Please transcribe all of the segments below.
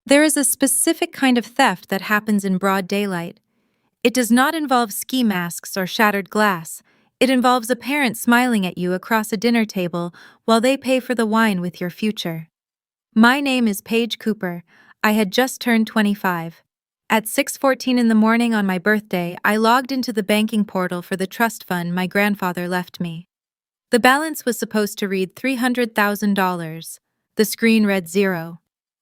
There is a specific kind of theft that happens in broad daylight. It does not involve ski masks or shattered glass. It involves a parent smiling at you across a dinner table while they pay for the wine with your future. My name is Paige Cooper. I had just turned 25. At 6:14 in the morning on my birthday, I logged into the banking portal for the trust fund my grandfather left me. The balance was supposed to read $300,000. The screen read zero.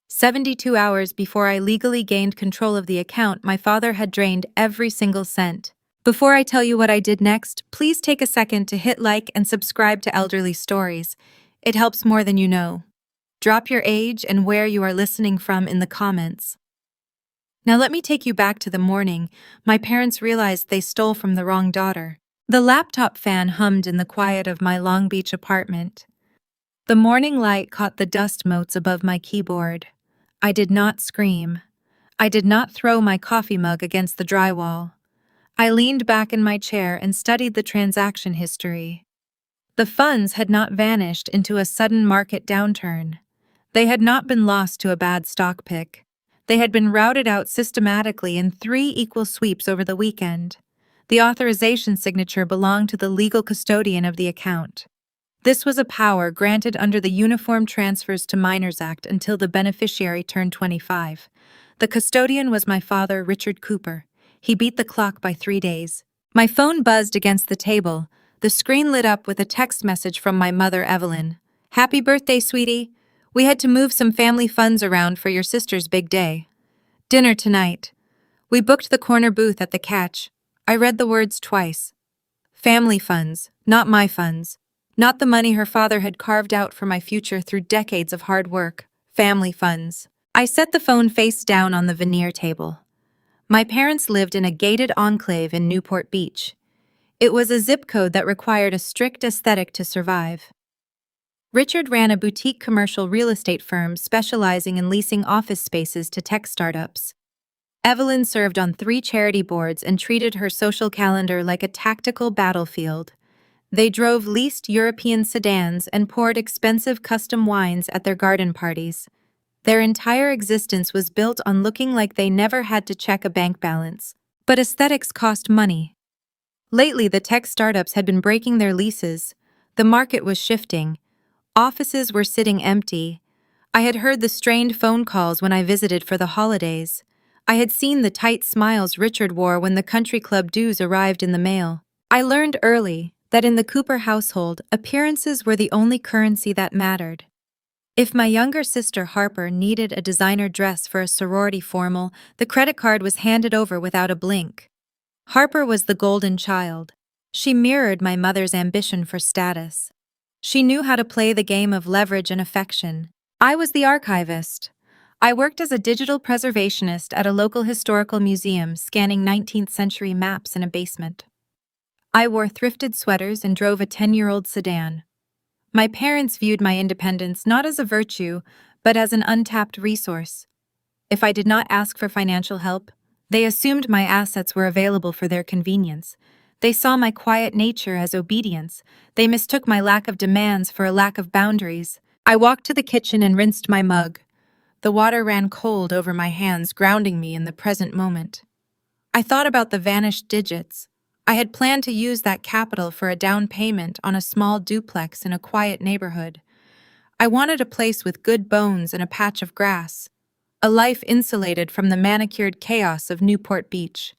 72 hours before I legally gained control of the account, my father had drained every single cent. Before I tell you what I did next, please take a second to hit like and subscribe to Elderly Stories. It helps more than you know. Drop your age and where you are listening from in the comments. Now let me take you back to the morning my parents realized they stole from the wrong daughter. The laptop fan hummed in the quiet of my Long Beach apartment. The morning light caught the dust motes above my keyboard. I did not scream. I did not throw my coffee mug against the drywall. I leaned back in my chair and studied the transaction history. The funds had not vanished into a sudden market downturn. They had not been lost to a bad stock pick. They had been routed out systematically in 3 equal sweeps over the weekend. The authorization signature belonged to the legal custodian of the account. This was a power granted under the Uniform Transfers to Minors Act until the beneficiary turned 25. The custodian was my father, Richard Cooper. He beat the clock by 3 days. My phone buzzed against the table. The screen lit up with a text message from my mother, Evelyn. "Happy birthday, sweetie. We had to move some family funds around for your sister's big day. Dinner tonight. We booked the corner booth at the Catch." I read the words twice. Family funds, not my funds. Not the money her father had carved out for my future through decades of hard work. Family funds. I set the phone face down on the veneer table. My parents lived in a gated enclave in Newport Beach. It was a zip code that required a strict aesthetic to survive. Richard ran a boutique commercial real estate firm specializing in leasing office spaces to tech startups. Evelyn served on 3 charity boards and treated her social calendar like a tactical battlefield. They drove leased European sedans and poured expensive custom wines at their garden parties. Their entire existence was built on looking like they never had to check a bank balance. But aesthetics cost money. Lately, the tech startups had been breaking their leases. The market was shifting. Offices were sitting empty. I had heard the strained phone calls when I visited for the holidays. I had seen the tight smiles Richard wore when the country club dues arrived in the mail. I learned early that in the Cooper household, appearances were the only currency that mattered. If my younger sister Harper needed a designer dress for a sorority formal, the credit card was handed over without a blink. Harper was the golden child. She mirrored my mother's ambition for status. She knew how to play the game of leverage and affection. I was the archivist. I worked as a digital preservationist at a local historical museum, scanning 19th century maps in a basement. I wore thrifted sweaters and drove a 10-year-old sedan. My parents viewed my independence not as a virtue, but as an untapped resource. If I did not ask for financial help, they assumed my assets were available for their convenience. They saw my quiet nature as obedience. They mistook my lack of demands for a lack of boundaries. I walked to the kitchen and rinsed my mug. The water ran cold over my hands, grounding me in the present moment. I thought about the vanished digits. I had planned to use that capital for a down payment on a small duplex in a quiet neighborhood. I wanted a place with good bones and a patch of grass. A life insulated from the manicured chaos of Newport Beach.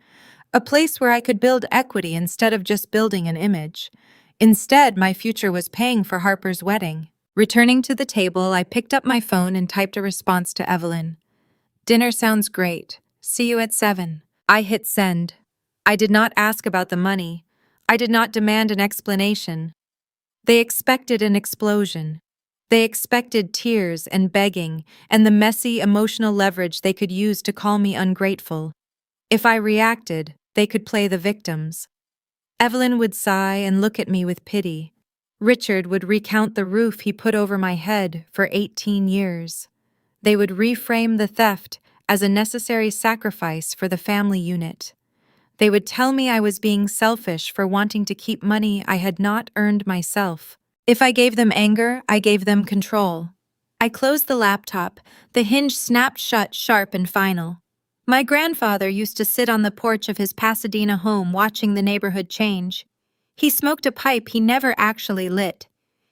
A place where I could build equity instead of just building an image. Instead, my future was paying for Harper's wedding. Returning to the table, I picked up my phone and typed a response to Evelyn. "Dinner sounds great. See you at 7. I hit send. I did not ask about the money. I did not demand an explanation. They expected an explosion. They expected tears and begging and the messy emotional leverage they could use to call me ungrateful. If I reacted, they could play the victims. Evelyn would sigh and look at me with pity. Richard would recount the roof he put over my head for 18 years. They would reframe the theft as a necessary sacrifice for the family unit. They would tell me I was being selfish for wanting to keep money I had not earned myself. If I gave them anger, I gave them control. I closed the laptop. The hinge snapped shut sharp and final. My grandfather used to sit on the porch of his Pasadena home watching the neighborhood change. He smoked a pipe he never actually lit.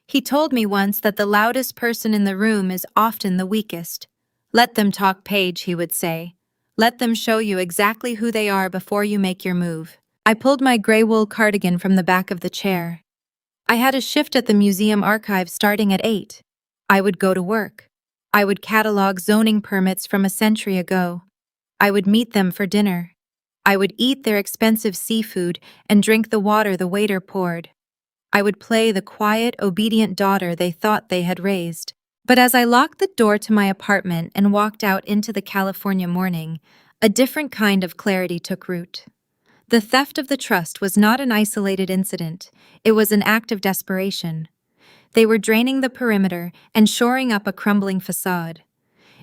He told me once that the loudest person in the room is often the weakest. Let them talk, Paige, he would say. Let them show you exactly who they are before you make your move. I pulled my gray wool cardigan from the back of the chair. I had a shift at the museum archive starting at 8. I would go to work. I would catalog zoning permits from a century ago. I would meet them for dinner. I would eat their expensive seafood and drink the water the waiter poured. I would play the quiet, obedient daughter they thought they had raised. But as I locked the door to my apartment and walked out into the California morning, a different kind of clarity took root. The theft of the trust was not an isolated incident, it was an act of desperation. They were draining the perimeter and shoring up a crumbling facade.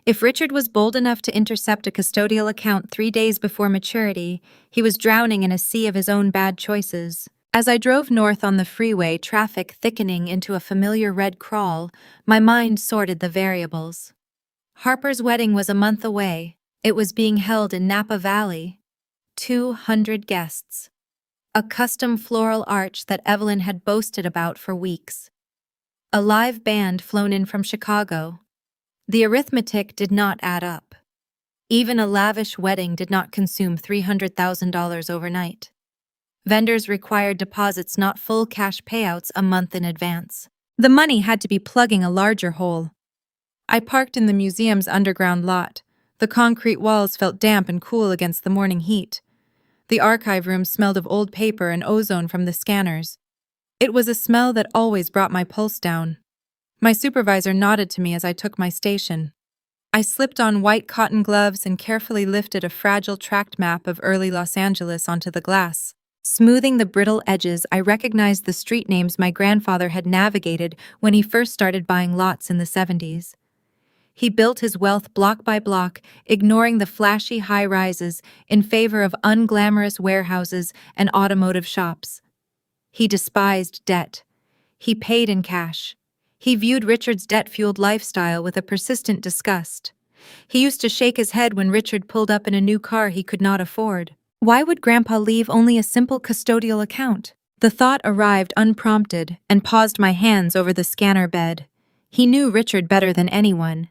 If Richard was bold enough to intercept a custodial account 3 days before maturity, he was drowning in a sea of his own bad choices. As I drove north on the freeway, traffic thickening into a familiar red crawl, my mind sorted the variables. Harper's wedding was a month away. It was being held in Napa Valley. 200 guests. A custom floral arch that Evelyn had boasted about for weeks. A live band flown in from Chicago. The arithmetic did not add up. Even a lavish wedding did not consume $300,000 overnight. Vendors required deposits, not full cash payouts, a month in advance. The money had to be plugging a larger hole. I parked in the museum's underground lot. The concrete walls felt damp and cool against the morning heat. The archive room smelled of old paper and ozone from the scanners. It was a smell that always brought my pulse down. My supervisor nodded to me as I took my station. I slipped on white cotton gloves and carefully lifted a fragile tract map of early Los Angeles onto the glass. Smoothing the brittle edges, I recognized the street names my grandfather had navigated when he first started buying lots in the 70s. He built his wealth block by block, ignoring the flashy high-rises in favor of unglamorous warehouses and automotive shops. He despised debt. He paid in cash. He viewed Richard's debt-fueled lifestyle with a persistent disgust. He used to shake his head when Richard pulled up in a new car he could not afford. Why would Grandpa leave only a simple custodial account? The thought arrived unprompted and paused my hands over the scanner bed. He knew Richard better than anyone.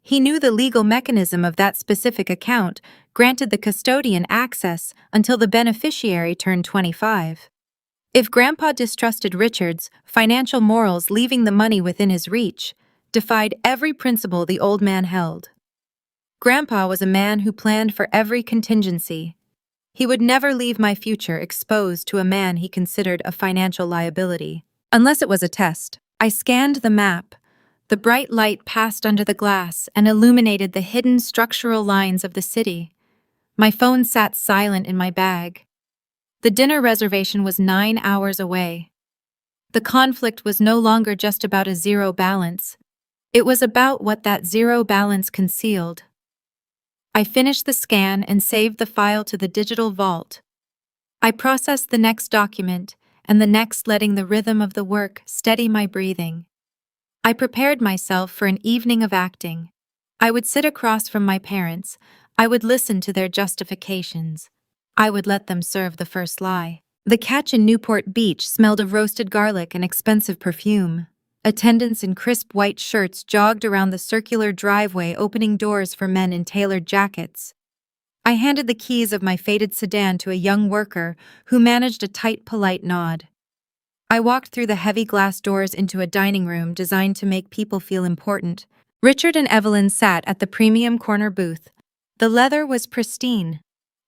He knew the legal mechanism of that specific account granted the custodian access until the beneficiary turned 25. If Grandpa distrusted Richard's financial morals, leaving the money within his reach defied every principle the old man held. Grandpa was a man who planned for every contingency. He would never leave my future exposed to a man he considered a financial liability. Unless it was a test. I scanned the map. The bright light passed under the glass and illuminated the hidden structural lines of the city. My phone sat silent in my bag. The dinner reservation was 9 hours away. The conflict was no longer just about a zero balance. It was about what that zero balance concealed. I finished the scan and saved the file to the digital vault. I processed the next document and the next, letting the rhythm of the work steady my breathing. I prepared myself for an evening of acting. I would sit across from my parents. I would listen to their justifications. I would let them serve the first lie. The catch in Newport Beach smelled of roasted garlic and expensive perfume. Attendants in crisp white shirts jogged around the circular driveway, opening doors for men in tailored jackets. I handed the keys of my faded sedan to a young worker who managed a tight, polite nod. I walked through the heavy glass doors into a dining room designed to make people feel important. Richard and Evelyn sat at the premium corner booth. The leather was pristine.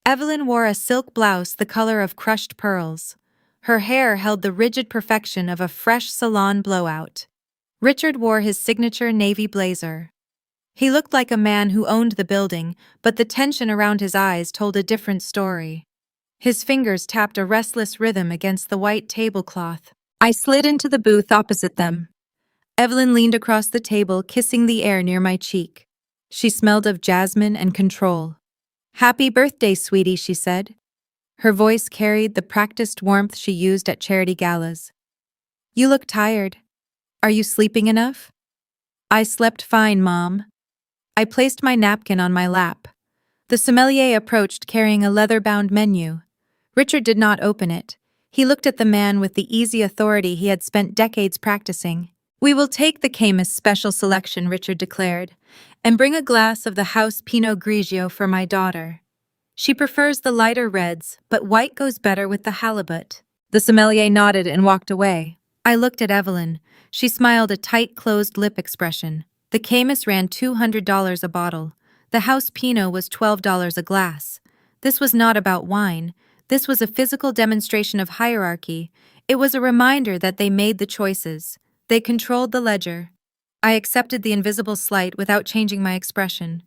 Evelyn wore a silk blouse the color of crushed pearls. Her hair held the rigid perfection of a fresh salon blowout. Richard wore his signature navy blazer. He looked like a man who owned the building, but the tension around his eyes told a different story. His fingers tapped a restless rhythm against the white tablecloth. I slid into the booth opposite them. Evelyn leaned across the table, kissing the air near my cheek. She smelled of jasmine and control. "Happy birthday, sweetie," she said. Her voice carried the practiced warmth she used at charity galas. "You look tired. Are you sleeping enough?" I slept fine, Mom. I placed my napkin on my lap. The sommelier approached carrying a leather-bound menu. Richard did not open it. He looked at the man with the easy authority he had spent decades practicing. "We will take the Camus special selection," Richard declared, "and bring a glass of the house Pinot Grigio for my daughter. She prefers the lighter reds, but white goes better with the halibut." The sommelier nodded and walked away. I looked at Evelyn. She smiled a tight, closed lip expression. The Camus ran $200 a bottle. The house Pinot was $12 a glass. This was not about wine. This was a physical demonstration of hierarchy. It was a reminder that they made the choices. They controlled the ledger. I accepted the invisible slight without changing my expression.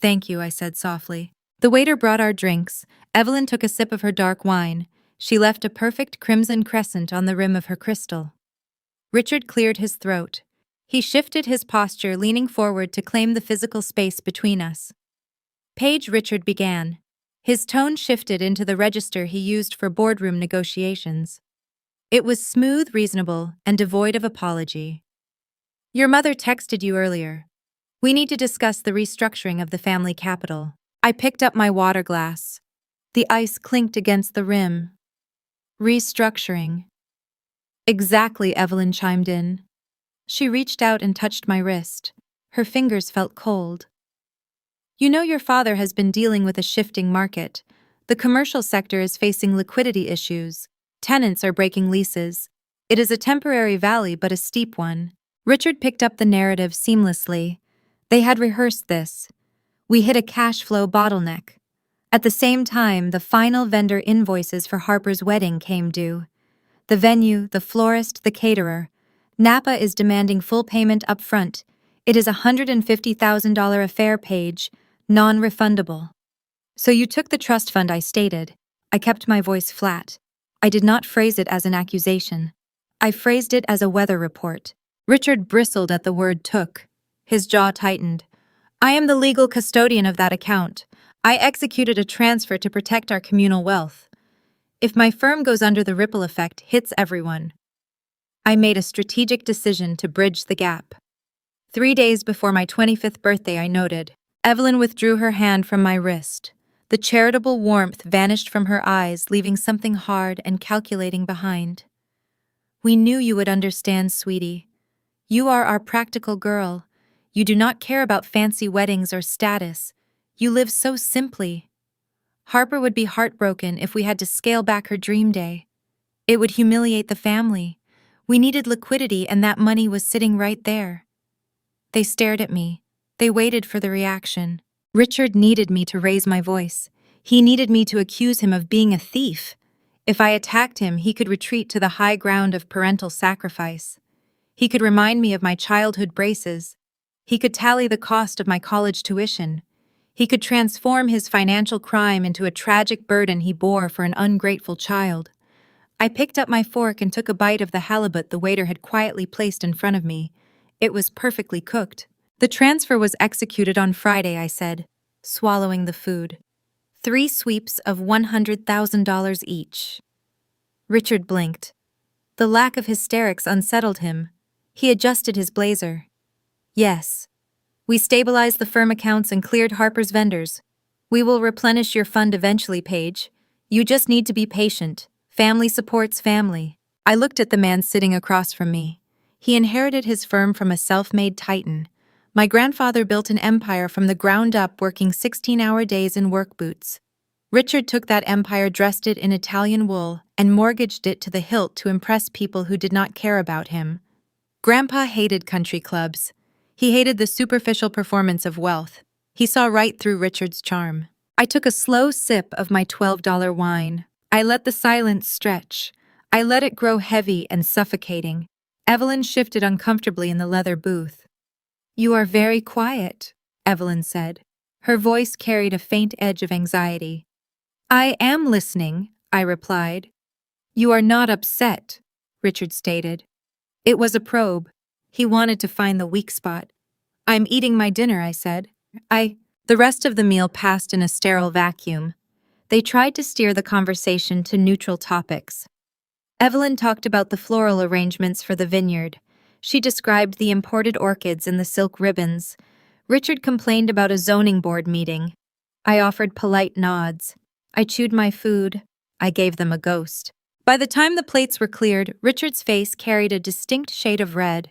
"Thank you," I said softly. The waiter brought our drinks. Evelyn took a sip of her dark wine. She left a perfect crimson crescent on the rim of her crystal. Richard cleared his throat. He shifted his posture, leaning forward to claim the physical space between us. "Paige," Richard began. His tone shifted into the register he used for boardroom negotiations. It was smooth, reasonable, and devoid of apology. "Your mother texted you earlier. We need to discuss the restructuring of the family capital." I picked up my water glass. The ice clinked against the rim. "Restructuring." "Exactly," Evelyn chimed in. She reached out and touched my wrist. Her fingers felt cold. "You know your father has been dealing with a shifting market. The commercial sector is facing liquidity issues. Tenants are breaking leases. It is a temporary valley, but a steep one." Richard picked up the narrative seamlessly. They had rehearsed this. We hit a cash flow bottleneck. At the same time, the final vendor invoices for Harper's wedding came due. The venue, the florist, the caterer. Napa is demanding full payment up front. It is a $150,000 affair, Paige, non-refundable. "So you took the trust fund," I stated. I kept my voice flat. I did not phrase it as an accusation. I phrased it as a weather report. Richard bristled at the word took. His jaw tightened. "I am the legal custodian of that account. I executed a transfer to protect our communal wealth. If my firm goes under, the ripple effect hits everyone. I made a strategic decision to bridge the gap." 3 days before my 25th birthday, I noted. Evelyn withdrew her hand from my wrist. The charitable warmth vanished from her eyes, leaving something hard and calculating behind. "We knew you would understand, sweetie. You are our practical girl. You do not care about fancy weddings or status. You live so simply. Harper would be heartbroken if we had to scale back her dream day. It would humiliate the family. We needed liquidity, and that money was sitting right there." They stared at me. They waited for the reaction. Richard needed me to raise my voice. He needed me to accuse him of being a thief. If I attacked him, he could retreat to the high ground of parental sacrifice. He could remind me of my childhood braces. He could tally the cost of my college tuition. He could transform his financial crime into a tragic burden he bore for an ungrateful child. I picked up my fork and took a bite of the halibut the waiter had quietly placed in front of me. It was perfectly cooked. "The transfer was executed on Friday," I said, swallowing the food. 3 sweeps of $100,000 each. Richard blinked. The lack of hysterics unsettled him. He adjusted his blazer. "Yes. We stabilized the firm accounts and cleared Harper's vendors. We will replenish your fund eventually, Paige. You just need to be patient. Family supports family." I looked at the man sitting across from me. He inherited his firm from a self-made titan. My grandfather built an empire from the ground up, working 16-hour days in work boots. Richard took that empire, dressed it in Italian wool, and mortgaged it to the hilt to impress people who did not care about him. Grandpa hated country clubs. He hated the superficial performance of wealth. He saw right through Richard's charm. I took a slow sip of my $12 wine. I let the silence stretch. I let it grow heavy and suffocating. Evelyn shifted uncomfortably in the leather booth. "You are very quiet," Evelyn said. Her voice carried a faint edge of anxiety. "I am listening," I replied. "You are not upset," Richard stated. It was a probe. He wanted to find the weak spot. "I'm eating my dinner," I said. The rest of the meal passed in a sterile vacuum. They tried to steer the conversation to neutral topics. Evelyn talked about the floral arrangements for the vineyard. She described the imported orchids and the silk ribbons. Richard complained about a zoning board meeting. I offered polite nods. I chewed my food. I gave them a ghost. By the time the plates were cleared, Richard's face carried a distinct shade of red.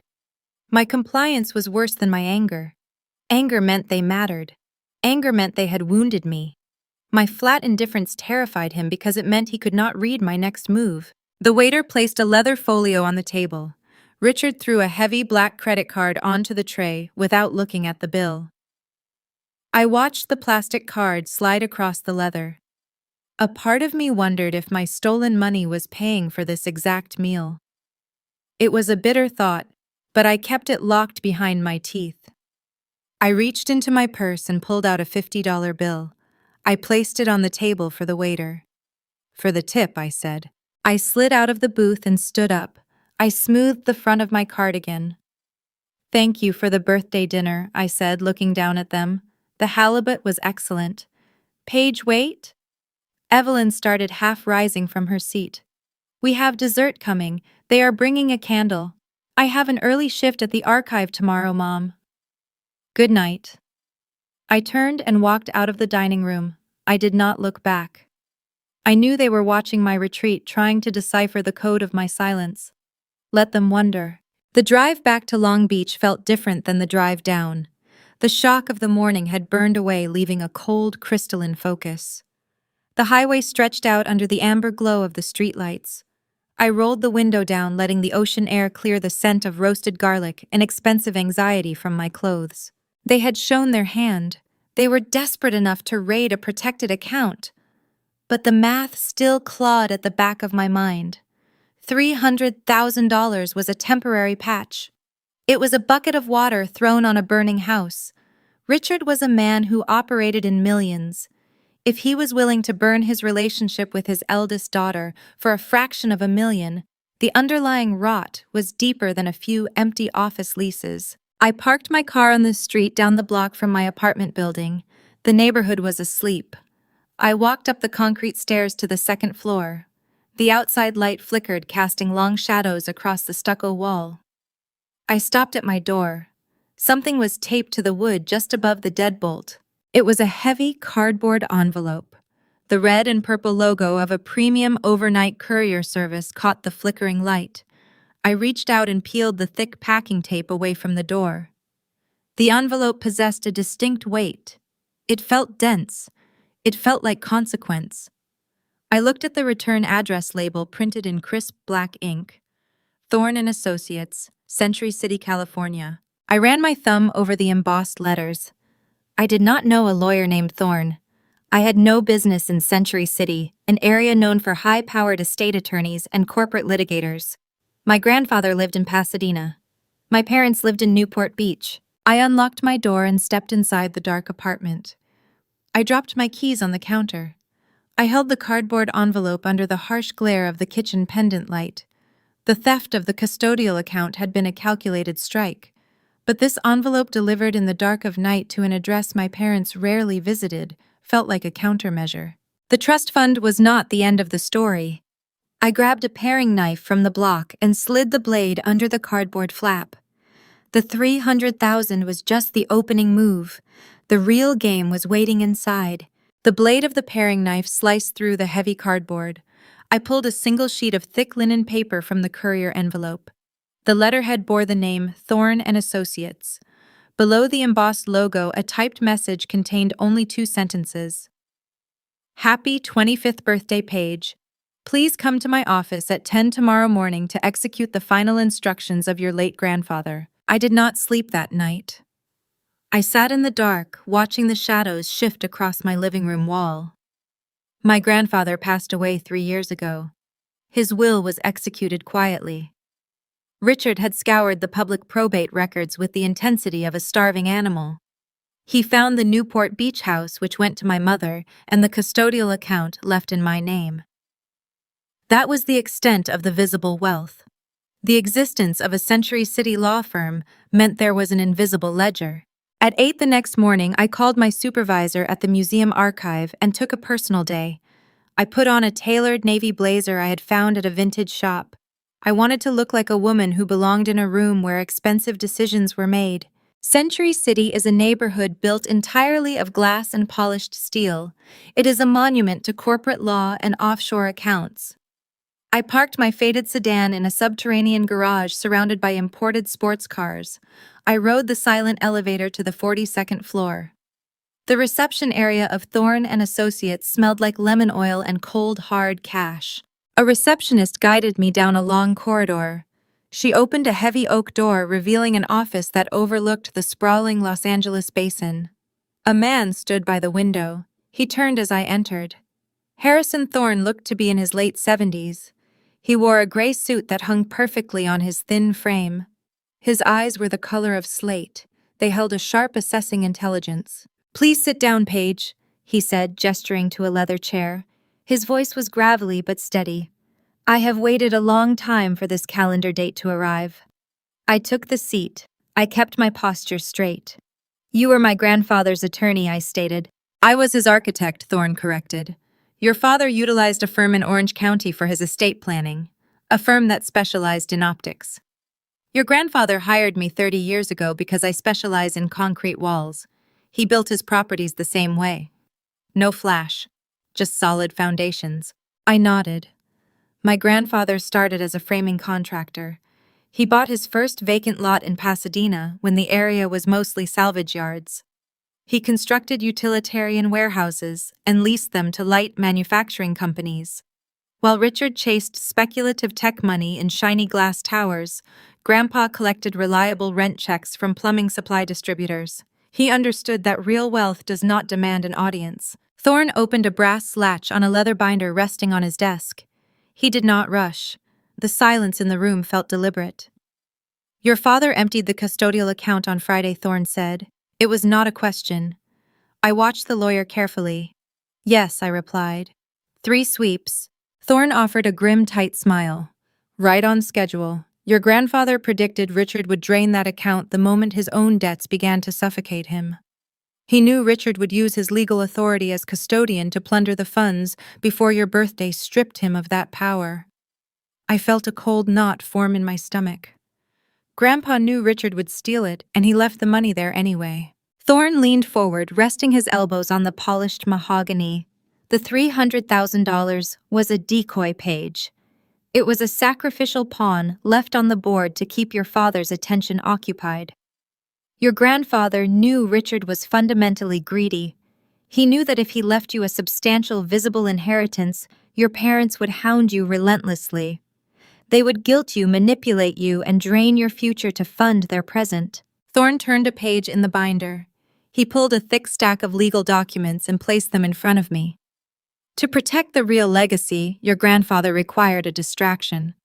My compliance was worse than my anger. Anger meant they mattered. Anger meant they had wounded me. My flat indifference terrified him because it meant he could not read my next move. The waiter placed a leather folio on the table. Richard threw a heavy black credit card onto the tray without looking at the bill. I watched the plastic card slide across the leather. A part of me wondered if my stolen money was paying for this exact meal. It was a bitter thought, but I kept it locked behind my teeth. I reached into my purse and pulled out a $50 bill. I placed it on the table for the waiter. "For the tip," I said. I slid out of the booth and stood up. I smoothed the front of my cardigan. "Thank you for the birthday dinner," I said, looking down at them. "The halibut was excellent." "Paige, wait." Evelyn started half rising from her seat. "We have dessert coming. They are bringing a candle. I have an early shift at the archive tomorrow, Mom." "Good night." I turned and walked out of the dining room. I did not look back. I knew they were watching my retreat, trying to decipher the code of my silence. Let them wonder. The drive back to Long Beach felt different than the drive down. The shock of the morning had burned away, leaving a cold, crystalline focus. The highway stretched out under the amber glow of the streetlights. I rolled the window down, letting the ocean air clear the scent of roasted garlic and expensive anxiety from my clothes. They had shown their hand. They were desperate enough to raid a protected account. But the math still clawed at the back of my mind. $300,000 was a temporary patch. It was a bucket of water thrown on a burning house. Richard was a man who operated in millions. If he was willing to burn his relationship with his eldest daughter for a fraction of $1 million, the underlying rot was deeper than a few empty office leases. I parked my car on the street down the block from my apartment building. The neighborhood was asleep. I walked up the concrete stairs to the second floor. The outside light flickered, casting long shadows across the stucco wall. I stopped at my door. Something was taped to the wood just above the deadbolt. It was a heavy cardboard envelope. The red and purple logo of a premium overnight courier service caught the flickering light. I reached out and peeled the thick packing tape away from the door. The envelope possessed a distinct weight. It felt dense. It felt like consequence. I looked at the return address label printed in crisp black ink. Thorne & Associates, Century City, California. I ran my thumb over the embossed letters. I did not know a lawyer named Thorne. I had no business in Century City, an area known for high-powered estate attorneys and corporate litigators. My grandfather lived in Pasadena. My parents lived in Newport Beach. I unlocked my door and stepped inside the dark apartment. I dropped my keys on the counter. I held the cardboard envelope under the harsh glare of the kitchen pendant light. The theft of the custodial account had been a calculated strike, but this envelope delivered in the dark of night to an address my parents rarely visited felt like a countermeasure. The trust fund was not the end of the story. I grabbed a paring knife from the block and slid the blade under the cardboard flap. The $300,000 was just the opening move. The real game was waiting inside. The blade of the paring knife sliced through the heavy cardboard. I pulled a single sheet of thick linen paper from the courier envelope. The letterhead bore the name Thorne & Associates. Below the embossed logo, a typed message contained only 2 sentences. "Happy 25th birthday, Paige. Please come to my office at 10 tomorrow morning to execute the final instructions of your late grandfather." I did not sleep that night. I sat in the dark, watching the shadows shift across my living room wall. My grandfather passed away 3 years ago. His will was executed quietly. Richard had scoured the public probate records with the intensity of a starving animal. He found the Newport Beach house, which went to my mother, and the custodial account left in my name. That was the extent of the visible wealth. The existence of a Century City law firm meant there was an invisible ledger. At 8 the next morning, I called my supervisor at the museum archive and took a personal day. I put on a tailored navy blazer I had found at a vintage shop. I wanted to look like a woman who belonged in a room where expensive decisions were made. Century City is a neighborhood built entirely of glass and polished steel. It is a monument to corporate law and offshore accounts. I parked my faded sedan in a subterranean garage surrounded by imported sports cars. I rode the silent elevator to the 42nd floor. The reception area of Thorne and Associates smelled like lemon oil and cold, hard cash. A receptionist guided me down a long corridor. She opened a heavy oak door, revealing an office that overlooked the sprawling Los Angeles basin. A man stood by the window. He turned as I entered. Harrison Thorne looked to be in his late 70s. He wore a gray suit that hung perfectly on his thin frame. His eyes were the color of slate. They held a sharp, assessing intelligence. "Please sit down, Paige," he said, gesturing to a leather chair. His voice was gravelly but steady. "I have waited a long time for this calendar date to arrive." I took the seat. I kept my posture straight. "You were my grandfather's attorney," I stated. "I was his architect," Thorne corrected. "Your father utilized a firm in Orange County for his estate planning, a firm that specialized in optics. Your grandfather hired me 30 years ago because I specialize in concrete walls. He built his properties the same way. No flash, just solid foundations." I nodded. My grandfather started as a framing contractor. He bought his first vacant lot in Pasadena when the area was mostly salvage yards. He constructed utilitarian warehouses and leased them to light manufacturing companies. While Richard chased speculative tech money in shiny glass towers, Grandpa collected reliable rent checks from plumbing supply distributors. He understood that real wealth does not demand an audience. Thorne opened a brass latch on a leather binder resting on his desk. He did not rush. The silence in the room felt deliberate. "Your father emptied the custodial account on Friday," Thorne said. It was not a question. I watched the lawyer carefully. "Yes," I replied. 3 sweeps. Thorne offered a grim, tight smile. "Right on schedule. Your grandfather predicted Richard would drain that account the moment his own debts began to suffocate him. He knew Richard would use his legal authority as custodian to plunder the funds before your birthday stripped him of that power." I felt a cold knot form in my stomach. Grandpa knew Richard would steal it, and he left the money there anyway. Thorne leaned forward, resting his elbows on the polished mahogany. The $300,000 was a decoy, Paige. It was a sacrificial pawn left on the board to keep your father's attention occupied. Your grandfather knew Richard was fundamentally greedy. He knew that if he left you a substantial visible inheritance, your parents would hound you relentlessly. They would guilt you, manipulate you, and drain your future to fund their present. Thorne turned a page in the binder. He pulled a thick stack of legal documents and placed them in front of me. To protect the real legacy, your grandfather required a distraction.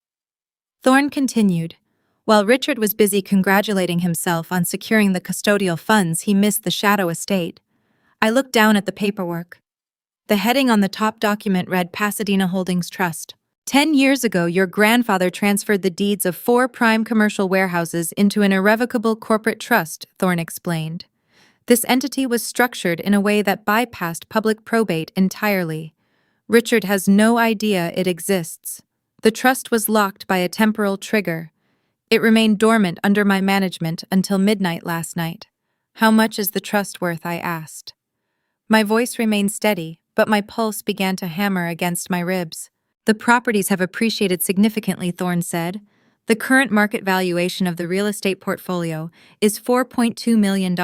Thorne continued. While Richard was busy congratulating himself on securing the custodial funds, he missed the shadow estate. I looked down at the paperwork. The heading on the top document read Pasadena Holdings Trust. 10 years ago, your grandfather transferred the deeds of 4 prime commercial warehouses into an irrevocable corporate trust, Thorne explained. This entity was structured in a way that bypassed public probate entirely. Richard has no idea it exists. The trust was locked by a temporal trigger. It remained dormant under my management until midnight last night. "How much is the trust worth?" I asked. My voice remained steady, but my pulse began to hammer against my ribs. "The properties have appreciated significantly," Thorne said. "The current market valuation of the real estate portfolio is $4.2 million.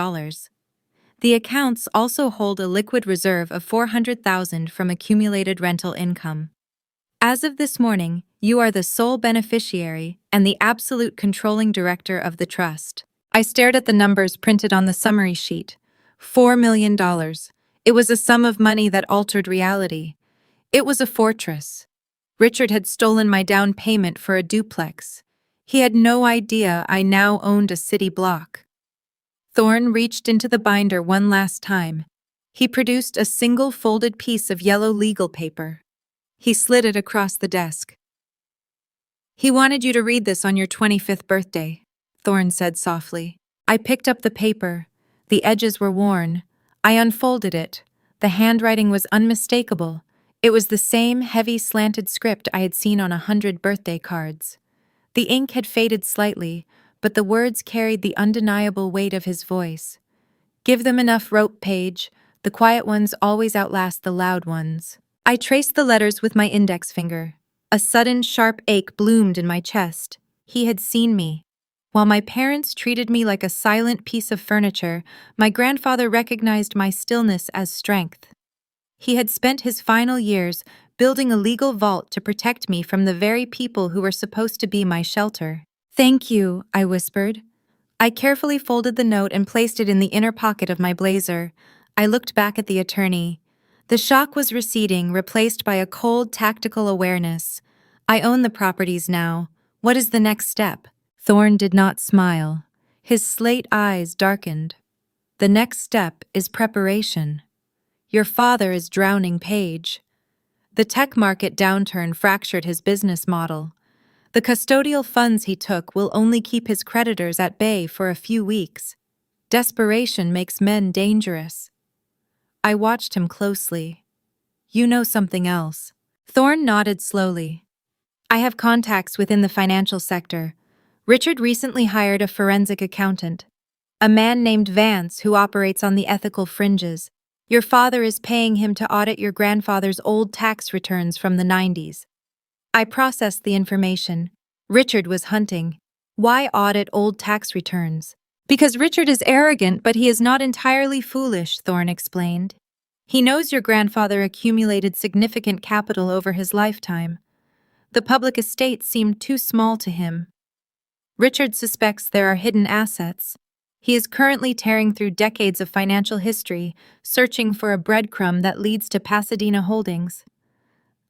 The accounts also hold a liquid reserve of $400,000 from accumulated rental income. As of this morning, you are the sole beneficiary and the absolute controlling director of the trust." I stared at the numbers printed on the summary sheet. $4 million. It was a sum of money that altered reality. It was a fortress. Richard had stolen my down payment for a duplex. He had no idea I now owned a city block. Thorne reached into the binder one last time. He produced a single folded piece of yellow legal paper. He slid it across the desk. "He wanted you to read this on your 25th birthday," Thorne said softly. I picked up the paper. The edges were worn. I unfolded it. The handwriting was unmistakable. It was the same heavy slanted script I had seen on 100 birthday cards. The ink had faded slightly, but the words carried the undeniable weight of his voice. Give them enough rope, Paige. The quiet ones always outlast the loud ones. I traced the letters with my index finger. A sudden, sharp ache bloomed in my chest. He had seen me. While my parents treated me like a silent piece of furniture, my grandfather recognized my stillness as strength. He had spent his final years building a legal vault to protect me from the very people who were supposed to be my shelter. Thank you, I whispered. I carefully folded the note and placed it in the inner pocket of my blazer. I looked back at the attorney. The shock was receding, replaced by a cold, tactical awareness. I own the properties now. What is the next step? Thorne did not smile. His slate eyes darkened. The next step is preparation. Your father is drowning, Paige. The tech market downturn fractured his business model. The custodial funds he took will only keep his creditors at bay for a few weeks. Desperation makes men dangerous. I watched him closely. You know something else. Thorne nodded slowly. I have contacts within the financial sector. Richard recently hired a forensic accountant, a man named Vance who operates on the ethical fringes. Your father is paying him to audit your grandfather's old tax returns from the 90s. I processed the information. Richard was hunting. Why audit old tax returns? Because Richard is arrogant, but he is not entirely foolish, Thorne explained. He knows your grandfather accumulated significant capital over his lifetime. The public estate seemed too small to him. Richard suspects there are hidden assets. He is currently tearing through decades of financial history, searching for a breadcrumb that leads to Pasadena Holdings.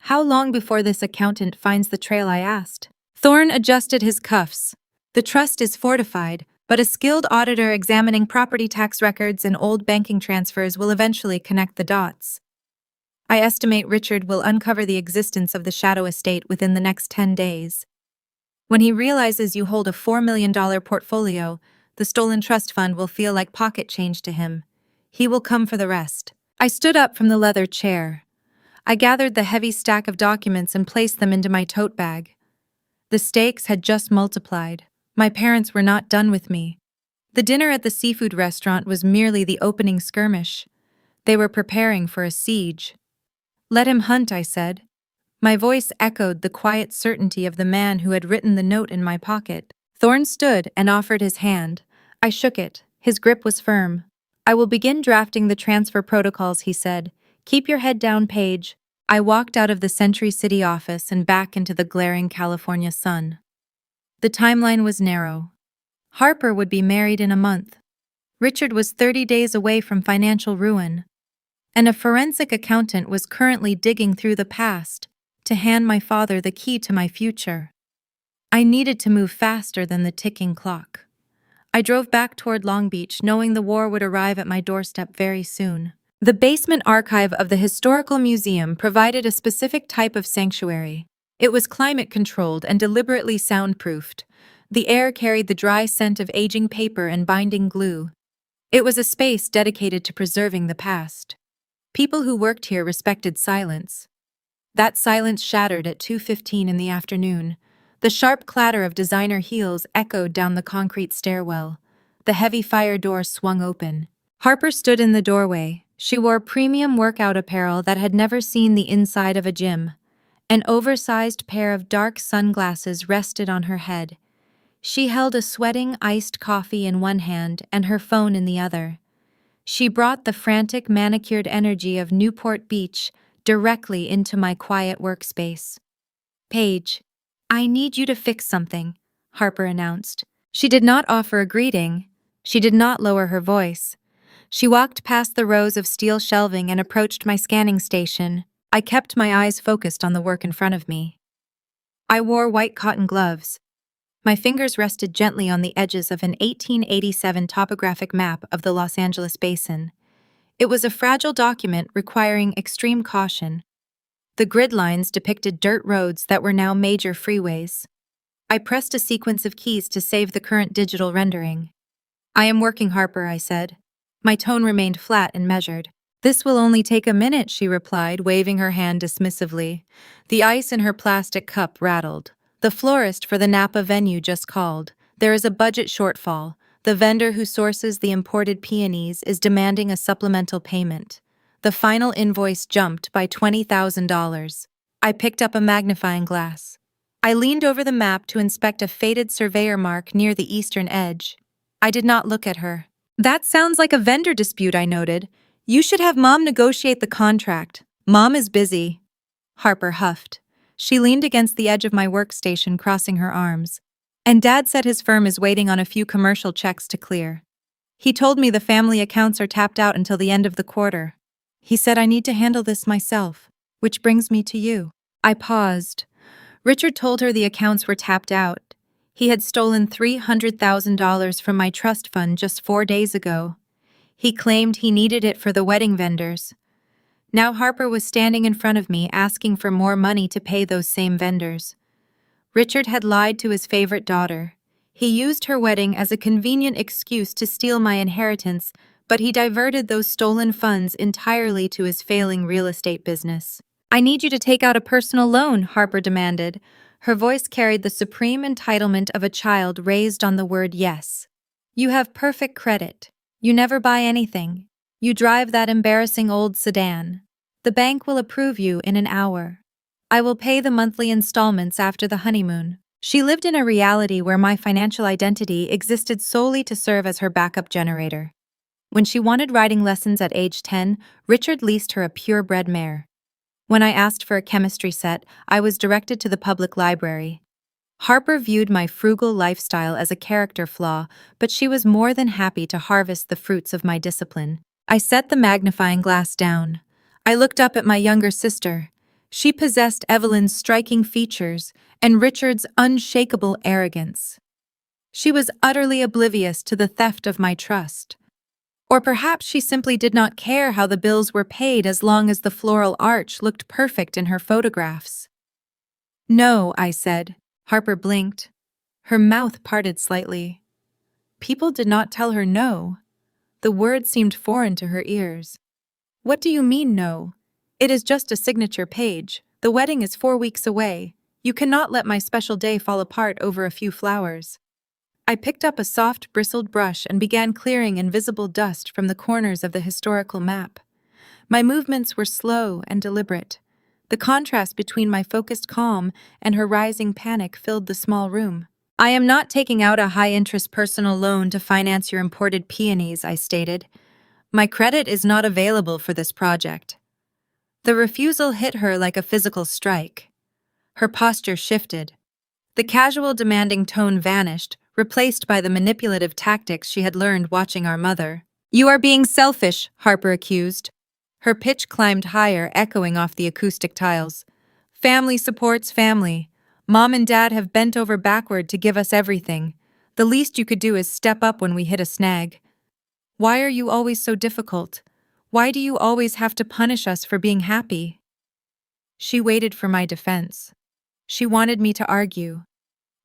How long before this accountant finds the trail, I asked. Thorne adjusted his cuffs. The trust is fortified, but a skilled auditor examining property tax records and old banking transfers will eventually connect the dots. I estimate Richard will uncover the existence of the shadow estate within the next 10 days. When he realizes you hold a $4 million portfolio, the stolen trust fund will feel like pocket change to him. He will come for the rest. I stood up from the leather chair. I gathered the heavy stack of documents and placed them into my tote bag. The stakes had just multiplied. My parents were not done with me. The dinner at the seafood restaurant was merely the opening skirmish. They were preparing for a siege. Let him hunt, I said. My voice echoed the quiet certainty of the man who had written the note in my pocket. Thorne stood and offered his hand. I shook it. His grip was firm. I will begin drafting the transfer protocols, he said. Keep your head down, Paige. I walked out of the Century City office and back into the glaring California sun. The timeline was narrow. Harper would be married in a month. Richard was 30 days away from financial ruin. And a forensic accountant was currently digging through the past to hand my father the key to my future. I needed to move faster than the ticking clock. I drove back toward Long Beach, knowing the war would arrive at my doorstep very soon. The basement archive of the Historical Museum provided a specific type of sanctuary. It was climate-controlled and deliberately soundproofed. The air carried the dry scent of aging paper and binding glue. It was a space dedicated to preserving the past. People who worked here respected silence. That silence shattered at 2:15 in the afternoon. The sharp clatter of designer heels echoed down the concrete stairwell. The heavy fire door swung open. Harper stood in the doorway. She wore premium workout apparel that had never seen the inside of a gym. An oversized pair of dark sunglasses rested on her head. She held a sweating iced coffee in one hand and her phone in the other. She brought the frantic manicured energy of Newport Beach directly into my quiet workspace. Paige, I need you to fix something, Harper announced. She did not offer a greeting. She did not lower her voice. She walked past the rows of steel shelving and approached my scanning station. I kept my eyes focused on the work in front of me. I wore white cotton gloves. My fingers rested gently on the edges of an 1887 topographic map of the Los Angeles basin. It was a fragile document requiring extreme caution. The grid lines depicted dirt roads that were now major freeways. I pressed a sequence of keys to save the current digital rendering. I am working, Harper, I said. My tone remained flat and measured. This will only take a minute, she replied, waving her hand dismissively. The ice in her plastic cup rattled. The florist for the Napa venue just called. There is a budget shortfall. The vendor who sources the imported peonies is demanding a supplemental payment. The final invoice jumped by $20,000. I picked up a magnifying glass. I leaned over the map to inspect a faded surveyor mark near the eastern edge. I did not look at her. That sounds like a vendor dispute, I noted. You should have Mom negotiate the contract. Mom is busy. Harper huffed. She leaned against the edge of my workstation, crossing her arms. And Dad said his firm is waiting on a few commercial checks to clear. He told me the family accounts are tapped out until the end of the quarter. He said I need to handle this myself, which brings me to you. I paused. Richard told her the accounts were tapped out. He had stolen $300,000 from my trust fund just 4 days ago. He claimed he needed it for the wedding vendors. Now Harper was standing in front of me asking for more money to pay those same vendors. Richard had lied to his favorite daughter. He used her wedding as a convenient excuse to steal my inheritance, but he diverted those stolen funds entirely to his failing real estate business. I need you to take out a personal loan, Harper demanded. Her voice carried the supreme entitlement of a child raised on the word yes. You have perfect credit. You never buy anything. You drive that embarrassing old sedan. The bank will approve you in an hour. I will pay the monthly installments after the honeymoon. She lived in a reality where my financial identity existed solely to serve as her backup generator. When she wanted riding lessons at age 10, Richard leased her a purebred mare. When I asked for a chemistry set, I was directed to the public library. Harper viewed my frugal lifestyle as a character flaw, but she was more than happy to harvest the fruits of my discipline. I set the magnifying glass down. I looked up at my younger sister. She possessed Evelyn's striking features and Richard's unshakable arrogance. She was utterly oblivious to the theft of my trust. Or perhaps she simply did not care how the bills were paid as long as the floral arch looked perfect in her photographs. No, I said. Harper blinked. Her mouth parted slightly. People did not tell her no. The word seemed foreign to her ears. What do you mean, no? It is just a signature page. The wedding is 4 weeks away. You cannot let my special day fall apart over a few flowers. I picked up a soft, bristled brush and began clearing invisible dust from the corners of the historical map. My movements were slow and deliberate. The contrast between my focused calm and her rising panic filled the small room. I am not taking out a high-interest personal loan to finance your imported peonies, I stated. My credit is not available for this project. The refusal hit her like a physical strike. Her posture shifted. The casual, demanding tone vanished, replaced by the manipulative tactics she had learned watching our mother. You are being selfish, Harper accused. Her pitch climbed higher, echoing off the acoustic tiles. Family supports family. Mom and Dad have bent over backward to give us everything. The least you could do is step up when we hit a snag. Why are you always so difficult? Why do you always have to punish us for being happy? She waited for my defense. She wanted me to argue.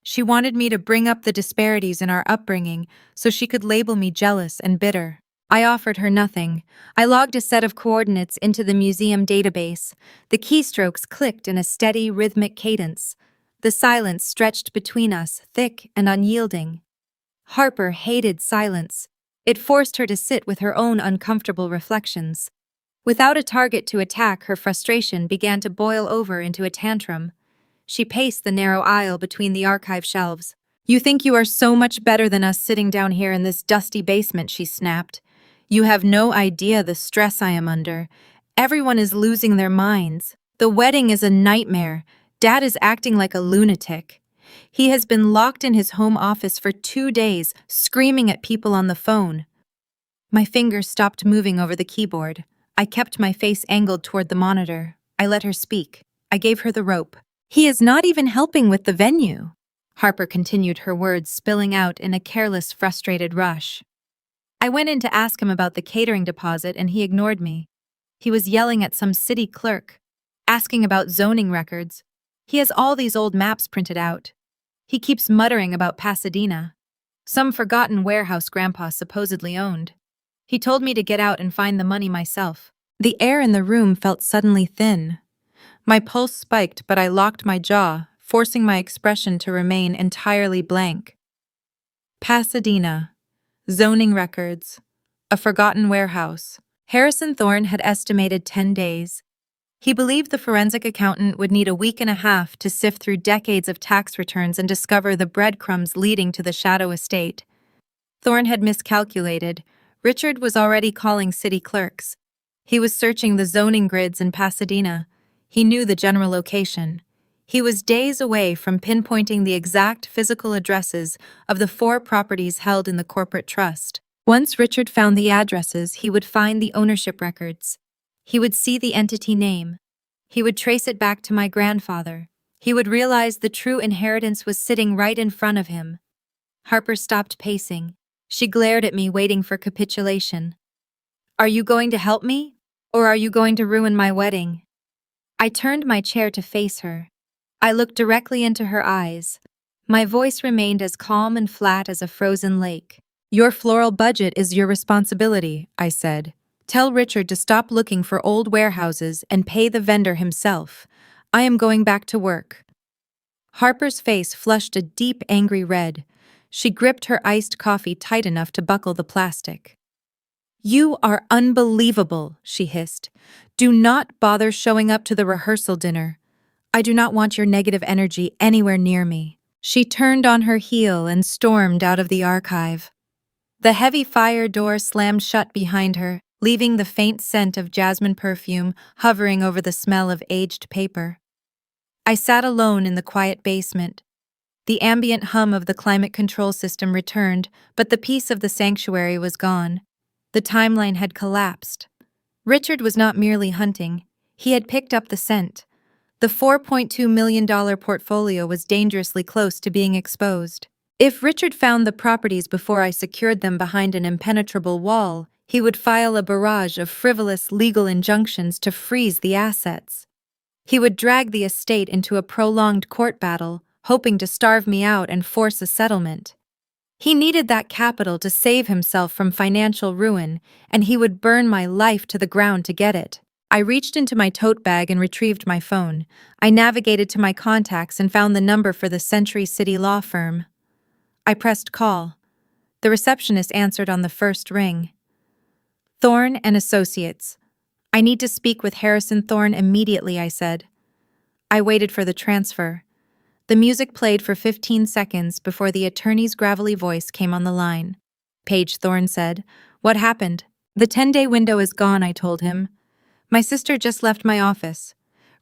She wanted me to bring up the disparities in our upbringing so she could label me jealous and bitter. I offered her nothing. I logged a set of coordinates into the museum database. The keystrokes clicked in a steady, rhythmic cadence. The silence stretched between us, thick and unyielding. Harper hated silence. It forced her to sit with her own uncomfortable reflections. Without a target to attack, her frustration began to boil over into a tantrum. She paced the narrow aisle between the archive shelves. You think you are so much better than us sitting down here in this dusty basement, she snapped. You have no idea the stress I am under. Everyone is losing their minds. The wedding is a nightmare. Dad is acting like a lunatic. He has been locked in his home office for 2 days, screaming at people on the phone. My fingers stopped moving over the keyboard. I kept my face angled toward the monitor. I let her speak. I gave her the rope. He is not even helping with the venue. Harper continued, her words spilling out in a careless, frustrated rush. I went in to ask him about the catering deposit and he ignored me. He was yelling at some city clerk, asking about zoning records. He has all these old maps printed out. He keeps muttering about Pasadena, some forgotten warehouse Grandpa supposedly owned. He told me to get out and find the money myself. The air in the room felt suddenly thin. My pulse spiked, but I locked my jaw, forcing my expression to remain entirely blank. Pasadena. Zoning records. A forgotten warehouse. Harrison Thorne had estimated 10 days. He believed the forensic accountant would need a week and a half to sift through decades of tax returns and discover the breadcrumbs leading to the Shadow estate. Thorne had miscalculated. Richard was already calling city clerks. He was searching the zoning grids in Pasadena. He knew the general location. He was days away from pinpointing the exact physical addresses of the 4 properties held in the corporate trust. Once Richard found the addresses, he would find the ownership records. He would see the entity name. He would trace it back to my grandfather. He would realize the true inheritance was sitting right in front of him. Harper stopped pacing. She glared at me, waiting for capitulation. "Are you going to help me? Or are you going to ruin my wedding?" I turned my chair to face her. I looked directly into her eyes. My voice remained as calm and flat as a frozen lake. "Your floral budget is your responsibility," I said. "Tell Richard to stop looking for old warehouses and pay the vendor himself. I am going back to work." Harper's face flushed a deep, angry red. She gripped her iced coffee tight enough to buckle the plastic. "You are unbelievable," she hissed. "Do not bother showing up to the rehearsal dinner. I do not want your negative energy anywhere near me." She turned on her heel and stormed out of the archive. The heavy fire door slammed shut behind her, leaving the faint scent of jasmine perfume hovering over the smell of aged paper. I sat alone in the quiet basement. The ambient hum of the climate control system returned, but the peace of the sanctuary was gone. The timeline had collapsed. Richard was not merely hunting. He had picked up the scent. The $4.2 million portfolio was dangerously close to being exposed. If Richard found the properties before I secured them behind an impenetrable wall, he would file a barrage of frivolous legal injunctions to freeze the assets. He would drag the estate into a prolonged court battle, hoping to starve me out and force a settlement. He needed that capital to save himself from financial ruin, and he would burn my life to the ground to get it. I reached into my tote bag and retrieved my phone. I navigated to my contacts and found the number for the Century City law firm. I pressed call. The receptionist answered on the first ring. "Thorne and Associates. I need to speak with Harrison Thorne immediately," I said. I waited for the transfer. The music played for 15 seconds before the attorney's gravelly voice came on the line. Paige, Thorne said. "What happened?" "The 10-day window is gone," I told him. "My sister just left my office.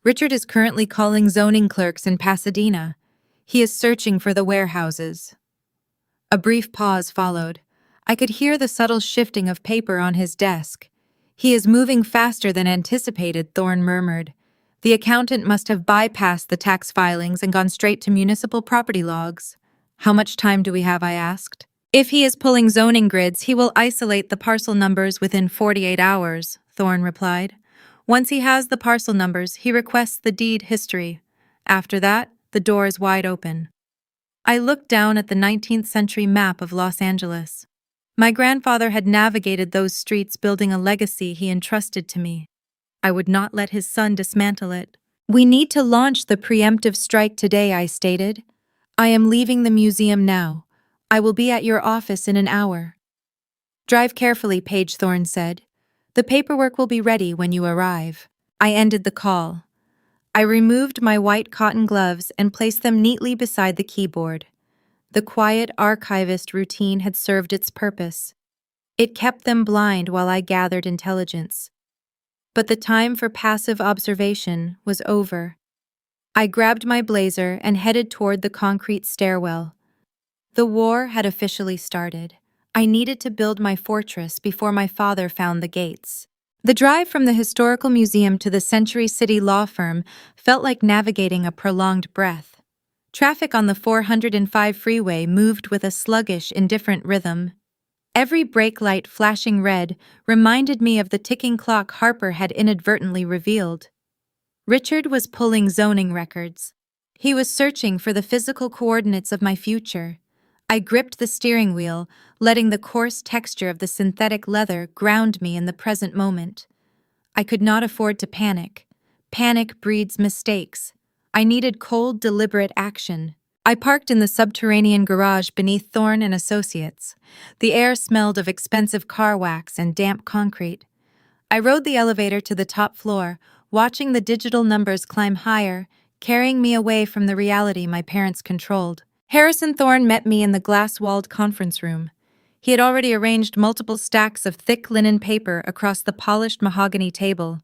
Richard is currently calling zoning clerks in Pasadena. He is searching for the warehouses." A brief pause followed. I could hear the subtle shifting of paper on his desk. "He is moving faster than anticipated," Thorne murmured. "The accountant must have bypassed the tax filings and gone straight to municipal property logs." "How much time do we have?" I asked. "If he is pulling zoning grids, he will isolate the parcel numbers within 48 hours, Thorne replied. "Once he has the parcel numbers, he requests the deed history. After that, the door is wide open." I looked down at the 19th century map of Los Angeles. My grandfather had navigated those streets, building a legacy he entrusted to me. I would not let his son dismantle it. "We need to launch the preemptive strike today," I stated. "I am leaving the museum now. I will be at your office in an hour." "Drive carefully," Paige Thorne said. "The paperwork will be ready when you arrive." I ended the call. I removed my white cotton gloves and placed them neatly beside the keyboard. The quiet archivist routine had served its purpose. It kept them blind while I gathered intelligence. But the time for passive observation was over. I grabbed my blazer and headed toward the concrete stairwell. The war had officially started. I needed to build my fortress before my father found the gates. The drive from the historical museum to the Century City law firm felt like navigating a prolonged breath. Traffic on the 405 freeway moved with a sluggish, indifferent rhythm. Every brake light flashing red reminded me of the ticking clock Harper had inadvertently revealed. Richard was pulling zoning records. He was searching for the physical coordinates of my future. I gripped the steering wheel, letting the coarse texture of the synthetic leather ground me in the present moment. I could not afford to panic. Panic breeds mistakes. I needed cold, deliberate action. I parked in the subterranean garage beneath Thorne and Associates. The air smelled of expensive car wax and damp concrete. I rode the elevator to the top floor, watching the digital numbers climb higher, carrying me away from the reality my parents controlled. Harrison Thorne met me in the glass-walled conference room. He had already arranged multiple stacks of thick linen paper across the polished mahogany table.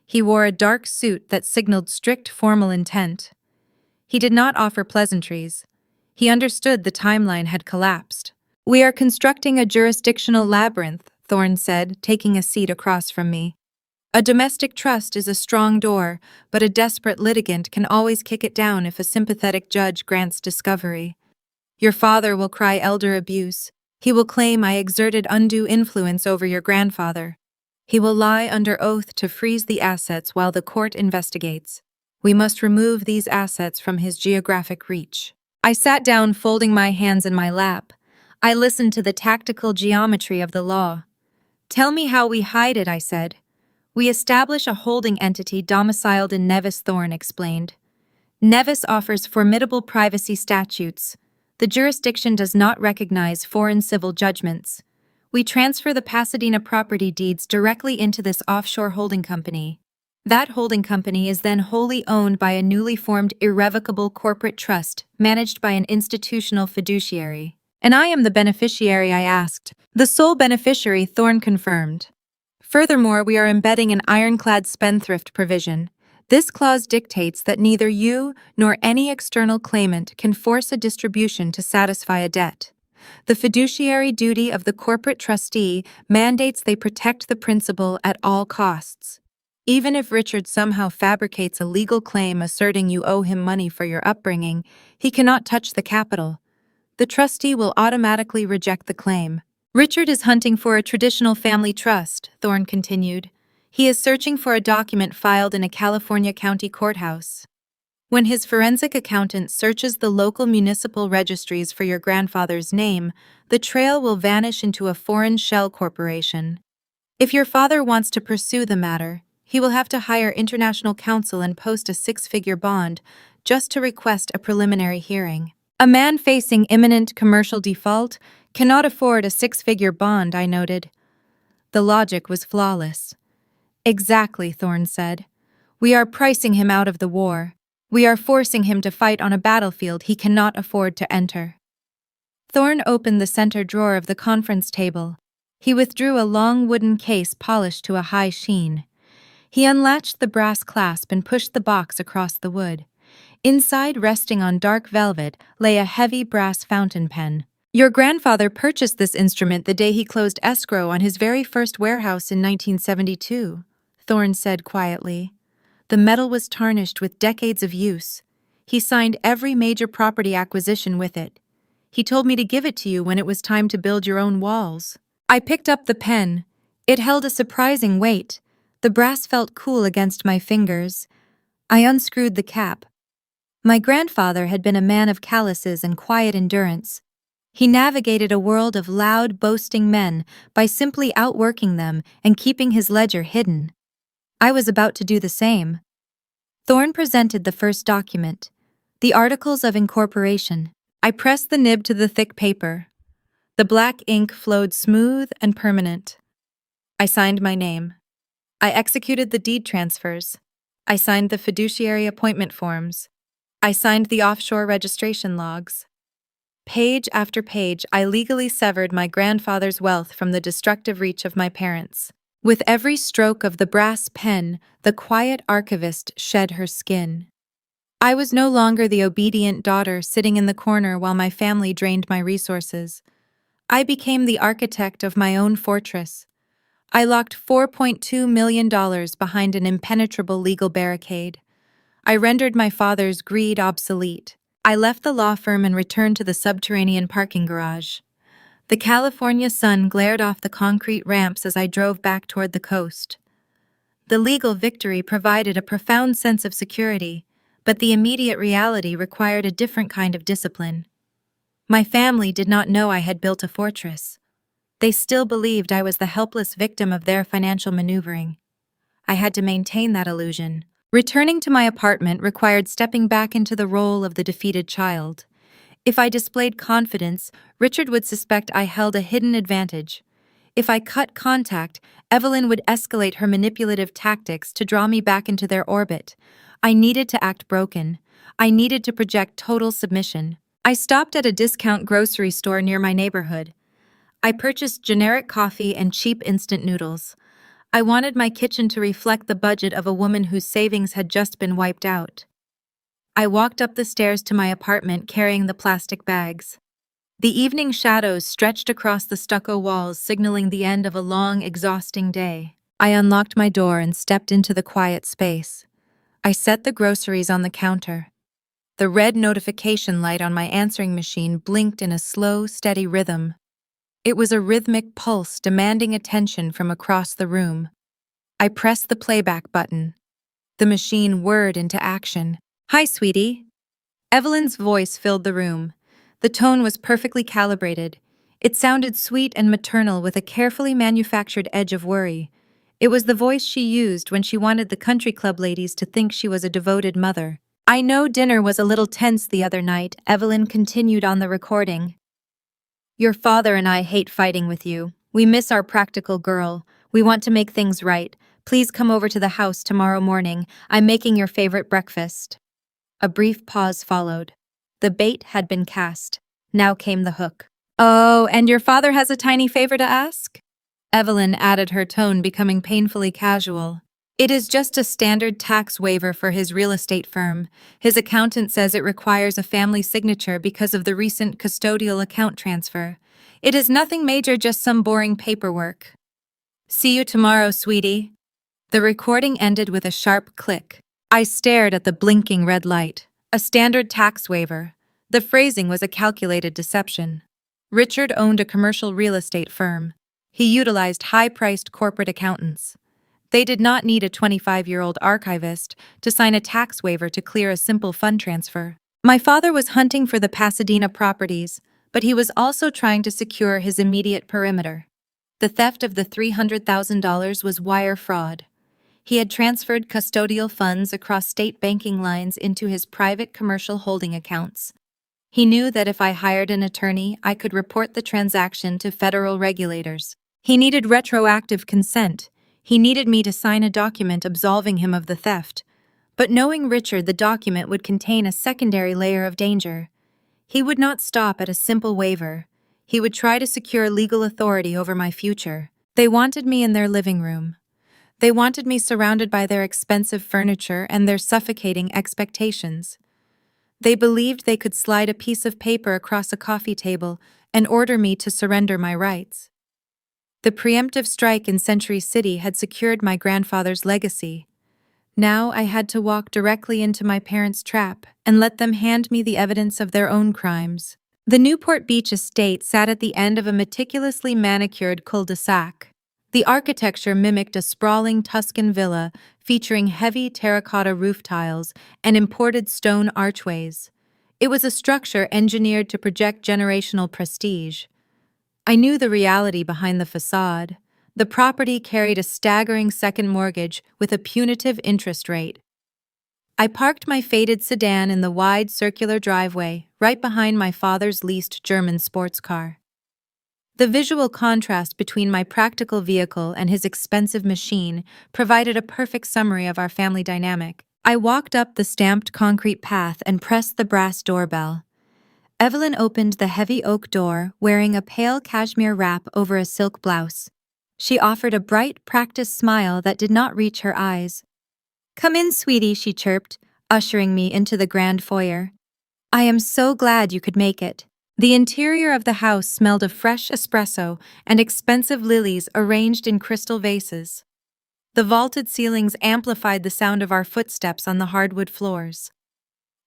He wore a dark suit that signaled strict formal intent. He did not offer pleasantries. He understood the timeline had collapsed. "We are constructing a jurisdictional labyrinth," Thorne said, taking a seat across from me. "A domestic trust is a strong door, but a desperate litigant can always kick it down if a sympathetic judge grants discovery. Your father will cry elder abuse. He will claim I exerted undue influence over your grandfather. He will lie under oath to freeze the assets while the court investigates. We must remove these assets from his geographic reach." I sat down, folding my hands in my lap. I listened to the tactical geometry of the law. "Tell me how we hide it," I said. "We establish a holding entity domiciled in Nevis," Thorne explained. "Nevis offers formidable privacy statutes. The jurisdiction does not recognize foreign civil judgments. We transfer the Pasadena property deeds directly into this offshore holding company. That holding company is then wholly owned by a newly formed irrevocable corporate trust managed by an institutional fiduciary. And I am the beneficiary," I asked. "The sole beneficiary," Thorne confirmed. "Furthermore, we are embedding an ironclad spendthrift provision. This clause dictates that neither you nor any external claimant can force a distribution to satisfy a debt. The fiduciary duty of the corporate trustee mandates they protect the principal at all costs. Even if Richard somehow fabricates a legal claim asserting you owe him money for your upbringing, he cannot touch the capital. The trustee will automatically reject the claim." "Richard is hunting for a traditional family trust," Thorne continued. "He is searching for a document filed in a California county courthouse. When his forensic accountant searches the local municipal registries for your grandfather's name, the trail will vanish into a foreign shell corporation. If your father wants to pursue the matter, he will have to hire international counsel and post a six-figure bond just to request a preliminary hearing. A man facing imminent commercial default cannot afford a six-figure bond," I noted. The logic was flawless. "Exactly," Thorne said. "We are pricing him out of the war. We are forcing him to fight on a battlefield he cannot afford to enter." Thorne opened the center drawer of the conference table. He withdrew a long wooden case polished to a high sheen. He unlatched the brass clasp and pushed the box across the wood. Inside, resting on dark velvet, lay a heavy brass fountain pen. "Your grandfather purchased this instrument the day he closed escrow on his very first warehouse in 1972, Thorne said quietly. "The metal was tarnished with decades of use. He signed every major property acquisition with it. He told me to give it to you when it was time to build your own walls." I picked up the pen. It held a surprising weight. The brass felt cool against my fingers. I unscrewed the cap. My grandfather had been a man of calluses and quiet endurance. He navigated a world of loud, boasting men by simply outworking them and keeping his ledger hidden. I was about to do the same. Thorne presented the first document, the Articles of Incorporation. I pressed the nib to the thick paper. The black ink flowed smooth and permanent. I signed my name. I executed the deed transfers. I signed the fiduciary appointment forms. I signed the offshore registration logs. Page after page, I legally severed my grandfather's wealth from the destructive reach of my parents. With every stroke of the brass pen, the quiet archivist shed her skin. I was no longer the obedient daughter sitting in the corner while my family drained my resources. I became the architect of my own fortress. I locked $4.2 million behind an impenetrable legal barricade. I rendered my father's greed obsolete. I left the law firm and returned to the subterranean parking garage. The California sun glared off the concrete ramps as I drove back toward the coast. The legal victory provided a profound sense of security, but the immediate reality required a different kind of discipline. My family did not know I had built a fortress. They still believed I was the helpless victim of their financial maneuvering. I had to maintain that illusion. Returning to my apartment required stepping back into the role of the defeated child. If I displayed confidence, Richard would suspect I held a hidden advantage. If I cut contact, Evelyn would escalate her manipulative tactics to draw me back into their orbit. I needed to act broken. I needed to project total submission. I stopped at a discount grocery store near my neighborhood. I purchased generic coffee and cheap instant noodles. I wanted my kitchen to reflect the budget of a woman whose savings had just been wiped out. I walked up the stairs to my apartment carrying the plastic bags. The evening shadows stretched across the stucco walls, signaling the end of a long, exhausting day. I unlocked my door and stepped into the quiet space. I set the groceries on the counter. The red notification light on my answering machine blinked in a slow, steady rhythm. It was a rhythmic pulse demanding attention from across the room. I pressed the playback button. The machine whirred into action. "Hi, sweetie." Evelyn's voice filled the room. The tone was perfectly calibrated. It sounded sweet and maternal with a carefully manufactured edge of worry. It was the voice she used when she wanted the country club ladies to think she was a devoted mother. "I know dinner was a little tense the other night," Evelyn continued on the recording. "Your father and I hate fighting with you. We miss our practical girl. We want to make things right. Please come over to the house tomorrow morning. I'm making your favorite breakfast." A brief pause followed. The bait had been cast. Now came the hook. "Oh, and your father has a tiny favor to ask?" Evelyn added, her tone becoming painfully casual. "It is just a standard tax waiver for his real estate firm. His accountant says it requires a family signature because of the recent custodial account transfer. It is nothing major, just some boring paperwork. See you tomorrow, sweetie." The recording ended with a sharp click. I stared at the blinking red light. A standard tax waiver. The phrasing was a calculated deception. Richard owned a commercial real estate firm. He utilized high-priced corporate accountants. They did not need a 25-year-old archivist to sign a tax waiver to clear a simple fund transfer. My father was hunting for the Pasadena properties, but he was also trying to secure his immediate perimeter. The theft of the $300,000 was wire fraud. He had transferred custodial funds across state banking lines into his private commercial holding accounts. He knew that if I hired an attorney, I could report the transaction to federal regulators. He needed retroactive consent. He needed me to sign a document absolving him of the theft. But knowing Richard, the document would contain a secondary layer of danger. He would not stop at a simple waiver. He would try to secure legal authority over my future. They wanted me in their living room. They wanted me surrounded by their expensive furniture and their suffocating expectations. They believed they could slide a piece of paper across a coffee table and order me to surrender my rights. The preemptive strike in Century City had secured my grandfather's legacy. Now I had to walk directly into my parents' trap and let them hand me the evidence of their own crimes. The Newport Beach estate sat at the end of a meticulously manicured cul-de-sac. The architecture mimicked a sprawling Tuscan villa featuring heavy terracotta roof tiles and imported stone archways. It was a structure engineered to project generational prestige. I knew the reality behind the facade. The property carried a staggering second mortgage with a punitive interest rate. I parked my faded sedan in the wide circular driveway, right behind my father's leased German sports car. The visual contrast between my practical vehicle and his expensive machine provided a perfect summary of our family dynamic. I walked up the stamped concrete path and pressed the brass doorbell. Evelyn opened the heavy oak door, wearing a pale cashmere wrap over a silk blouse. She offered a bright, practiced smile that did not reach her eyes. "Come in, sweetie," she chirped, ushering me into the grand foyer. "I am so glad you could make it." The interior of the house smelled of fresh espresso and expensive lilies arranged in crystal vases. The vaulted ceilings amplified the sound of our footsteps on the hardwood floors.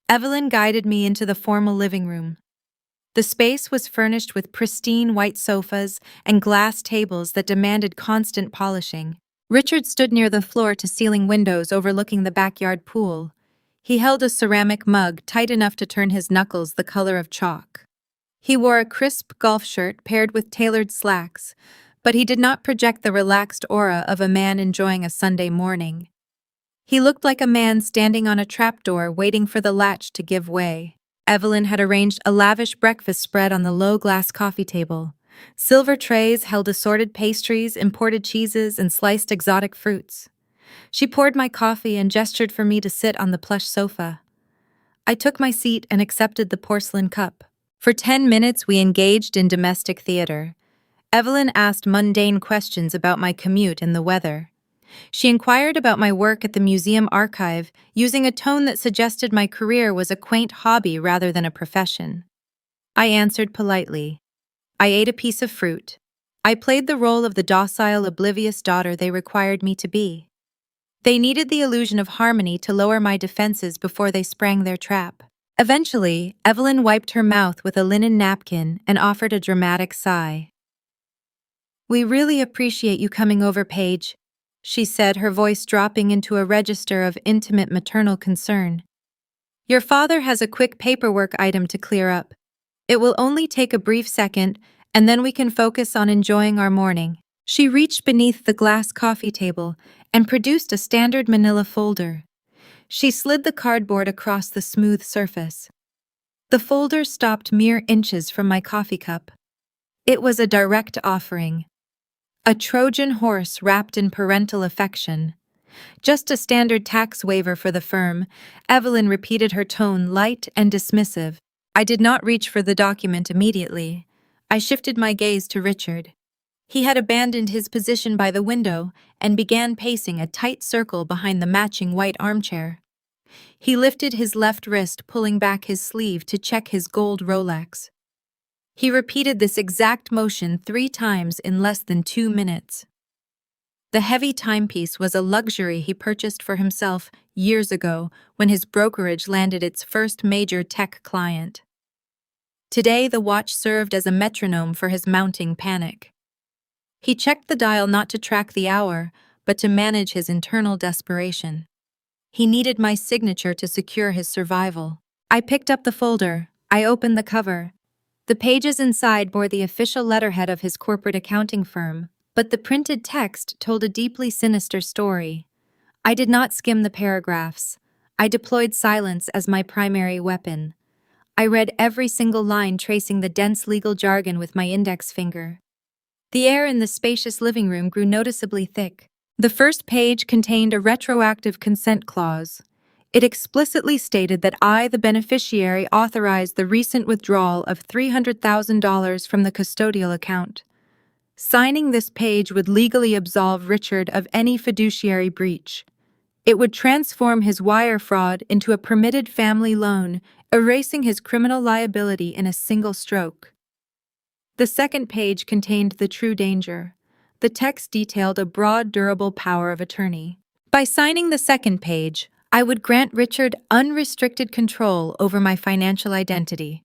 Evelyn guided me into the formal living room. The space was furnished with pristine white sofas and glass tables that demanded constant polishing. Richard stood near the floor-to-ceiling windows overlooking the backyard pool. He held a ceramic mug tight enough to turn his knuckles the color of chalk. He wore a crisp golf shirt paired with tailored slacks, but he did not project the relaxed aura of a man enjoying a Sunday morning. He looked like a man standing on a trapdoor waiting for the latch to give way. Evelyn had arranged a lavish breakfast spread on the low-glass coffee table. Silver trays held assorted pastries, imported cheeses, and sliced exotic fruits. She poured my coffee and gestured for me to sit on the plush sofa. I took my seat and accepted the porcelain cup. For 10 minutes, we engaged in domestic theater. Evelyn asked mundane questions about my commute and the weather. She inquired about my work at the museum archive, using a tone that suggested my career was a quaint hobby rather than a profession. I answered politely. I ate a piece of fruit. I played the role of the docile, oblivious daughter they required me to be. They needed the illusion of harmony to lower my defenses before they sprang their trap. Eventually, Evelyn wiped her mouth with a linen napkin and offered a dramatic sigh. "We really appreciate you coming over, Paige," she said, her voice dropping into a register of intimate maternal concern. "Your father has a quick paperwork item to clear up. It will only take a brief second, and then we can focus on enjoying our morning." She reached beneath the glass coffee table and produced a standard manila folder. She slid the cardboard across the smooth surface. The folder stopped mere inches from my coffee cup. It was a direct offering. A Trojan horse wrapped in parental affection. "Just a standard tax waiver for the firm," Evelyn repeated, her tone light and dismissive. I did not reach for the document immediately. I shifted my gaze to Richard. He had abandoned his position by the window and began pacing a tight circle behind the matching white armchair. He lifted his left wrist, pulling back his sleeve to check his gold Rolex. He repeated this exact motion 3 times in less than 2 minutes. The heavy timepiece was a luxury he purchased for himself years ago when his brokerage landed its first major tech client. Today, the watch served as a metronome for his mounting panic. He checked the dial not to track the hour, but to manage his internal desperation. He needed my signature to secure his survival. I picked up the folder. I opened the cover. The pages inside bore the official letterhead of his corporate accounting firm, but the printed text told a deeply sinister story. I did not skim the paragraphs. I deployed silence as my primary weapon. I read every single line, tracing the dense legal jargon with my index finger. The air in the spacious living room grew noticeably thick. The first page contained a retroactive consent clause. It explicitly stated that I, the beneficiary, authorized the recent withdrawal of $300,000 from the custodial account. Signing this page would legally absolve Richard of any fiduciary breach. It would transform his wire fraud into a permitted family loan, erasing his criminal liability in a single stroke. The second page contained the true danger. The text detailed a broad, durable power of attorney. By signing the second page, I would grant Richard unrestricted control over my financial identity.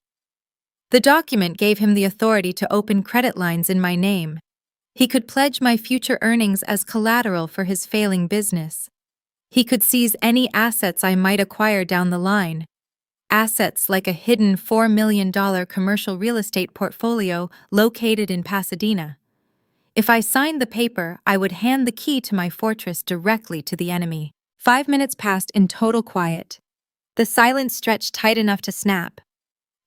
The document gave him the authority to open credit lines in my name. He could pledge my future earnings as collateral for his failing business. He could seize any assets I might acquire down the line. Assets like a hidden $4 million commercial real estate portfolio located in Pasadena. If I signed the paper, I would hand the key to my fortress directly to the enemy. 5 minutes passed in total quiet. The silence stretched tight enough to snap.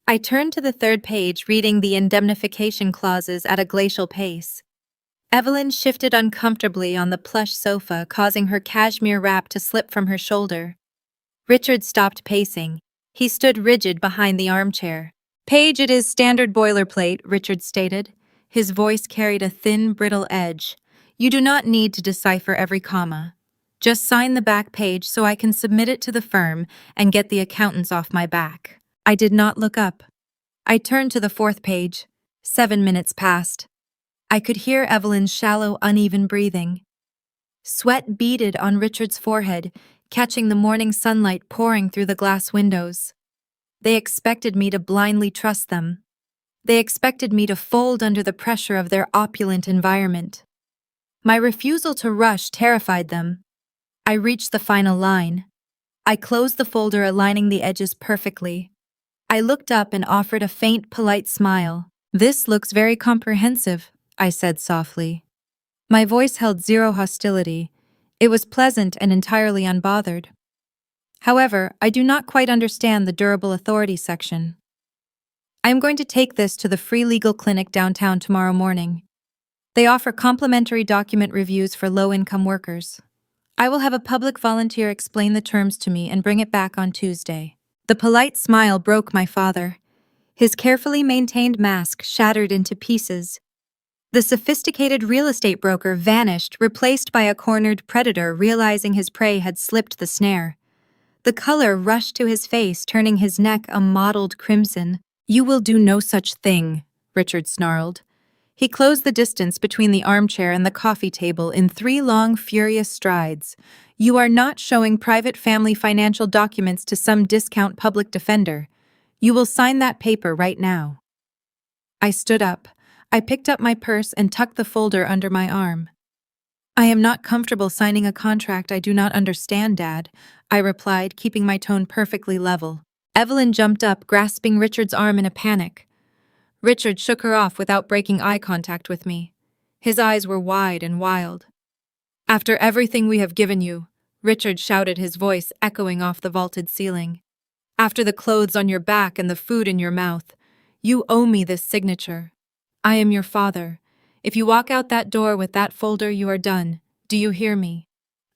I turned to the third page, reading the indemnification clauses at a glacial pace. Evelyn shifted uncomfortably on the plush sofa, causing her cashmere wrap to slip from her shoulder. Richard stopped pacing. He stood rigid behind the armchair. "Paige, it is standard boilerplate," Richard stated. His voice carried a thin, brittle edge. "You do not need to decipher every comma. Just sign the back page so I can submit it to the firm and get the accountants off my back." I did not look up. I turned to the fourth page. 7 minutes passed. I could hear Evelyn's shallow, uneven breathing. Sweat beaded on Richard's forehead, catching the morning sunlight pouring through the glass windows. They expected me to blindly trust them. They expected me to fold under the pressure of their opulent environment. My refusal to rush terrified them. I reached the final line. I closed the folder, aligning the edges perfectly. I looked up and offered a faint, polite smile. "This looks very comprehensive," I said softly. My voice held zero hostility. It was pleasant and entirely unbothered. However, I do not quite understand the durable authority section. I am going to take this to the free legal clinic downtown tomorrow morning. They offer complimentary document reviews for low-income workers. I will have a public volunteer explain the terms to me and bring it back on Tuesday. The polite smile broke my father. His carefully maintained mask shattered into pieces. The sophisticated real estate broker vanished, replaced by a cornered predator realizing his prey had slipped the snare. The color rushed to his face, turning his neck a mottled crimson. "You will do no such thing," Richard snarled. He closed the distance between the armchair and the coffee table in 3 long, furious strides. "You are not showing private family financial documents to some discount public defender. You will sign that paper right now." I stood up. I picked up my purse and tucked the folder under my arm. "I am not comfortable signing a contract I do not understand, Dad," I replied, keeping my tone perfectly level. Evelyn jumped up, grasping Richard's arm in a panic. Richard shook her off without breaking eye contact with me. His eyes were wide and wild. "After everything we have given you," Richard shouted, his voice echoing off the vaulted ceiling. "After the clothes on your back and the food in your mouth, you owe me this signature. I am your father. If you walk out that door with that folder, you are done. Do you hear me?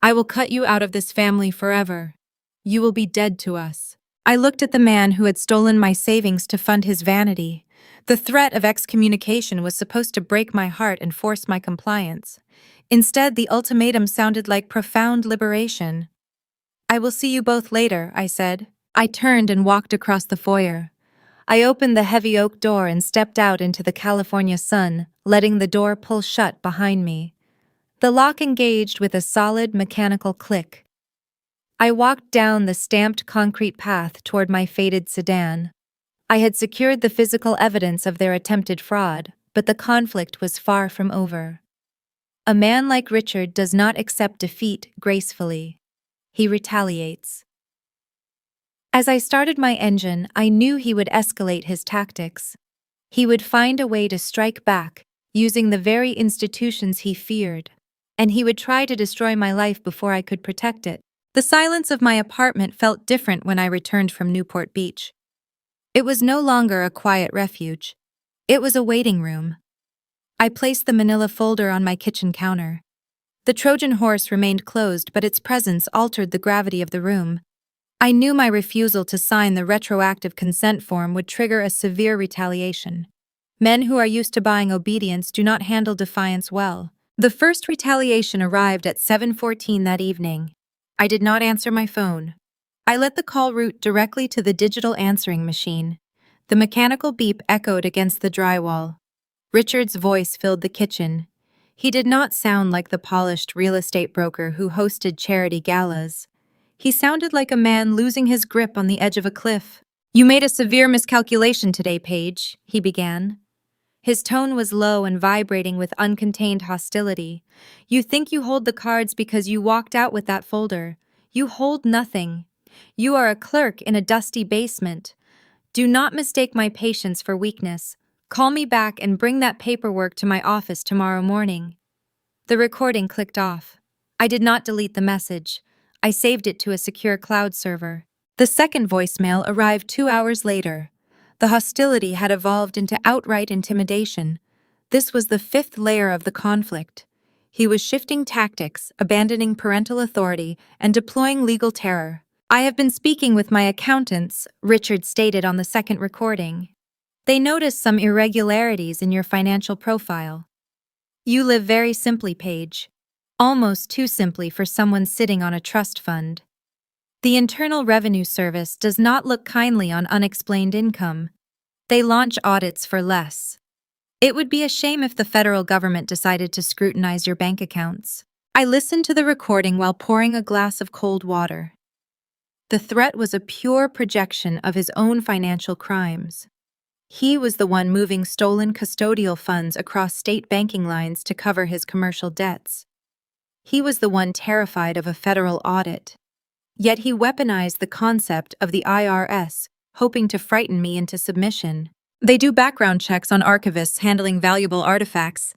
I will cut you out of this family forever. You will be dead to us." I looked at the man who had stolen my savings to fund his vanity. The threat of excommunication was supposed to break my heart and force my compliance. Instead, the ultimatum sounded like profound liberation. "I will see you both later," I said. I turned and walked across the foyer. I opened the heavy oak door and stepped out into the California sun, letting the door pull shut behind me. The lock engaged with a solid mechanical click. I walked down the stamped concrete path toward my faded sedan. I had secured the physical evidence of their attempted fraud, but the conflict was far from over. A man like Richard does not accept defeat gracefully. He retaliates. As I started my engine, I knew he would escalate his tactics. He would find a way to strike back, using the very institutions he feared, and he would try to destroy my life before I could protect it. The silence of my apartment felt different when I returned from Newport Beach. It was no longer a quiet refuge. It was a waiting room. I placed the manila folder on my kitchen counter. The Trojan horse remained closed, but its presence altered the gravity of the room. I knew my refusal to sign the retroactive consent form would trigger a severe retaliation. Men who are used to buying obedience do not handle defiance well. The first retaliation arrived at 7:14 that evening. I did not answer my phone. I let the call route directly to the digital answering machine. The mechanical beep echoed against the drywall. Richard's voice filled the kitchen. He did not sound like the polished real estate broker who hosted charity galas. He sounded like a man losing his grip on the edge of a cliff. "You made a severe miscalculation today, Paige," he began. His tone was low and vibrating with uncontained hostility. "You think you hold the cards because you walked out with that folder. You hold nothing. You are a clerk in a dusty basement. Do not mistake my patience for weakness. Call me back and bring that paperwork to my office tomorrow morning." The recording clicked off. I did not delete the message. I saved it to a secure cloud server. The second voicemail arrived 2 hours later. The hostility had evolved into outright intimidation. This was the 5th layer of the conflict. He was shifting tactics, abandoning parental authority, and deploying legal terror. "I have been speaking with my accountants," Richard stated on the second recording. "They noticed some irregularities in your financial profile. You live very simply, Paige. Almost too simply for someone sitting on a trust fund. The Internal Revenue Service does not look kindly on unexplained income. They launch audits for less. It would be a shame if the federal government decided to scrutinize your bank accounts." I listened to the recording while pouring a glass of cold water. The threat was a pure projection of his own financial crimes. He was the one moving stolen custodial funds across state banking lines to cover his commercial debts. He was the one terrified of a federal audit. Yet he weaponized the concept of the IRS, hoping to frighten me into submission. "They do background checks on archivists handling valuable artifacts."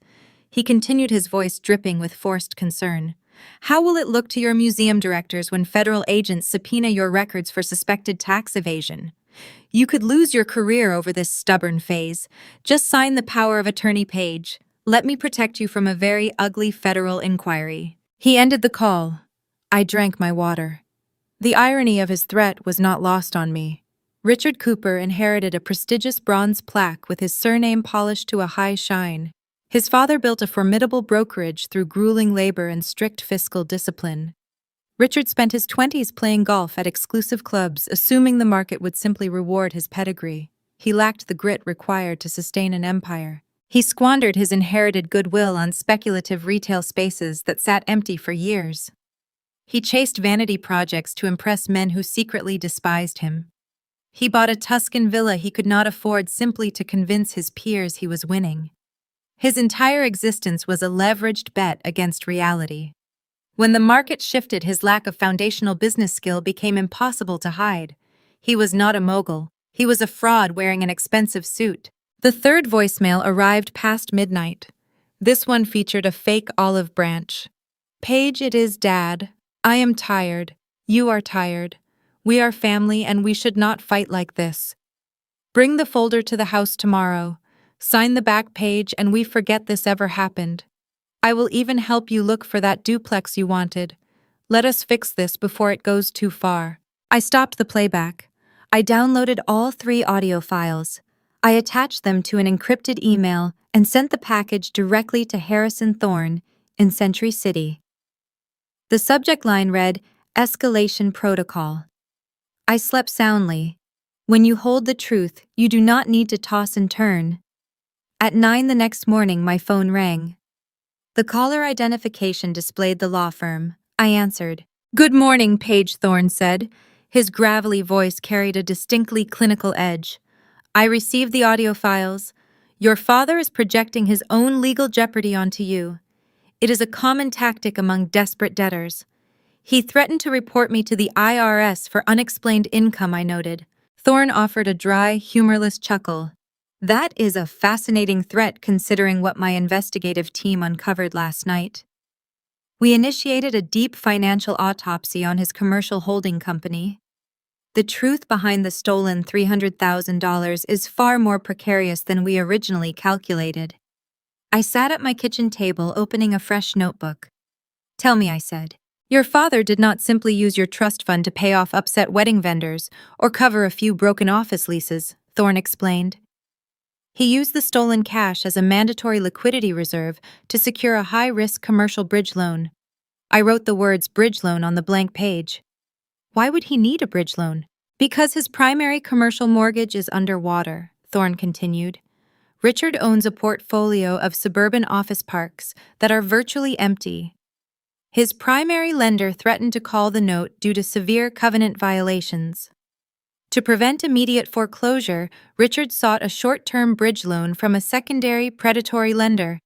He continued, his voice dripping with forced concern. How will it look to your museum directors when federal agents subpoena your records for suspected tax evasion? You could lose your career over this stubborn phase. Just sign the power of attorney Paige. Let me protect you from a very ugly federal inquiry. He ended the call. I drank my water. The irony of his threat was not lost on me. Richard Cooper inherited a prestigious bronze plaque with his surname polished to a high shine. His father built a formidable brokerage through grueling labor and strict fiscal discipline. Richard spent his 20s playing golf at exclusive clubs, assuming the market would simply reward his pedigree. He lacked the grit required to sustain an empire. He squandered his inherited goodwill on speculative retail spaces that sat empty for years. He chased vanity projects to impress men who secretly despised him. He bought a Tuscan villa he could not afford simply to convince his peers he was winning. His entire existence was a leveraged bet against reality. When the market shifted, his lack of foundational business skill became impossible to hide. He was not a mogul. He was a fraud wearing an expensive suit. The third voicemail arrived past midnight. This one featured a fake olive branch. Paige, it is Dad. I am tired. You are tired. We are family and we should not fight like this. Bring the folder to the house tomorrow. Sign the back page and we forget this ever happened. I will even help you look for that duplex you wanted. Let us fix this before it goes too far. I stopped the playback. I downloaded all 3 audio files. I attached them to an encrypted email and sent the package directly to Harrison Thorne in Century City. The subject line read, Escalation Protocol. I slept soundly. When you hold the truth, you do not need to toss and turn. At 9 the next morning, my phone rang. The caller identification displayed the law firm. I answered. Good morning, Paige, Thorne said. His gravelly voice carried a distinctly clinical edge. I received the audio files. Your father is projecting his own legal jeopardy onto you. It is a common tactic among desperate debtors. He threatened to report me to the IRS for unexplained income, I noted. Thorne offered a dry, humorless chuckle. That is a fascinating threat considering what my investigative team uncovered last night. We initiated a deep financial autopsy on his commercial holding company. The truth behind the stolen $300,000 is far more precarious than we originally calculated. I sat at my kitchen table opening a fresh notebook. Tell me, I said. Your father did not simply use your trust fund to pay off upset wedding vendors or cover a few broken office leases, Thorne explained. He used the stolen cash as a mandatory liquidity reserve to secure a high-risk commercial bridge loan. I wrote the words bridge loan on the blank page. Why would he need a bridge loan? Because his primary commercial mortgage is underwater, Thorne continued. Richard owns a portfolio of suburban office parks that are virtually empty. His primary lender threatened to call the note due to severe covenant violations. To prevent immediate foreclosure, Richard sought a short-term bridge loan from a secondary predatory lender.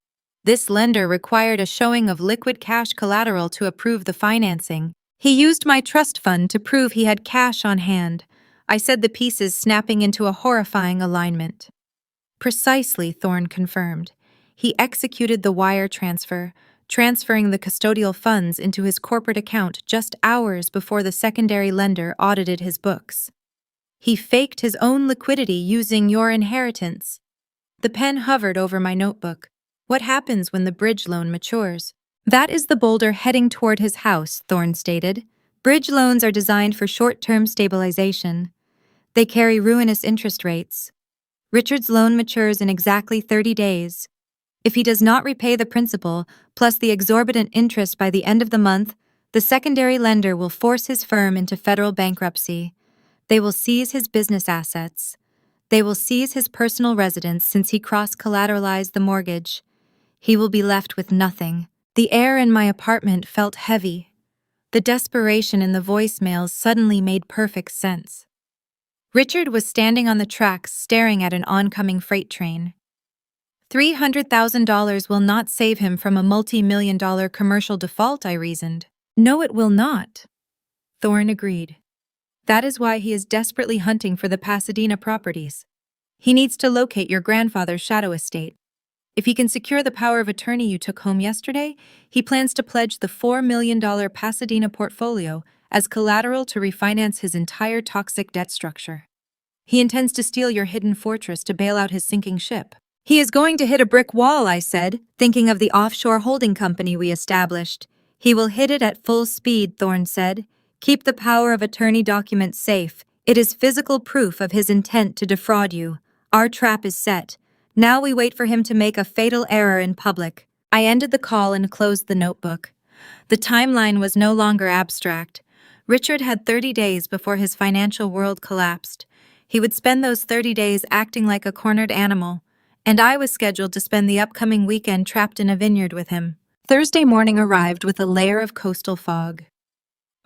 This lender required a showing of liquid cash collateral to approve the financing. He used my trust fund to prove he had cash on hand. I said the pieces snapping into a horrifying alignment. Precisely, Thorne confirmed. He executed the wire transfer, transferring the custodial funds into his corporate account just hours before the secondary lender audited his books. He faked his own liquidity using your inheritance. The pen hovered over my notebook. What happens when the bridge loan matures? That is the boulder heading toward his house, Thorne stated. Bridge loans are designed for short-term stabilization. They carry ruinous interest rates. Richard's loan matures in exactly 30 days. If he does not repay the principal, plus the exorbitant interest by the end of the month, the secondary lender will force his firm into federal bankruptcy. They will seize his business assets. They will seize his personal residence since he cross-collateralized the mortgage. He will be left with nothing. The air in my apartment felt heavy. The desperation in the voicemails suddenly made perfect sense. Richard was standing on the tracks staring at an oncoming freight train. $300,000 will not save him from a multi-million-dollar commercial default, I reasoned. No, it will not. Thorne agreed. That is why he is desperately hunting for the Pasadena properties. He needs to locate your grandfather's shadow estate. If he can secure the power of attorney you took home yesterday, he plans to pledge the $4 million Pasadena portfolio as collateral to refinance his entire toxic debt structure. He intends to steal your hidden fortress to bail out his sinking ship. He is going to hit a brick wall, I said, thinking of the offshore holding company we established. He will hit it at full speed, Thorne said. Keep the power of attorney document safe. It is physical proof of his intent to defraud you. Our trap is set. Now we wait for him to make a fatal error in public. I ended the call and closed the notebook. The timeline was no longer abstract. Richard had 30 days before his financial world collapsed. He would spend those 30 days acting like a cornered animal, and I was scheduled to spend the upcoming weekend trapped in a vineyard with him. Thursday morning arrived with a layer of coastal fog.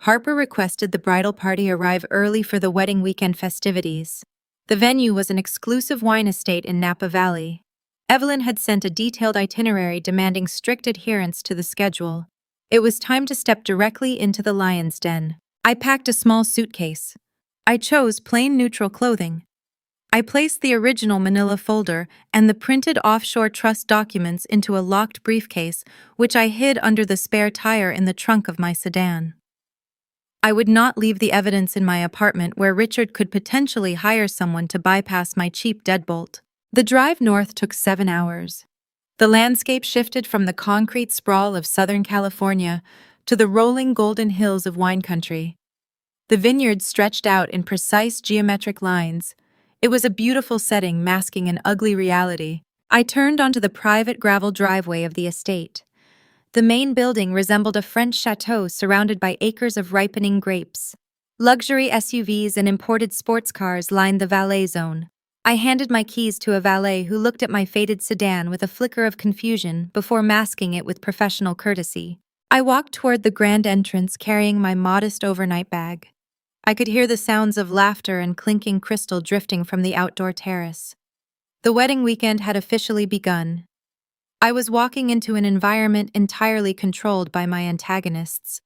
Harper requested the bridal party arrive early for the wedding weekend festivities. The venue was an exclusive wine estate in Napa Valley. Evelyn had sent a detailed itinerary demanding strict adherence to the schedule. It was time to step directly into the lion's den. I packed a small suitcase. I chose plain neutral clothing. I placed the original manila folder and the printed offshore trust documents into a locked briefcase, which I hid under the spare tire in the trunk of my sedan. I would not leave the evidence in my apartment where Richard could potentially hire someone to bypass my cheap deadbolt. The drive north took 7 hours. The landscape shifted from the concrete sprawl of Southern California to the rolling golden hills of wine country. The vineyards stretched out in precise geometric lines. It was a beautiful setting masking an ugly reality. I turned onto the private gravel driveway of the estate. The main building resembled a French chateau surrounded by acres of ripening grapes. Luxury SUVs and imported sports cars lined the valet zone. I handed my keys to a valet who looked at my faded sedan with a flicker of confusion before masking it with professional courtesy. I walked toward the grand entrance carrying my modest overnight bag. I could hear the sounds of laughter and clinking crystal drifting from the outdoor terrace. The wedding weekend had officially begun. I was walking into an environment entirely controlled by my antagonists.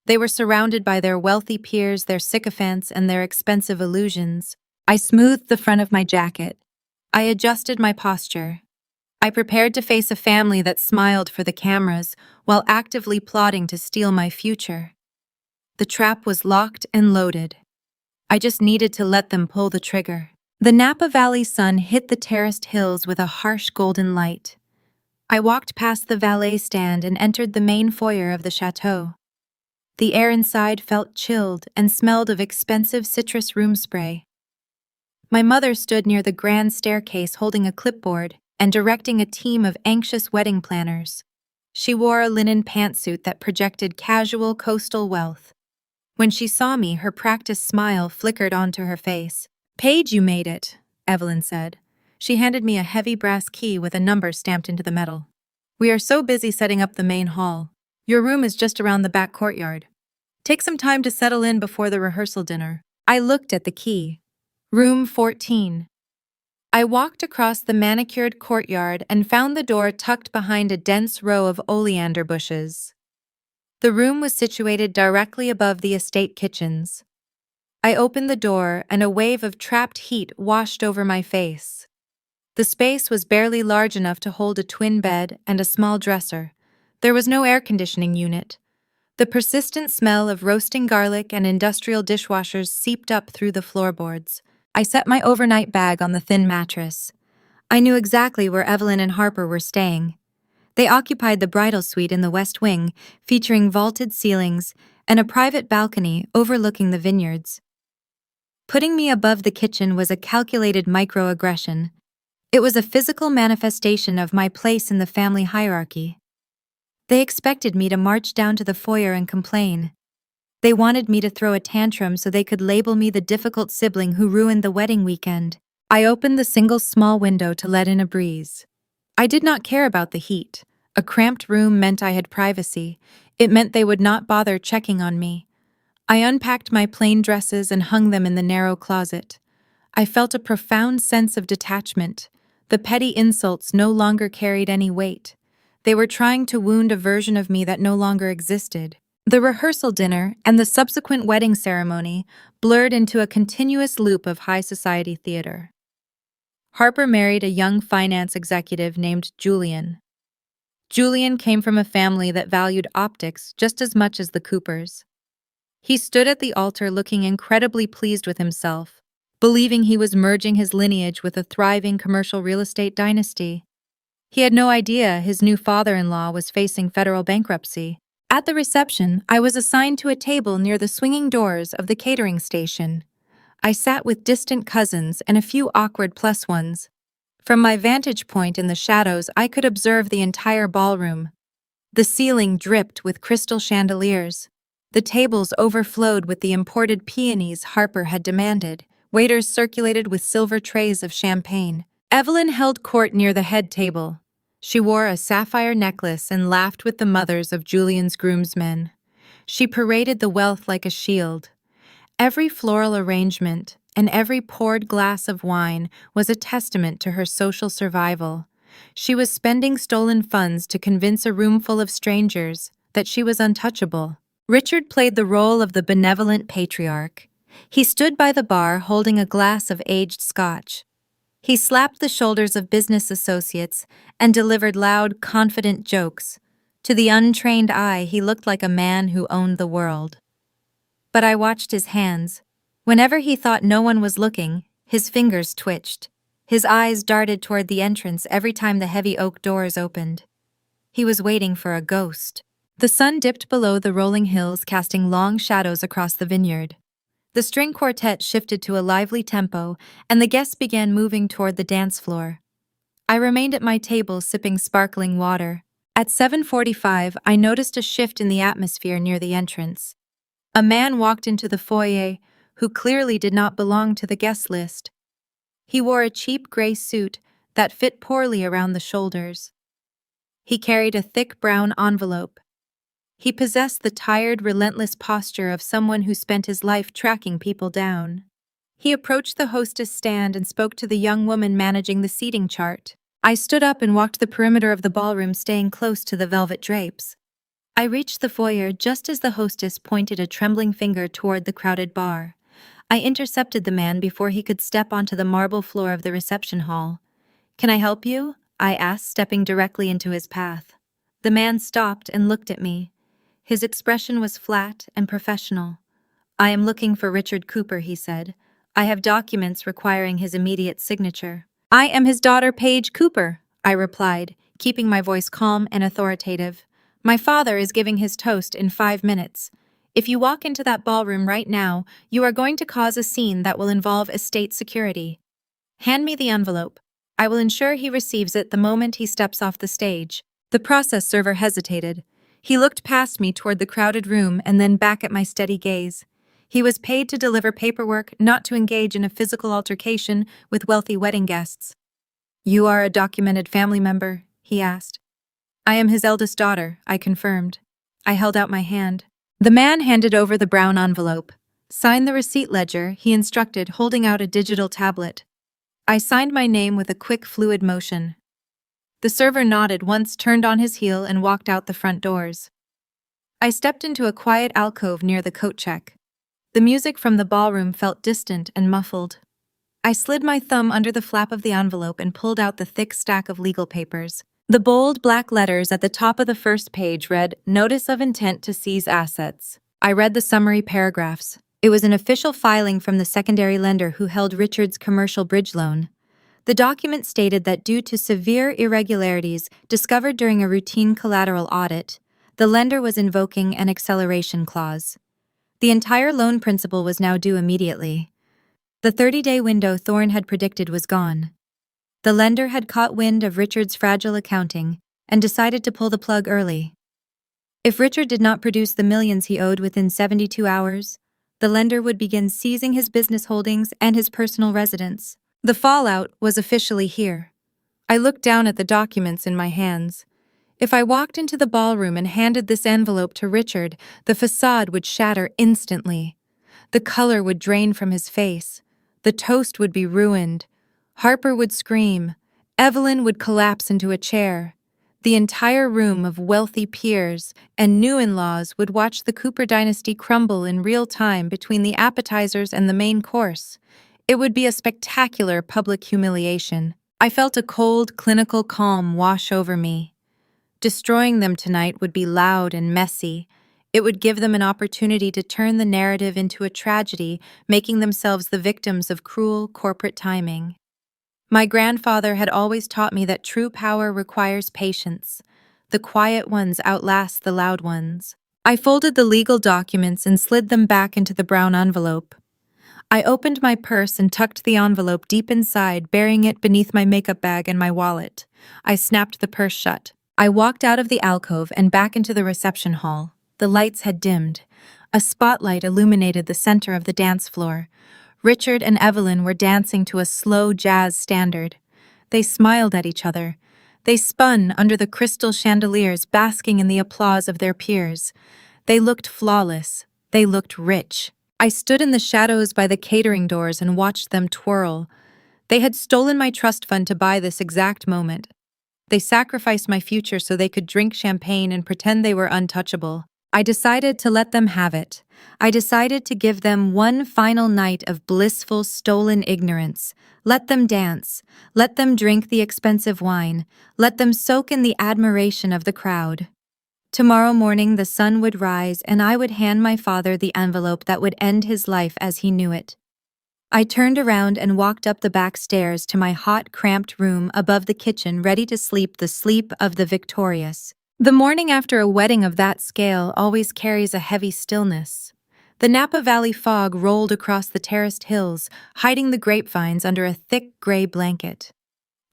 They were surrounded by their wealthy peers, their sycophants, and their expensive illusions. I smoothed the front of my jacket. I adjusted my posture. I prepared to face a family that smiled for the cameras while actively plotting to steal my future. The trap was locked and loaded. I just needed to let them pull the trigger. The Napa Valley sun hit the terraced hills with a harsh golden light. I walked past the valet stand and entered the main foyer of the chateau. The air inside felt chilled and smelled of expensive citrus room spray. My mother stood near the grand staircase holding a clipboard and directing a team of anxious wedding planners. She wore a linen pantsuit that projected casual coastal wealth. When she saw me, her practiced smile flickered onto her face. "Paige, you made it," Evelyn said. She handed me a heavy brass key with a number stamped into the metal. "We are so busy setting up the main hall. Your room is just around the back courtyard. Take some time to settle in before the rehearsal dinner." I looked at the key. Room 14. I walked across the manicured courtyard and found the door tucked behind a dense row of oleander bushes. The room was situated directly above the estate kitchens. I opened the door and a wave of trapped heat washed over my face. The space was barely large enough to hold a twin bed and a small dresser. There was no air conditioning unit. The persistent smell of roasting garlic and industrial dishwashers seeped up through the floorboards. I set my overnight bag on the thin mattress. I knew exactly where Evelyn and Harper were staying. They occupied the bridal suite in the west wing, featuring vaulted ceilings and a private balcony overlooking the vineyards. Putting me above the kitchen was a calculated microaggression. It was a physical manifestation of my place in the family hierarchy. They expected me to march down to the foyer and complain. They wanted me to throw a tantrum so they could label me the difficult sibling who ruined the wedding weekend. I opened the single small window to let in a breeze. I did not care about the heat. A cramped room meant I had privacy. It meant they would not bother checking on me. I unpacked my plain dresses and hung them in the narrow closet. I felt a profound sense of detachment. The petty insults no longer carried any weight. They were trying to wound a version of me that no longer existed. The rehearsal dinner and the subsequent wedding ceremony blurred into a continuous loop of high society theater. Harper married a young finance executive named Julian. Julian came from a family that valued optics just as much as the Coopers. He stood at the altar looking incredibly pleased with himself, believing he was merging his lineage with a thriving commercial real estate dynasty. He had no idea his new father-in-law was facing federal bankruptcy. At the reception, I was assigned to a table near the swinging doors of the catering station. I sat with distant cousins and a few awkward plus ones. From my vantage point in the shadows, I could observe the entire ballroom. The ceiling dripped with crystal chandeliers. The tables overflowed with the imported peonies Harper had demanded. Waiters circulated with silver trays of champagne. Evelyn held court near the head table. She wore a sapphire necklace and laughed with the mothers of Julian's groomsmen. She paraded the wealth like a shield. Every floral arrangement and every poured glass of wine was a testament to her social survival. She was spending stolen funds to convince a room full of strangers that she was untouchable. Richard played the role of the benevolent patriarch. He stood by the bar holding a glass of aged scotch. He slapped the shoulders of business associates and delivered loud, confident jokes. To the untrained eye, he looked like a man who owned the world. But I watched his hands. Whenever he thought no one was looking, his fingers twitched. His eyes darted toward the entrance every time the heavy oak doors opened. He was waiting for a ghost. The sun dipped below the rolling hills, casting long shadows across the vineyard. The string quartet shifted to a lively tempo, and the guests began moving toward the dance floor. I remained at my table sipping sparkling water. At 7:45, I noticed a shift in the atmosphere near the entrance. A man walked into the foyer who clearly did not belong to the guest list. He wore a cheap gray suit that fit poorly around the shoulders. He carried a thick brown envelope. He possessed the tired, relentless posture of someone who spent his life tracking people down. He approached the hostess stand and spoke to the young woman managing the seating chart. I stood up and walked the perimeter of the ballroom, staying close to the velvet drapes. I reached the foyer just as the hostess pointed a trembling finger toward the crowded bar. I intercepted the man before he could step onto the marble floor of the reception hall. "Can I help you?" I asked, stepping directly into his path. The man stopped and looked at me. His expression was flat and professional. "I am looking for Richard Cooper," he said. "I have documents requiring his immediate signature." "I am his daughter, Paige Cooper," I replied, keeping my voice calm and authoritative. "My father is giving his toast in 5 minutes. If you walk into that ballroom right now, you are going to cause a scene that will involve estate security. Hand me the envelope. I will ensure he receives it the moment he steps off the stage." The process server hesitated. He looked past me toward the crowded room and then back at my steady gaze. He was paid to deliver paperwork, not to engage in a physical altercation with wealthy wedding guests. "You are a documented family member?" he asked. "I am his eldest daughter," I confirmed. I held out my hand. The man handed over the brown envelope. "Sign the receipt ledger," he instructed, holding out a digital tablet. I signed my name with a quick, fluid motion. The server nodded once, turned on his heel, and walked out the front doors. I stepped into a quiet alcove near the coat check. The music from the ballroom felt distant and muffled. I slid my thumb under the flap of the envelope and pulled out the thick stack of legal papers. The bold black letters at the top of the first page read, "Notice of Intent to Seize Assets." I read the summary paragraphs. It was an official filing from the secondary lender who held Richard's commercial bridge loan. The document stated that due to severe irregularities discovered during a routine collateral audit, the lender was invoking an acceleration clause. The entire loan principal was now due immediately. The 30-day window Thorne had predicted was gone. The lender had caught wind of Richard's fragile accounting and decided to pull the plug early. If Richard did not produce the millions he owed within 72 hours, the lender would begin seizing his business holdings and his personal residence. The fallout was officially here. I looked down at the documents in my hands. If I walked into the ballroom and handed this envelope to Richard, the facade would shatter instantly. The color would drain from his face. The toast would be ruined. Harper would scream. Evelyn would collapse into a chair. The entire room of wealthy peers and new-in-laws would watch the Cooper dynasty crumble in real time between the appetizers and the main course. It would be a spectacular public humiliation. I felt a cold, clinical calm wash over me. Destroying them tonight would be loud and messy. It would give them an opportunity to turn the narrative into a tragedy, making themselves the victims of cruel corporate timing. My grandfather had always taught me that true power requires patience. The quiet ones outlast the loud ones. I folded the legal documents and slid them back into the brown envelope. I opened my purse and tucked the envelope deep inside, burying it beneath my makeup bag and my wallet. I snapped the purse shut. I walked out of the alcove and back into the reception hall. The lights had dimmed. A spotlight illuminated the center of the dance floor. Richard and Evelyn were dancing to a slow jazz standard. They smiled at each other. They spun under the crystal chandeliers, basking in the applause of their peers. They looked flawless. They looked rich. I stood in the shadows by the catering doors and watched them twirl. They had stolen my trust fund to buy this exact moment. They sacrificed my future so they could drink champagne and pretend they were untouchable. I decided to let them have it. I decided to give them one final night of blissful, stolen ignorance. Let them dance. Let them drink the expensive wine. Let them soak in the admiration of the crowd. Tomorrow morning the sun would rise and I would hand my father the envelope that would end his life as he knew it. I turned around and walked up the back stairs to my hot, cramped room above the kitchen, ready to sleep the sleep of the victorious. The morning after a wedding of that scale always carries a heavy stillness. The Napa Valley fog rolled across the terraced hills, hiding the grapevines under a thick gray blanket.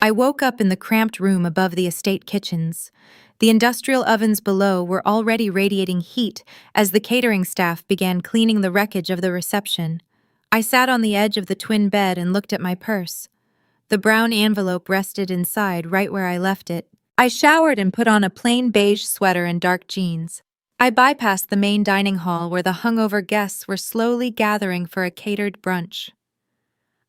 I woke up in the cramped room above the estate kitchens. The industrial ovens below were already radiating heat as the catering staff began cleaning the wreckage of the reception. I sat on the edge of the twin bed and looked at my purse. The brown envelope rested inside right where I left it. I showered and put on a plain beige sweater and dark jeans. I bypassed the main dining hall where the hungover guests were slowly gathering for a catered brunch.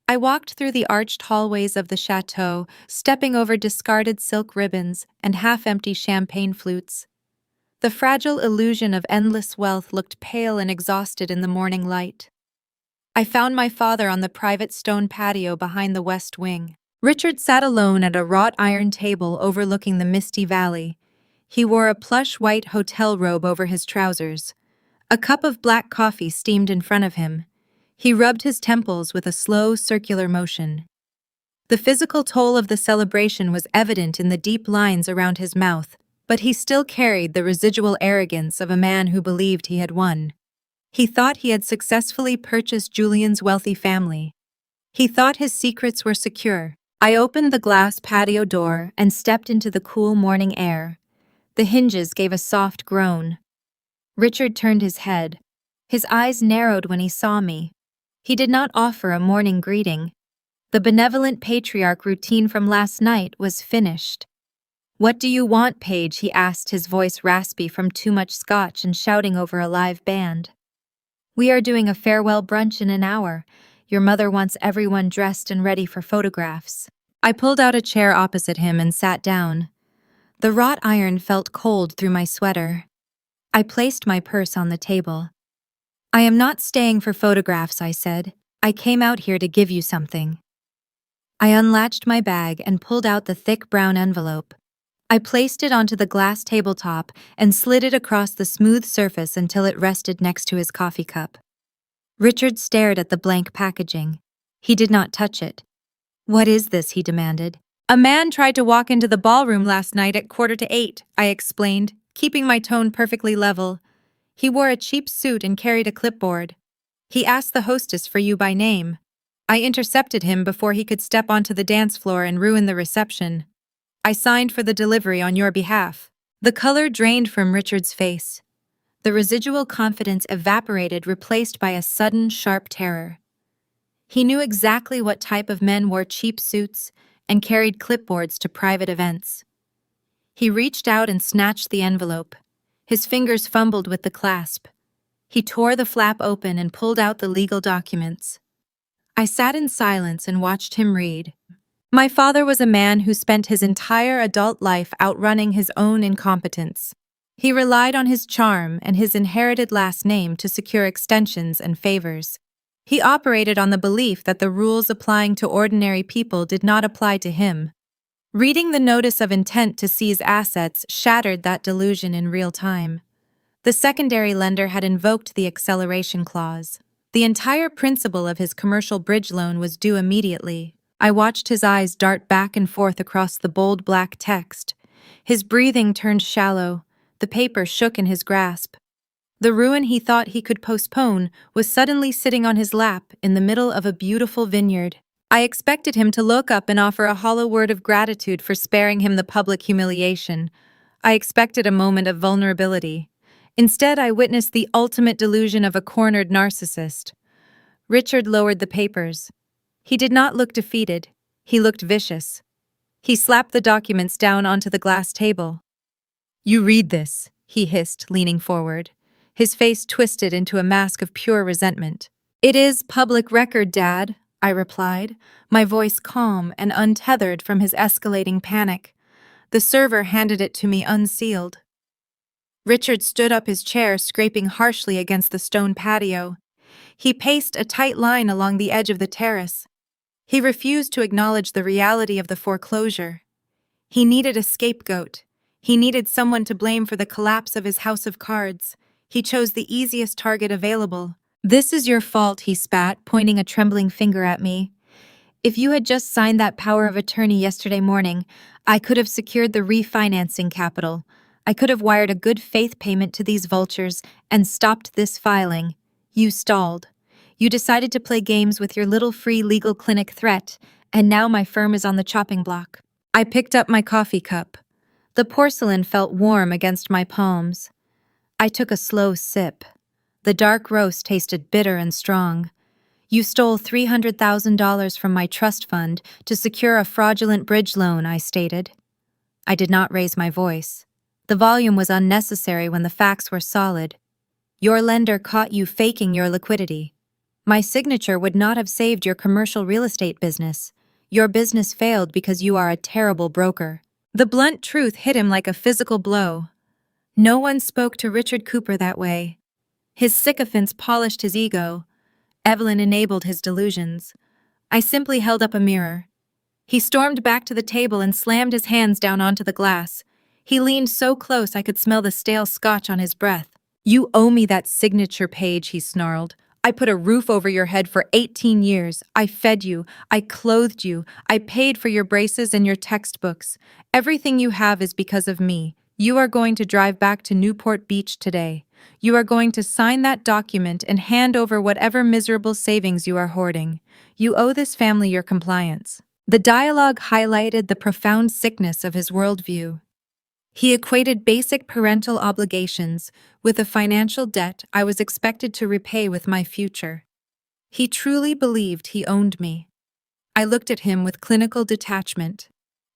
I walked through the arched hallways of the chateau, stepping over discarded silk ribbons and half-empty champagne flutes. The fragile illusion of endless wealth looked pale and exhausted in the morning light. I found my father on the private stone patio behind the west wing. Richard sat alone at a wrought iron table overlooking the misty valley. He wore a plush white hotel robe over his trousers. A cup of black coffee steamed in front of him. He rubbed his temples with a slow, circular motion. The physical toll of the celebration was evident in the deep lines around his mouth, but he still carried the residual arrogance of a man who believed he had won. He thought he had successfully purchased Julian's wealthy family. He thought his secrets were secure. I opened the glass patio door and stepped into the cool morning air. The hinges gave a soft groan. Richard turned his head. His eyes narrowed when he saw me. He did not offer a morning greeting. The benevolent patriarch routine from last night was finished. "What do you want, Paige?" he asked, his voice raspy from too much scotch and shouting over a live band. "We are doing a farewell brunch in an hour. Your mother wants everyone dressed and ready for photographs." I pulled out a chair opposite him and sat down. The wrought iron felt cold through my sweater. I placed my purse on the table. "I am not staying for photographs," I said. "I came out here to give you something." I unlatched my bag and pulled out the thick brown envelope. I placed it onto the glass tabletop and slid it across the smooth surface until it rested next to his coffee cup. Richard stared at the blank packaging. He did not touch it. "What is this?" he demanded. "A man tried to walk into the ballroom last night at 7:45, I explained, keeping my tone perfectly level. "He wore a cheap suit and carried a clipboard. He asked the hostess for you by name. I intercepted him before he could step onto the dance floor and ruin the reception. I signed for the delivery on your behalf." The color drained from Richard's face. The residual confidence evaporated, replaced by a sudden, sharp terror. He knew exactly what type of men wore cheap suits and carried clipboards to private events. He reached out and snatched the envelope. His fingers fumbled with the clasp. He tore the flap open and pulled out the legal documents. I sat in silence and watched him read. My father was a man who spent his entire adult life outrunning his own incompetence. He relied on his charm and his inherited last name to secure extensions and favors. He operated on the belief that the rules applying to ordinary people did not apply to him. Reading the notice of intent to seize assets shattered that delusion in real time. The secondary lender had invoked the acceleration clause. The entire principle of his commercial bridge loan was due immediately. I watched his eyes dart back and forth across the bold black text. His breathing turned shallow. The paper shook in his grasp. The ruin he thought he could postpone was suddenly sitting on his lap in the middle of a beautiful vineyard. I expected him to look up and offer a hollow word of gratitude for sparing him the public humiliation. I expected a moment of vulnerability. Instead, I witnessed the ultimate delusion of a cornered narcissist. Richard lowered the papers. He did not look defeated. He looked vicious. He slapped the documents down onto the glass table. "You read this," he hissed, leaning forward. His face twisted into a mask of pure resentment. "It is public record, Dad," I replied, my voice calm and untethered from his escalating panic. The server handed it to me unsealed. Richard stood up his chair, scraping harshly against the stone patio. He paced a tight line along the edge of the terrace. He refused to acknowledge the reality of the foreclosure. He needed a scapegoat. He needed someone to blame for the collapse of his house of cards. He chose the easiest target available. "This is your fault," he spat, pointing a trembling finger at me. "If you had just signed that power of attorney yesterday morning, I could have secured the refinancing capital. I could have wired a good faith payment to these vultures and stopped this filing. You stalled. You decided to play games with your little free legal clinic threat, and now my firm is on the chopping block." I picked up my coffee cup. The porcelain felt warm against my palms. I took a slow sip. The dark roast tasted bitter and strong. "You stole $300,000 from my trust fund to secure a fraudulent bridge loan," I stated. I did not raise my voice. The volume was unnecessary when the facts were solid. "Your lender caught you faking your liquidity. My signature would not have saved your commercial real estate business. Your business failed because you are a terrible broker." The blunt truth hit him like a physical blow. No one spoke to Richard Cooper that way. His sycophants polished his ego. Evelyn enabled his delusions. I simply held up a mirror. He stormed back to the table and slammed his hands down onto the glass. He leaned so close I could smell the stale scotch on his breath. "You owe me that signature, Paige," he snarled. "I put a roof over your head for 18 years. I fed you. I clothed you. I paid for your braces and your textbooks. Everything you have is because of me. You are going to drive back to Newport Beach today. You are going to sign that document and hand over whatever miserable savings you are hoarding. You owe this family your compliance." The dialogue highlighted the profound sickness of his worldview. He equated basic parental obligations with a financial debt I was expected to repay with my future. He truly believed he owned me. I looked at him with clinical detachment.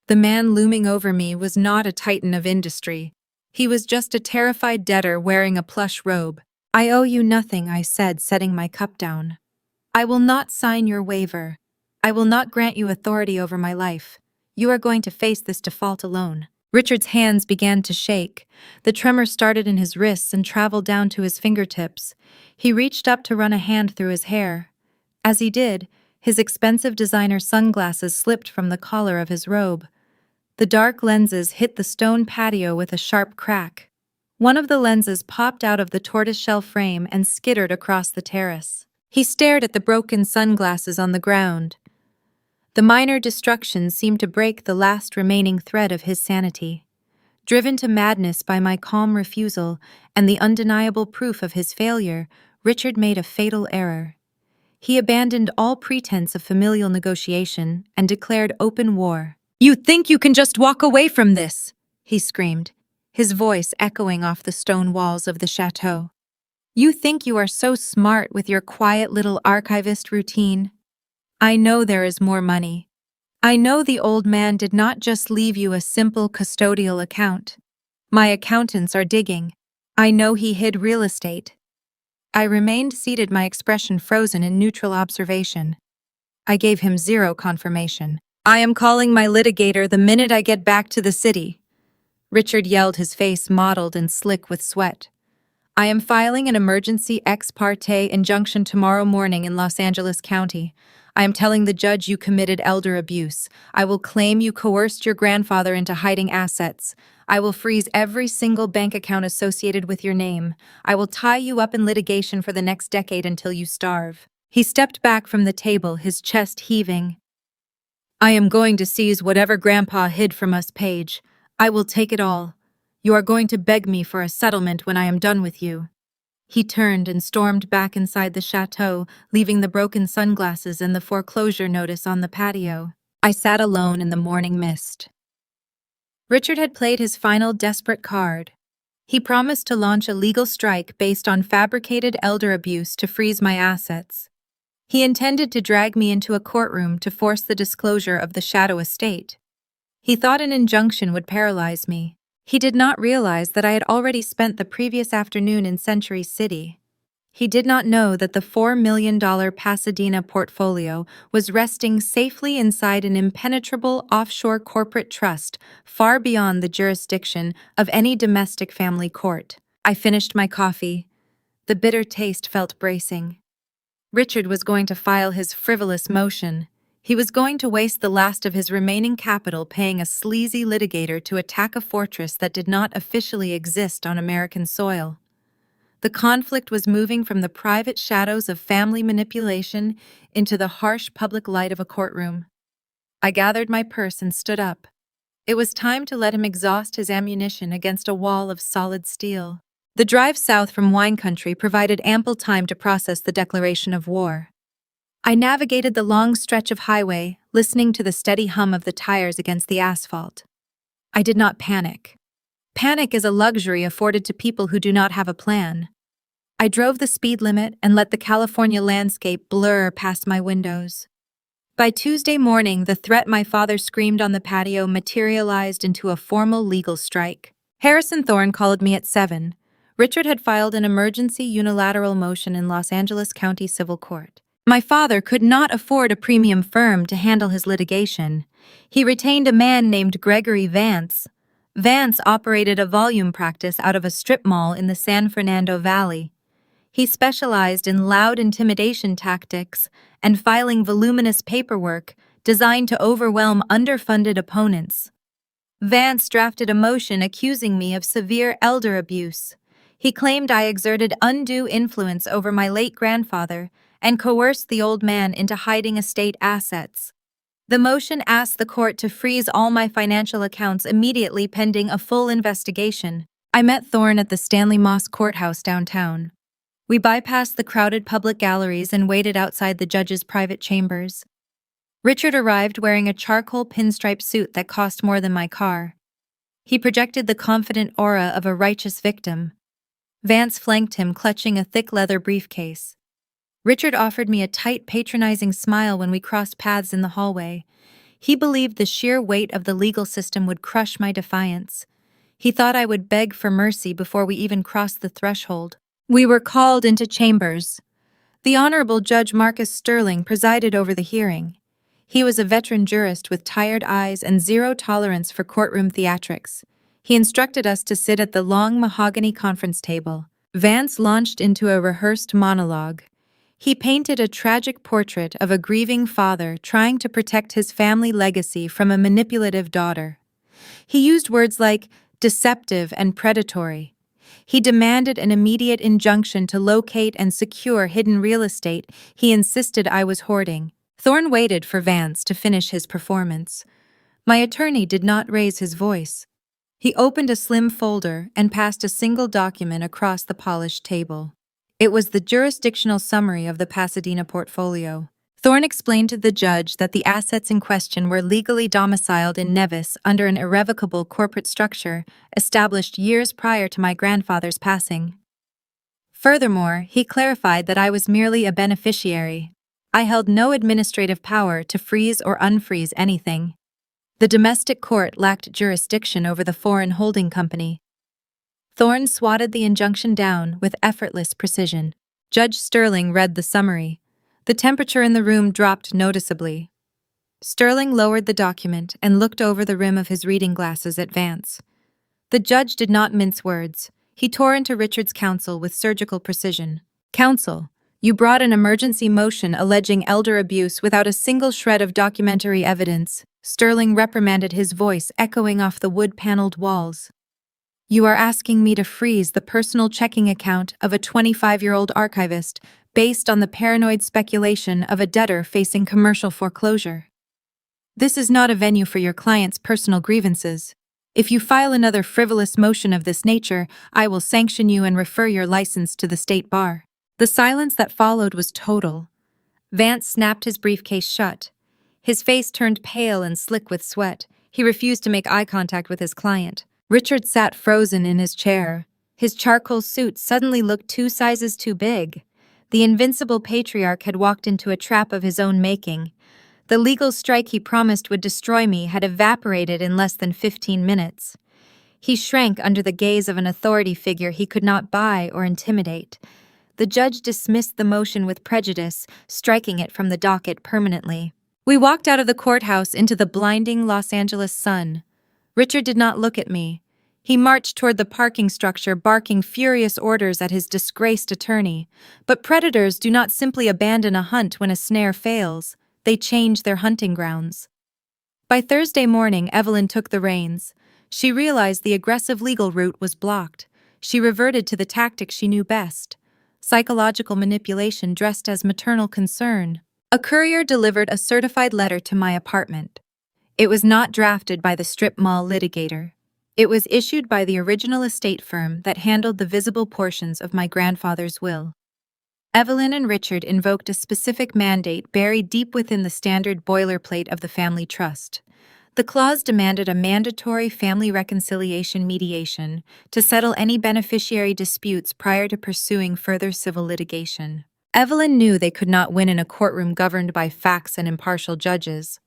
The man looming over me was not a titan of industry. He was just a terrified debtor wearing a plush robe. "I owe you nothing," I said, setting my cup down. "I will not sign your waiver. I will not grant you authority over my life. You are going to face this default alone." Richard's hands began to shake. The tremor started in his wrists and traveled down to his fingertips. He reached up to run a hand through his hair. As he did, his expensive designer sunglasses slipped from the collar of his robe. The dark lenses hit the stone patio with a sharp crack. One of the lenses popped out of the tortoiseshell frame and skittered across the terrace. He stared at the broken sunglasses on the ground. The minor destruction seemed to break the last remaining thread of his sanity. Driven to madness by my calm refusal and the undeniable proof of his failure, Richard made a fatal error. He abandoned all pretense of familial negotiation and declared open war. "You think you can just walk away from this?" he screamed, his voice echoing off the stone walls of the chateau. "You think you are so smart with your quiet little archivist routine? I know there is more money. I know the old man did not just leave you a simple custodial account. My accountants are digging. I know he hid real estate." I remained seated, my expression frozen in neutral observation. I gave him zero confirmation. "I am calling my litigator the minute I get back to the city." Richard yelled, his face mottled and slick with sweat. I am filing an emergency ex parte injunction tomorrow morning in Los Angeles County. I am telling the judge you committed elder abuse. I will claim you coerced your grandfather into hiding assets. I will freeze every single bank account associated with your name. I will tie you up in litigation for the next decade until you starve. He stepped back from the table, his chest heaving. I am going to seize whatever Grandpa hid from us, Paige. I will take it all. You are going to beg me for a settlement when I am done with you. He turned and stormed back inside the chateau, leaving the broken sunglasses and the foreclosure notice on the patio. I sat alone in the morning mist. Richard had played his final desperate card. He promised to launch a legal strike based on fabricated elder abuse to freeze my assets. He intended to drag me into a courtroom to force the disclosure of the Shadow estate. He thought an injunction would paralyze me. He did not realize that I had already spent the previous afternoon in Century City. He did not know that the $4 million Pasadena portfolio was resting safely inside an impenetrable offshore corporate trust far beyond the jurisdiction of any domestic family court. I finished my coffee. The bitter taste felt bracing. Richard was going to file his frivolous motion. He was going to waste the last of his remaining capital paying a sleazy litigator to attack a fortress that did not officially exist on American soil. The conflict was moving from the private shadows of family manipulation into the harsh public light of a courtroom. I gathered my purse and stood up. It was time to let him exhaust his ammunition against a wall of solid steel. The drive south from wine country provided ample time to process the declaration of war. I navigated the long stretch of highway, listening to the steady hum of the tires against the asphalt. I did not panic. Panic is a luxury afforded to people who do not have a plan. I drove the speed limit and let the California landscape blur past my windows. By Tuesday morning, the threat my father screamed on the patio materialized into a formal legal strike. Harrison Thorne called me at 7. Richard had filed an emergency unilateral motion in Los Angeles County Civil Court. My father could not afford a premium firm to handle his litigation. He retained a man named Gregory Vance. Vance operated a volume practice out of a strip mall in the San Fernando Valley. He specialized in loud intimidation tactics and filing voluminous paperwork designed to overwhelm underfunded opponents. Vance drafted a motion accusing me of severe elder abuse. He claimed I exerted undue influence over my late grandfather and coerced the old man into hiding estate assets. The motion asked the court to freeze all my financial accounts immediately pending a full investigation. I met Thorne at the Stanley Moss Courthouse downtown. We bypassed the crowded public galleries and waited outside the judge's private chambers. Richard arrived wearing a charcoal pinstripe suit that cost more than my car. He projected the confident aura of a righteous victim. Vance flanked him, clutching a thick leather briefcase. Richard offered me a tight, patronizing smile when we crossed paths in the hallway. He believed the sheer weight of the legal system would crush my defiance. He thought I would beg for mercy before we even crossed the threshold. We were called into chambers. The Honorable Judge Marcus Sterling presided over the hearing. He was a veteran jurist with tired eyes and zero tolerance for courtroom theatrics. He instructed us to sit at the long mahogany conference table. Vance launched into a rehearsed monologue. He painted a tragic portrait of a grieving father trying to protect his family legacy from a manipulative daughter. He used words like deceptive and predatory. He demanded an immediate injunction to locate and secure hidden real estate he insisted I was hoarding. Thorne waited for Vance to finish his performance. My attorney did not raise his voice. He opened a slim folder and passed a single document across the polished table. It was the jurisdictional summary of the Pasadena portfolio. Thorne explained to the judge that the assets in question were legally domiciled in Nevis under an irrevocable corporate structure established years prior to my grandfather's passing. Furthermore, he clarified that I was merely a beneficiary. I held no administrative power to freeze or unfreeze anything. The domestic court lacked jurisdiction over the foreign holding company. Thorne swatted the injunction down with effortless precision. Judge Sterling read the summary. The temperature in the room dropped noticeably. Sterling lowered the document and looked over the rim of his reading glasses at Vance. The judge did not mince words. He tore into Richard's counsel with surgical precision. "Counsel, you brought an emergency motion alleging elder abuse without a single shred of documentary evidence." Sterling reprimanded, his voice echoing off the wood-paneled walls. "You are asking me to freeze the personal checking account of a 25-year-old archivist based on the paranoid speculation of a debtor facing commercial foreclosure. This is not a venue for your client's personal grievances. If you file another frivolous motion of this nature, I will sanction you and refer your license to the state bar." The silence that followed was total. Vance snapped his briefcase shut. His face turned pale and slick with sweat. He refused to make eye contact with his client. Richard sat frozen in his chair. His charcoal suit suddenly looked 2 sizes too big. The invincible patriarch had walked into a trap of his own making. The legal strike he promised would destroy me had evaporated in less than 15 minutes. He shrank under the gaze of an authority figure he could not buy or intimidate. The judge dismissed the motion with prejudice, striking it from the docket permanently. We walked out of the courthouse into the blinding Los Angeles sun. Richard did not look at me. He marched toward the parking structure, barking furious orders at his disgraced attorney. But predators do not simply abandon a hunt when a snare fails. They change their hunting grounds. By Thursday morning, Evelyn took the reins. She realized the aggressive legal route was blocked. She reverted to the tactic she knew best: psychological manipulation dressed as maternal concern. A courier delivered a certified letter to my apartment. It was not drafted by the strip mall litigator. It was issued by the original estate firm that handled the visible portions of my grandfather's will. Evelyn and Richard invoked a specific mandate buried deep within the standard boilerplate of the family trust. The clause demanded a mandatory family reconciliation mediation to settle any beneficiary disputes prior to pursuing further civil litigation. Evelyn knew they could not win in a courtroom governed by facts and impartial judges.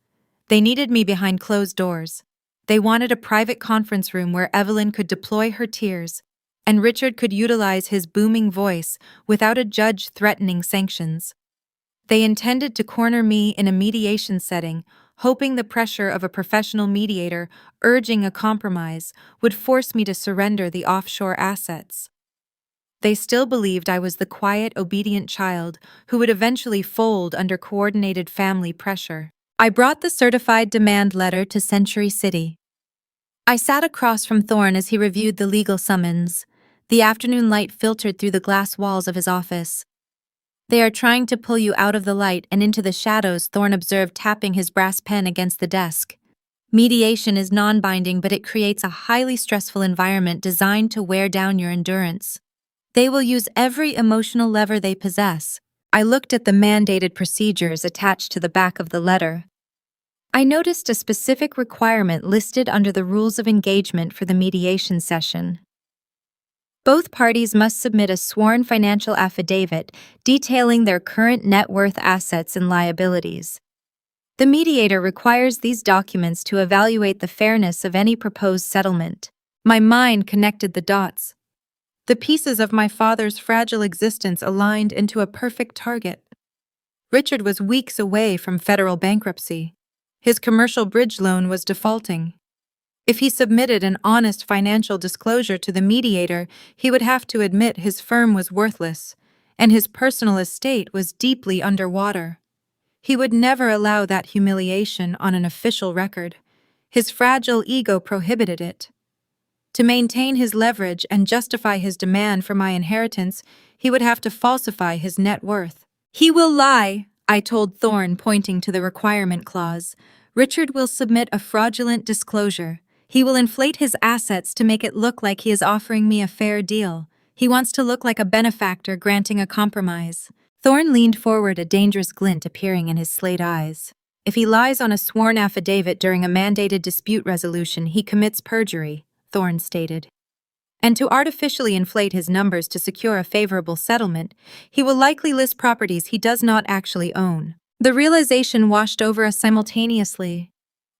They needed me behind closed doors. They wanted a private conference room where Evelyn could deploy her tears and Richard could utilize his booming voice without a judge threatening sanctions. They intended to corner me in a mediation setting, hoping the pressure of a professional mediator urging a compromise would force me to surrender the offshore assets. They still believed I was the quiet, obedient child who would eventually fold under coordinated family pressure. I brought the certified demand letter to Century City. I sat across from Thorne as he reviewed the legal summons. The afternoon light filtered through the glass walls of his office. "They are trying to pull you out of the light and into the shadows," Thorne observed, tapping his brass pen against the desk. "Mediation is non-binding, but it creates a highly stressful environment designed to wear down your endurance. They will use every emotional lever they possess." I looked at the mandated procedures attached to the back of the letter. I noticed a specific requirement listed under the rules of engagement for the mediation session. Both parties must submit a sworn financial affidavit detailing their current net worth, assets, and liabilities. The mediator requires these documents to evaluate the fairness of any proposed settlement. My mind connected the dots. The pieces of my father's fragile existence aligned into a perfect target. Richard was weeks away from federal bankruptcy. His commercial bridge loan was defaulting. If he submitted an honest financial disclosure to the mediator, he would have to admit his firm was worthless, and his personal estate was deeply underwater. He would never allow that humiliation on an official record. His fragile ego prohibited it. To maintain his leverage and justify his demand for my inheritance, he would have to falsify his net worth. "He will lie," I told Thorne, pointing to the requirement clause. "Richard will submit a fraudulent disclosure. He will inflate his assets to make it look like he is offering me a fair deal. He wants to look like a benefactor granting a compromise." Thorne leaned forward, a dangerous glint appearing in his slate eyes. "If he lies on a sworn affidavit during a mandated dispute resolution, he commits perjury," Thorne stated. "And to artificially inflate his numbers to secure a favorable settlement, he will likely list properties he does not actually own." The realization washed over us simultaneously.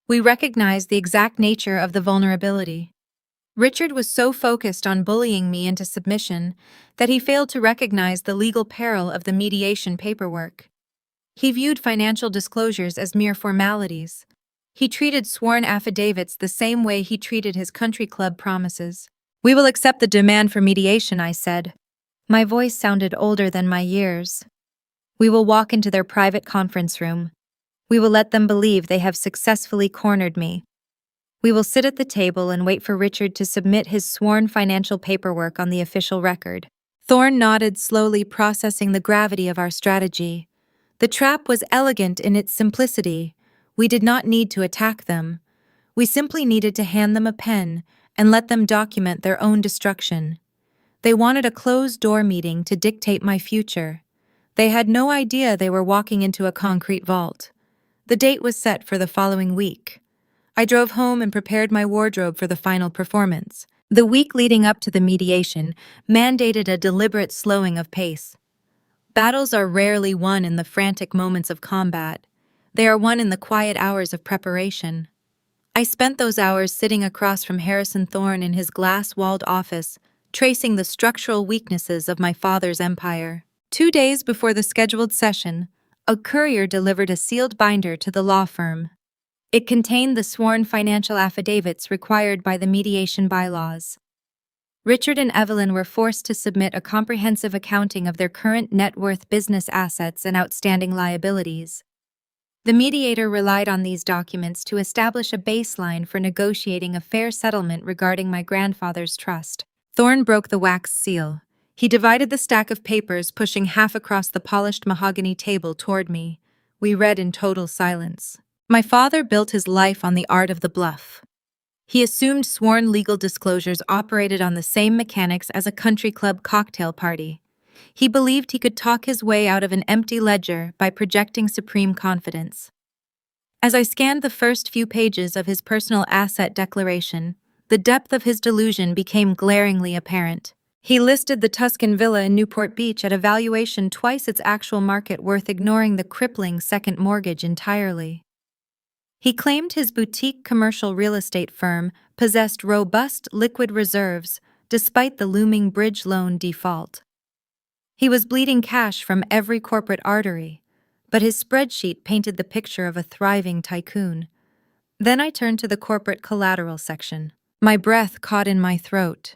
We recognized the exact nature of the vulnerability. Richard was so focused on bullying me into submission that he failed to recognize the legal peril of the mediation paperwork. He viewed financial disclosures as mere formalities. He treated sworn affidavits the same way he treated his country club promises. We will accept the demand for mediation, I said. My voice sounded older than my years. We will walk into their private conference room. We will let them believe they have successfully cornered me. We will sit at the table and wait for Richard to submit his sworn financial paperwork on the official record. Thorne nodded slowly, processing the gravity of our strategy. The trap was elegant in its simplicity. We did not need to attack them. We simply needed to hand them a pen and let them document their own destruction. They wanted a closed-door meeting to dictate my future. They had no idea they were walking into a concrete vault. The date was set for the following week. I drove home and prepared my wardrobe for the final performance. The week leading up to the mediation mandated a deliberate slowing of pace. Battles are rarely won in the frantic moments of combat. They are won in the quiet hours of preparation. I spent those hours sitting across from Harrison Thorne in his glass-walled office, tracing the structural weaknesses of my father's empire. 2 days before the scheduled session, a courier delivered a sealed binder to the law firm. It contained the sworn financial affidavits required by the mediation bylaws. Richard and Evelyn were forced to submit a comprehensive accounting of their current net worth, business assets, and outstanding liabilities. The mediator relied on these documents to establish a baseline for negotiating a fair settlement regarding my grandfather's trust. Thorne broke the wax seal. He divided the stack of papers, pushing half across the polished mahogany table toward me. We read in total silence. My father built his life on the art of the bluff. He assumed sworn legal disclosures operated on the same mechanics as a country club cocktail party. He believed he could talk his way out of an empty ledger by projecting supreme confidence. As I scanned the first few pages of his personal asset declaration, the depth of his delusion became glaringly apparent. He listed the Tuscan villa in Newport Beach at a valuation twice its actual market worth, ignoring the crippling second mortgage entirely. He claimed his boutique commercial real estate firm possessed robust liquid reserves despite the looming bridge loan default. He was bleeding cash from every corporate artery, but his spreadsheet painted the picture of a thriving tycoon. Then I turned to the corporate collateral section. My breath caught in my throat.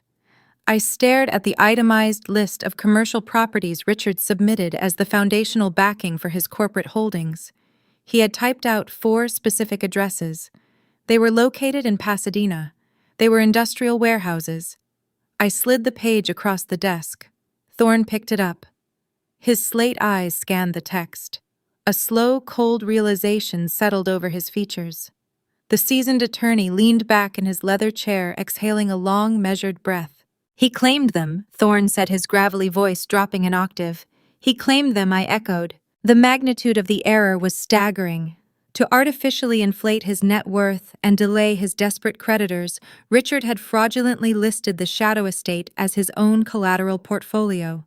I stared at the itemized list of commercial properties Richard submitted as the foundational backing for his corporate holdings. He had typed out 4 specific addresses. They were located in Pasadena. They were industrial warehouses. I slid the page across the desk. Thorne picked it up. His slate eyes scanned the text. A slow, cold realization settled over his features. The seasoned attorney leaned back in his leather chair, exhaling a long, measured breath. He claimed them, Thorne said, his gravelly voice dropping an octave. He claimed them, I echoed. The magnitude of the error was staggering. To artificially inflate his net worth and delay his desperate creditors, Richard had fraudulently listed the shadow estate as his own collateral portfolio.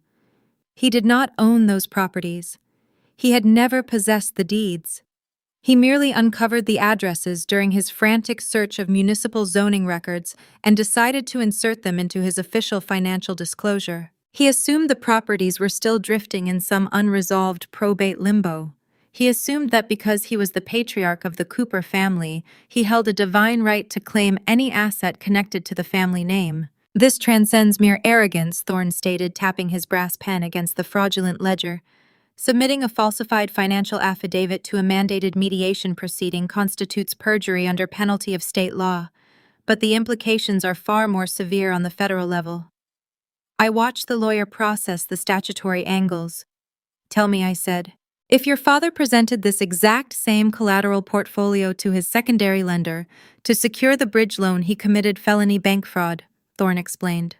He did not own those properties. He had never possessed the deeds. He merely uncovered the addresses during his frantic search of municipal zoning records and decided to insert them into his official financial disclosure. He assumed the properties were still drifting in some unresolved probate limbo. He assumed that because he was the patriarch of the Cooper family, he held a divine right to claim any asset connected to the family name. This transcends mere arrogance, Thorne stated, tapping his brass pen against the fraudulent ledger. Submitting a falsified financial affidavit to a mandated mediation proceeding constitutes perjury under penalty of state law, but the implications are far more severe on the federal level. I watched the lawyer process the statutory angles. Tell me, I said. If your father presented this exact same collateral portfolio to his secondary lender to secure the bridge loan, he committed felony bank fraud, Thorne explained.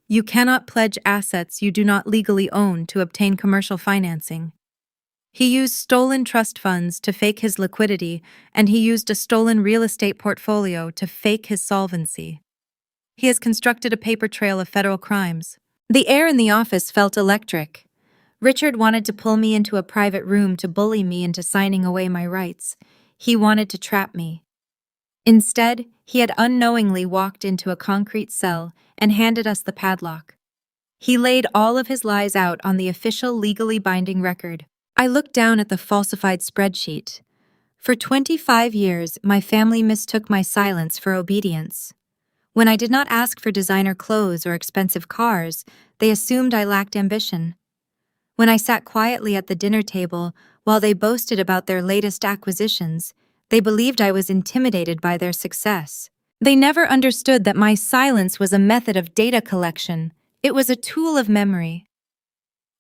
You cannot pledge assets you do not legally own to obtain commercial financing. He used stolen trust funds to fake his liquidity, and he used a stolen real estate portfolio to fake his solvency. He has constructed a paper trail of federal crimes. The air in the office felt electric. Richard wanted to pull me into a private room to bully me into signing away my rights. He wanted to trap me. Instead, he had unknowingly walked into a concrete cell and handed us the padlock. He laid all of his lies out on the official legally binding record. I looked down at the falsified spreadsheet. For 25 years, my family mistook my silence for obedience. When I did not ask for designer clothes or expensive cars, they assumed I lacked ambition. When I sat quietly at the dinner table while they boasted about their latest acquisitions, they believed I was intimidated by their success. They never understood that my silence was a method of data collection. It was a tool of memory.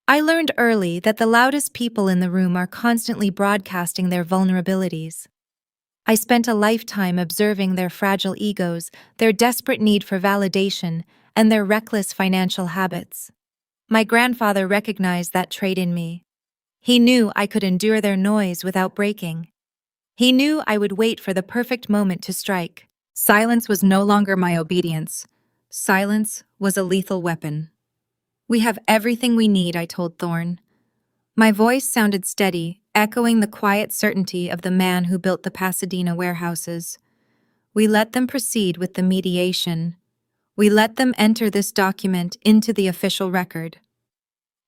I learned early that the loudest people in the room are constantly broadcasting their vulnerabilities. I spent a lifetime observing their fragile egos, their desperate need for validation, and their reckless financial habits. My grandfather recognized that trait in me. He knew I could endure their noise without breaking. He knew I would wait for the perfect moment to strike. Silence was no longer my obedience. Silence was a lethal weapon. "We have everything we need," I told Thorne. My voice sounded steady, echoing the quiet certainty of the man who built the Pasadena warehouses. "We let them proceed with the mediation. We let them enter this document into the official record."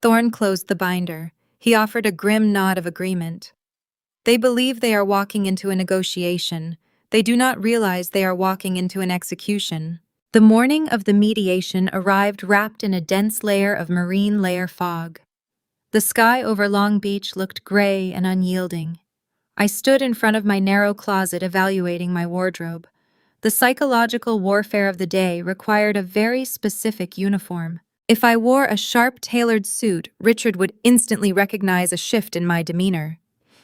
Thorne closed the binder. He offered a grim nod of agreement. "They believe they are walking into a negotiation. They do not realize they are walking into an execution." The morning of the mediation arrived wrapped in a dense layer of marine layer fog. The sky over Long Beach looked gray and unyielding. I stood in front of my narrow closet evaluating my wardrobe. The psychological warfare of the day required a very specific uniform. If I wore a sharp, tailored suit, Richard would instantly recognize a shift in my demeanor.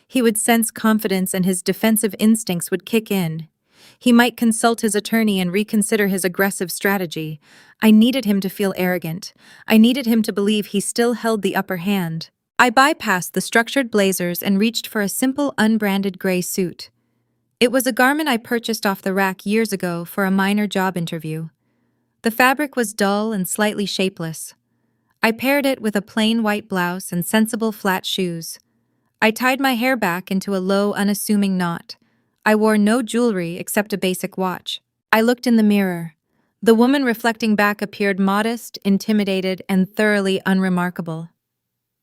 He would sense confidence and his defensive instincts would kick in. He might consult his attorney and reconsider his aggressive strategy. I needed him to feel arrogant. I needed him to believe he still held the upper hand. I bypassed the structured blazers and reached for a simple, unbranded gray suit. It was a garment I purchased off the rack years ago for a minor job interview. The fabric was dull and slightly shapeless. I paired it with a plain white blouse and sensible flat shoes. I tied my hair back into a low, unassuming knot. I wore no jewelry except a basic watch. I looked in the mirror. The woman reflecting back appeared modest, intimidated, and thoroughly unremarkable.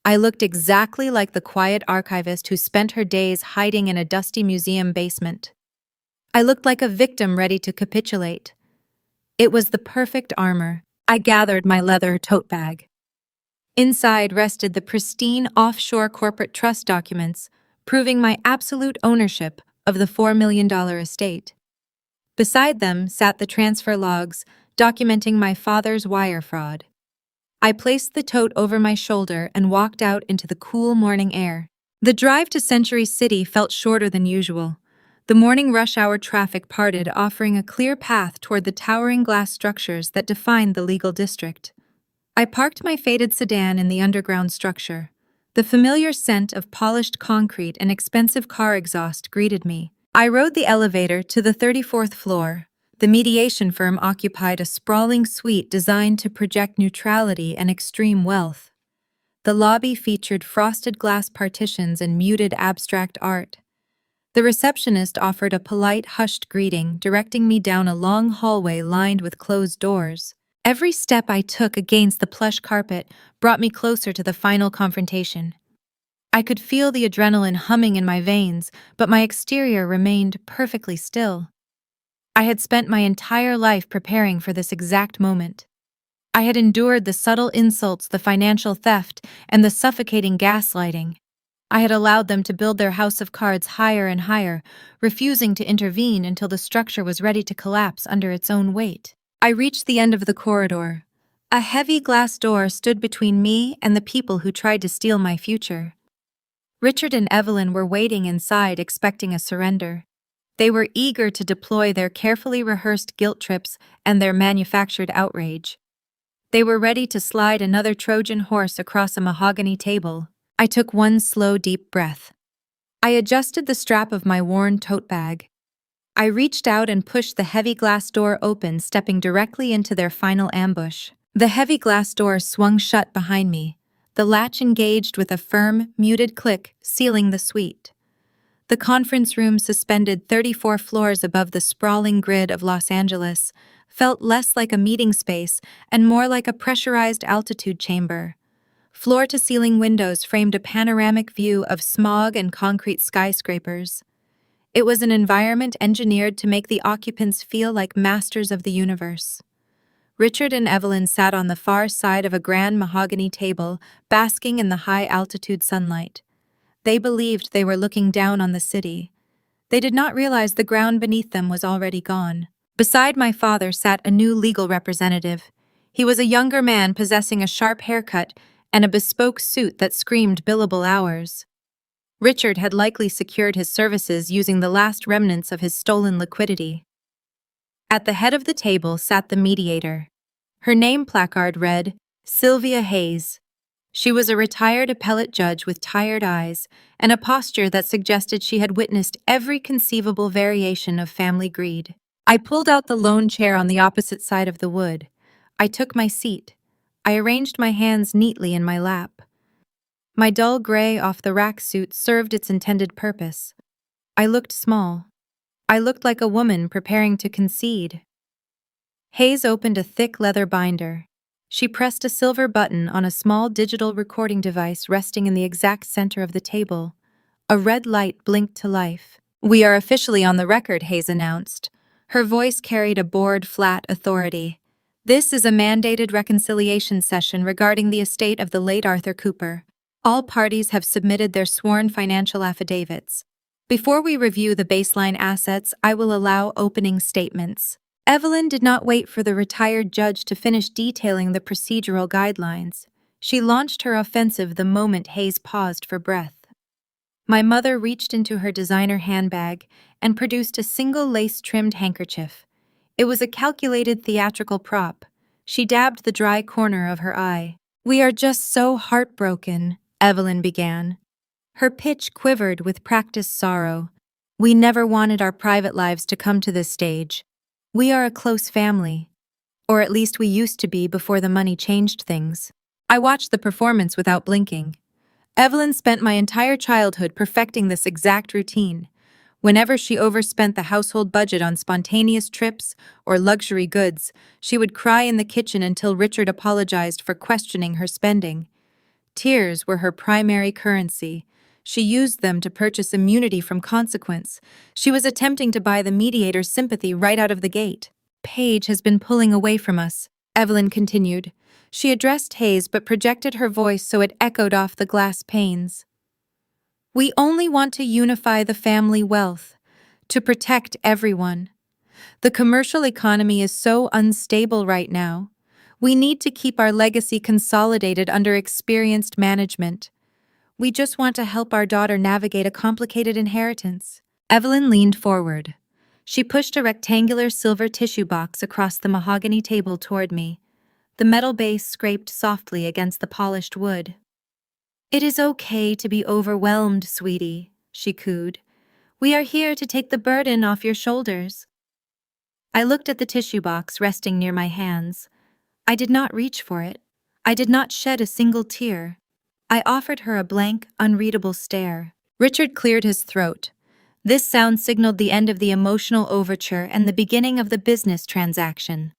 I looked exactly like the quiet archivist who spent her days hiding in a dusty museum basement. I looked like a victim ready to capitulate. It was the perfect armor. I gathered my leather tote bag. Inside rested the pristine offshore corporate trust documents, proving my absolute ownership of the $4 million estate. Beside them sat the transfer logs, documenting my father's wire fraud. I placed the tote over my shoulder and walked out into the cool morning air. The drive to Century City felt shorter than usual. The morning rush hour traffic parted, offering a clear path toward the towering glass structures that defined the legal district. I parked my faded sedan in the underground structure. The familiar scent of polished concrete and expensive car exhaust greeted me. I rode the elevator to the 34th floor. The mediation firm occupied a sprawling suite designed to project neutrality and extreme wealth. The lobby featured frosted glass partitions and muted abstract art. The receptionist offered a polite, hushed greeting, directing me down a long hallway lined with closed doors. Every step I took against the plush carpet brought me closer to the final confrontation. I could feel the adrenaline humming in my veins, but my exterior remained perfectly still. I had spent my entire life preparing for this exact moment. I had endured the subtle insults, the financial theft, and the suffocating gaslighting. I had allowed them to build their house of cards higher and higher, refusing to intervene until the structure was ready to collapse under its own weight. I reached the end of the corridor. A heavy glass door stood between me and the people who tried to steal my future. Richard and Evelyn were waiting inside, expecting a surrender. They were eager to deploy their carefully rehearsed guilt trips and their manufactured outrage. They were ready to slide another Trojan horse across a mahogany table. I took one slow, deep breath. I adjusted the strap of my worn tote bag. I reached out and pushed the heavy glass door open, stepping directly into their final ambush. The heavy glass door swung shut behind me, the latch engaged with a firm, muted click, sealing the suite. The conference room, suspended 34 floors above the sprawling grid of Los Angeles, felt less like a meeting space and more like a pressurized altitude chamber. Floor-to-ceiling windows framed a panoramic view of smog and concrete skyscrapers. It was an environment engineered to make the occupants feel like masters of the universe. Richard and Evelyn sat on the far side of a grand mahogany table, basking in the high-altitude sunlight. They believed they were looking down on the city. They did not realize the ground beneath them was already gone. Beside my father sat a new legal representative. He was a younger man possessing a sharp haircut and a bespoke suit that screamed billable hours. Richard had likely secured his services using the last remnants of his stolen liquidity. At the head of the table sat the mediator. Her name placard read, Sylvia Hayes. She was a retired appellate judge with tired eyes and a posture that suggested she had witnessed every conceivable variation of family greed. I pulled out the lone chair on the opposite side of the wood. I took my seat. I arranged my hands neatly in my lap. My dull gray off-the-rack suit served its intended purpose. I looked small. I looked like a woman preparing to concede. Hayes opened a thick leather binder. She pressed a silver button on a small digital recording device resting in the exact center of the table. A red light blinked to life. "We are officially on the record," Hayes announced. Her voice carried a bored, flat authority. "This is a mandated reconciliation session regarding the estate of the late Arthur Cooper. All parties have submitted their sworn financial affidavits. Before we review the baseline assets, I will allow opening statements." Evelyn did not wait for the retired judge to finish detailing the procedural guidelines. She launched her offensive the moment Hayes paused for breath. My mother reached into her designer handbag and produced a single lace-trimmed handkerchief. It was a calculated theatrical prop. She dabbed the dry corner of her eye. "We are just so heartbroken," Evelyn began. Her pitch quivered with practiced sorrow. "We never wanted our private lives to come to this stage. We are a close family. Or at least we used to be before the money changed things." I watched the performance without blinking. Evelyn spent my entire childhood perfecting this exact routine. Whenever she overspent the household budget on spontaneous trips or luxury goods, she would cry in the kitchen until Richard apologized for questioning her spending. Tears were her primary currency. She used them to purchase immunity from consequence. She was attempting to buy the mediator's sympathy right out of the gate. "Paige has been pulling away from us," Evelyn continued. She addressed Hayes but projected her voice so it echoed off the glass panes. "We only want to unify the family wealth, to protect everyone. The commercial economy is so unstable right now. We need to keep our legacy consolidated under experienced management. We just want to help our daughter navigate a complicated inheritance." Evelyn leaned forward. She pushed a rectangular silver tissue box across the mahogany table toward me. The metal base scraped softly against the polished wood. "It is okay to be overwhelmed, sweetie," she cooed. "We are here to take the burden off your shoulders." I looked at the tissue box resting near my hands. I did not reach for it. I did not shed a single tear. I offered her a blank, unreadable stare. Richard cleared his throat. This sound signaled the end of the emotional overture and the beginning of the business transaction.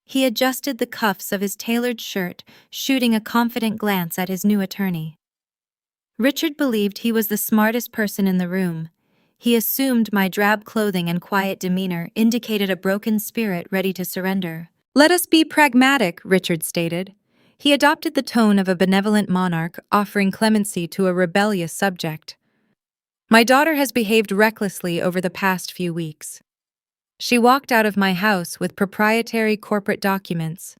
He adjusted the cuffs of his tailored shirt, shooting a confident glance at his new attorney. Richard believed he was the smartest person in the room. He assumed my drab clothing and quiet demeanor indicated a broken spirit ready to surrender. "Let us be pragmatic," Richard stated. He adopted the tone of a benevolent monarch offering clemency to a rebellious subject. "My daughter has behaved recklessly over the past few weeks. She walked out of my house with proprietary corporate documents.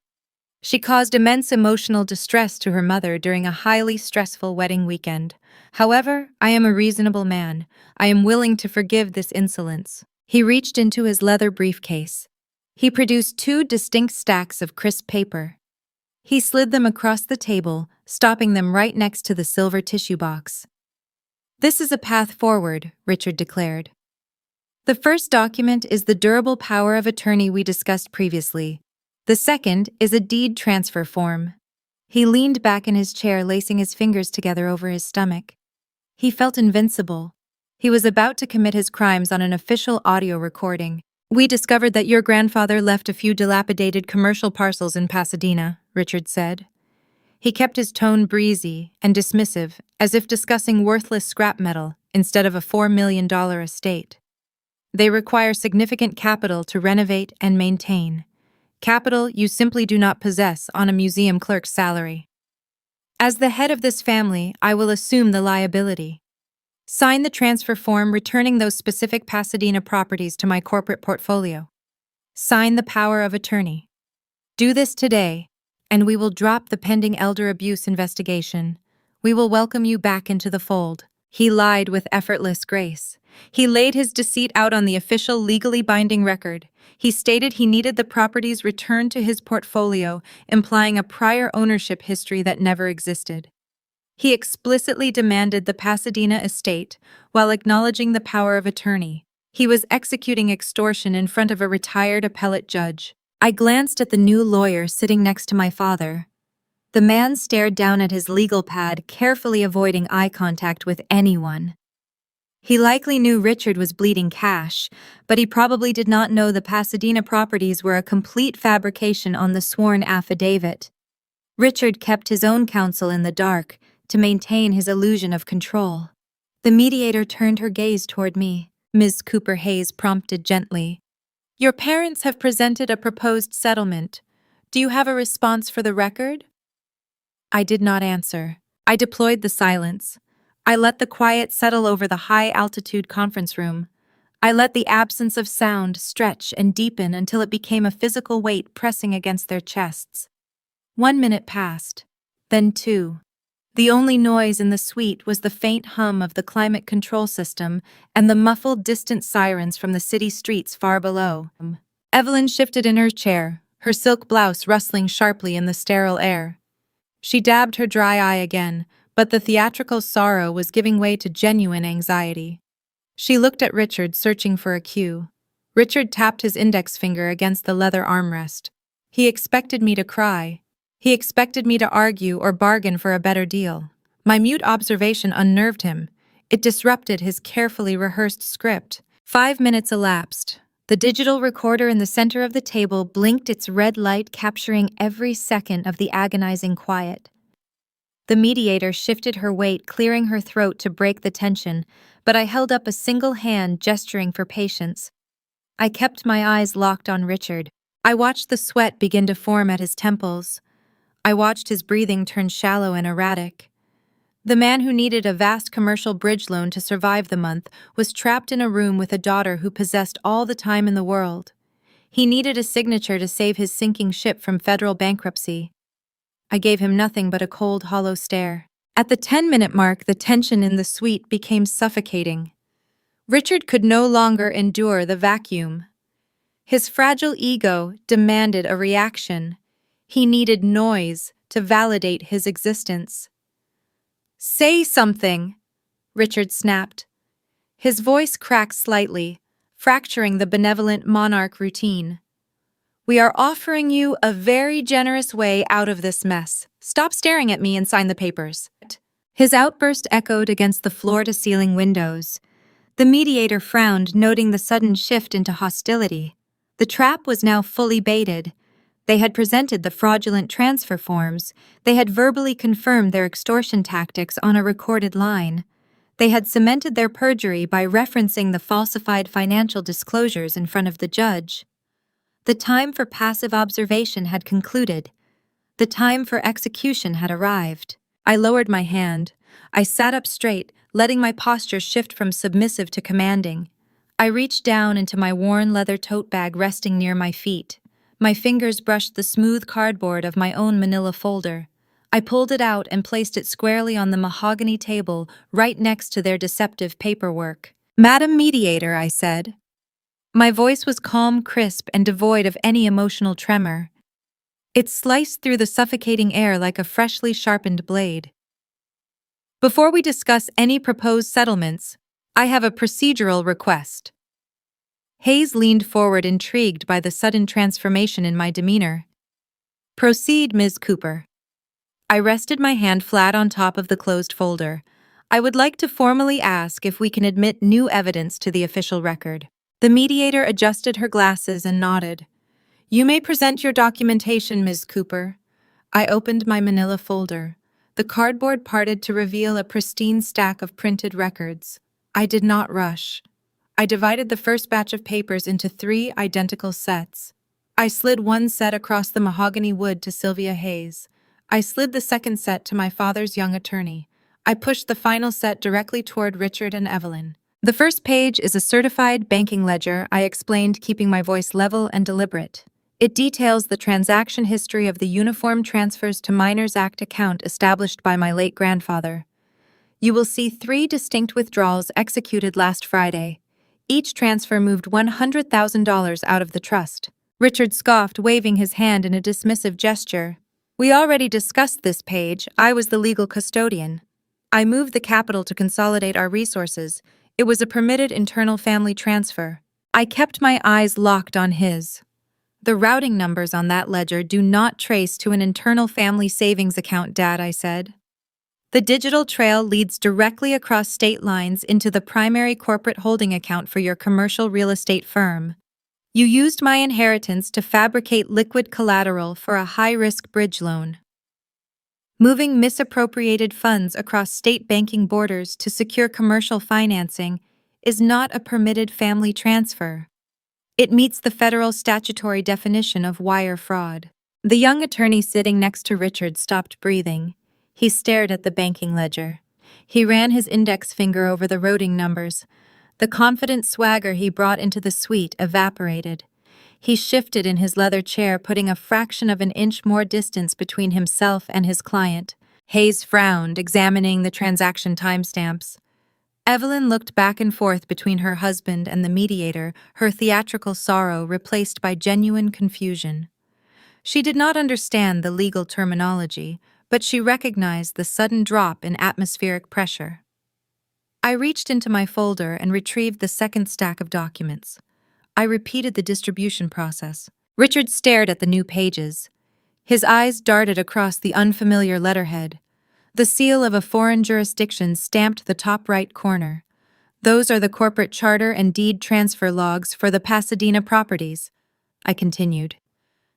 She caused immense emotional distress to her mother during a highly stressful wedding weekend. However, I am a reasonable man. I am willing to forgive this insolence." He reached into his leather briefcase. He produced 2 distinct stacks of crisp paper. He slid them across the table, stopping them right next to the silver tissue box. "This is a path forward," Richard declared. "The first document is the durable power of attorney we discussed previously. The second is a deed transfer form." He leaned back in his chair, lacing his fingers together over his stomach. He felt invincible. He was about to commit his crimes on an official audio recording. "We discovered that your grandfather left a few dilapidated commercial parcels in Pasadena," Richard said. He kept his tone breezy and dismissive, as if discussing worthless scrap metal instead of a $4 million estate. They require significant capital to renovate and maintain, capital you simply do not possess on a museum clerk's salary. As the head of this family, I will assume the liability. Sign the transfer form returning those specific Pasadena properties to my corporate portfolio. Sign the power of attorney. Do this today, and we will drop the pending elder abuse investigation. We will welcome you back into the fold. He lied with effortless grace. He laid his deceit out on the official legally binding record. He stated he needed the properties returned to his portfolio, implying a prior ownership history that never existed. He explicitly demanded the Pasadena estate while acknowledging the power of attorney. He was executing extortion in front of a retired appellate judge. I glanced at the new lawyer sitting next to my father. The man stared down at his legal pad, carefully avoiding eye contact with anyone. He likely knew Richard was bleeding cash, but he probably did not know the Pasadena properties were a complete fabrication on the sworn affidavit. Richard kept his own counsel in the dark to maintain his illusion of control. The mediator turned her gaze toward me. Ms. Cooper Hayes prompted gently. Your parents have presented a proposed settlement. Do you have a response for the record? I did not answer. I deployed the silence. I let the quiet settle over the high-altitude conference room. I let the absence of sound stretch and deepen until it became a physical weight pressing against their chests. 1 minute passed, then 2. The only noise in the suite was the faint hum of the climate control system and the muffled distant sirens from the city streets far below. Evelyn shifted in her chair, her silk blouse rustling sharply in the sterile air. She dabbed her dry eye again, but the theatrical sorrow was giving way to genuine anxiety. She looked at Richard, searching for a cue. Richard tapped his index finger against the leather armrest. He expected me to cry. He expected me to argue or bargain for a better deal. My mute observation unnerved him. It disrupted his carefully rehearsed script. 5 minutes elapsed. The digital recorder in the center of the table blinked its red light, capturing every second of the agonizing quiet. The mediator shifted her weight, clearing her throat to break the tension, but I held up a single hand, gesturing for patience. I kept my eyes locked on Richard. I watched the sweat begin to form at his temples. I watched his breathing turn shallow and erratic. The man who needed a vast commercial bridge loan to survive the month was trapped in a room with a daughter who possessed all the time in the world. He needed a signature to save his sinking ship from federal bankruptcy. I gave him nothing but a cold, hollow stare. At the 10-minute mark, the tension in the suite became suffocating. Richard could no longer endure the vacuum. His fragile ego demanded a reaction. He needed noise to validate his existence. Say something, Richard snapped. His voice cracked slightly, fracturing the benevolent monarch routine. We are offering you a very generous way out of this mess. Stop staring at me and sign the papers. His outburst echoed against the floor-to-ceiling windows. The mediator frowned, noting the sudden shift into hostility. The trap was now fully baited. They had presented the fraudulent transfer forms. They had verbally confirmed their extortion tactics on a recorded line. They had cemented their perjury by referencing the falsified financial disclosures in front of the judge. The time for passive observation had concluded. The time for execution had arrived. I lowered my hand. I sat up straight, letting my posture shift from submissive to commanding. I reached down into my worn leather tote bag resting near my feet. My fingers brushed the smooth cardboard of my own manila folder. I pulled it out and placed it squarely on the mahogany table right next to their deceptive paperwork. Madam Mediator, I said. My voice was calm, crisp, and devoid of any emotional tremor. It sliced through the suffocating air like a freshly sharpened blade. Before we discuss any proposed settlements, I have a procedural request. Hayes leaned forward, intrigued by the sudden transformation in my demeanor. Proceed, Ms. Cooper. I rested my hand flat on top of the closed folder. I would like to formally ask if we can admit new evidence to the official record. The mediator adjusted her glasses and nodded. You may present your documentation, Ms. Cooper. I opened my manila folder. The cardboard parted to reveal a pristine stack of printed records. I did not rush. I divided the first batch of papers into 3 identical sets. I slid one set across the mahogany wood to Sylvia Hayes. I slid the second set to my father's young attorney. I pushed the final set directly toward Richard and Evelyn. The first page is a certified banking ledger, I explained, keeping my voice level and deliberate. It details the transaction history of the Uniform Transfers to Minors Act account established by my late grandfather. You will see 3 distinct withdrawals executed last Friday. Each transfer moved $100,000 out of the trust. Richard scoffed, waving his hand in a dismissive gesture. We already discussed this, Paige. I was the legal custodian. I moved the capital to consolidate our resources. It was a permitted internal family transfer. I kept my eyes locked on his. The routing numbers on that ledger do not trace to an internal family savings account, Dad, I said. The digital trail leads directly across state lines into the primary corporate holding account for your commercial real estate firm. You used my inheritance to fabricate liquid collateral for a high-risk bridge loan. Moving misappropriated funds across state banking borders to secure commercial financing is not a permitted family transfer. It meets the federal statutory definition of wire fraud. The young attorney sitting next to Richard stopped breathing. He stared at the banking ledger. He ran his index finger over the routing numbers. The confident swagger he brought into the suite evaporated. He shifted in his leather chair, putting a fraction of an inch more distance between himself and his client. Hayes frowned, examining the transaction timestamps. Evelyn looked back and forth between her husband and the mediator, her theatrical sorrow replaced by genuine confusion. She did not understand the legal terminology, but she recognized the sudden drop in atmospheric pressure. I reached into my folder and retrieved the second stack of documents. I repeated the distribution process. Richard stared at the new pages. His eyes darted across the unfamiliar letterhead. The seal of a foreign jurisdiction stamped the top right corner. Those are the corporate charter and deed transfer logs for the Pasadena properties, I continued.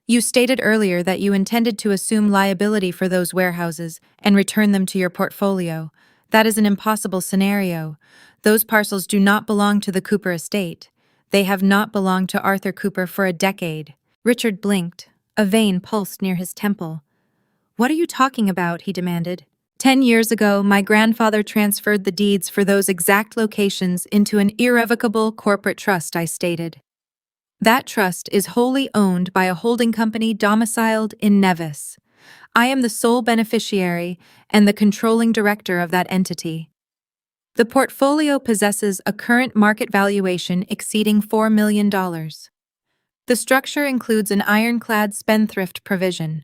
You stated earlier that you intended to assume liability for those warehouses and return them to your portfolio. That is an impossible scenario. Those parcels do not belong to the Cooper estate. They have not belonged to Arthur Cooper for a decade. Richard blinked. A vein pulsed near his temple. What are you talking about? He demanded. 10 years ago, my grandfather transferred the deeds for those exact locations into an irrevocable corporate trust, I stated. That trust is wholly owned by a holding company domiciled in Nevis. I am the sole beneficiary and the controlling director of that entity. The portfolio possesses a current market valuation exceeding $4 million. The structure includes an ironclad spendthrift provision.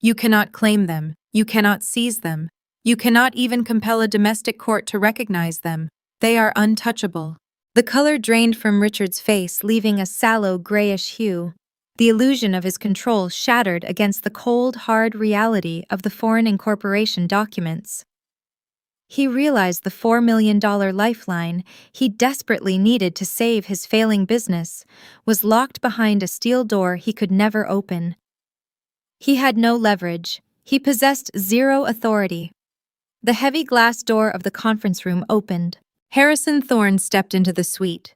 You cannot claim them, you cannot seize them, you cannot even compel a domestic court to recognize them. They are untouchable. The color drained from Richard's face, leaving a sallow grayish hue. The illusion of his control shattered against the cold, hard reality of the foreign incorporation documents. He realized the $4 million lifeline he desperately needed to save his failing business was locked behind a steel door he could never open. He had no leverage. He possessed zero authority. The heavy glass door of the conference room opened. Harrison Thorne stepped into the suite.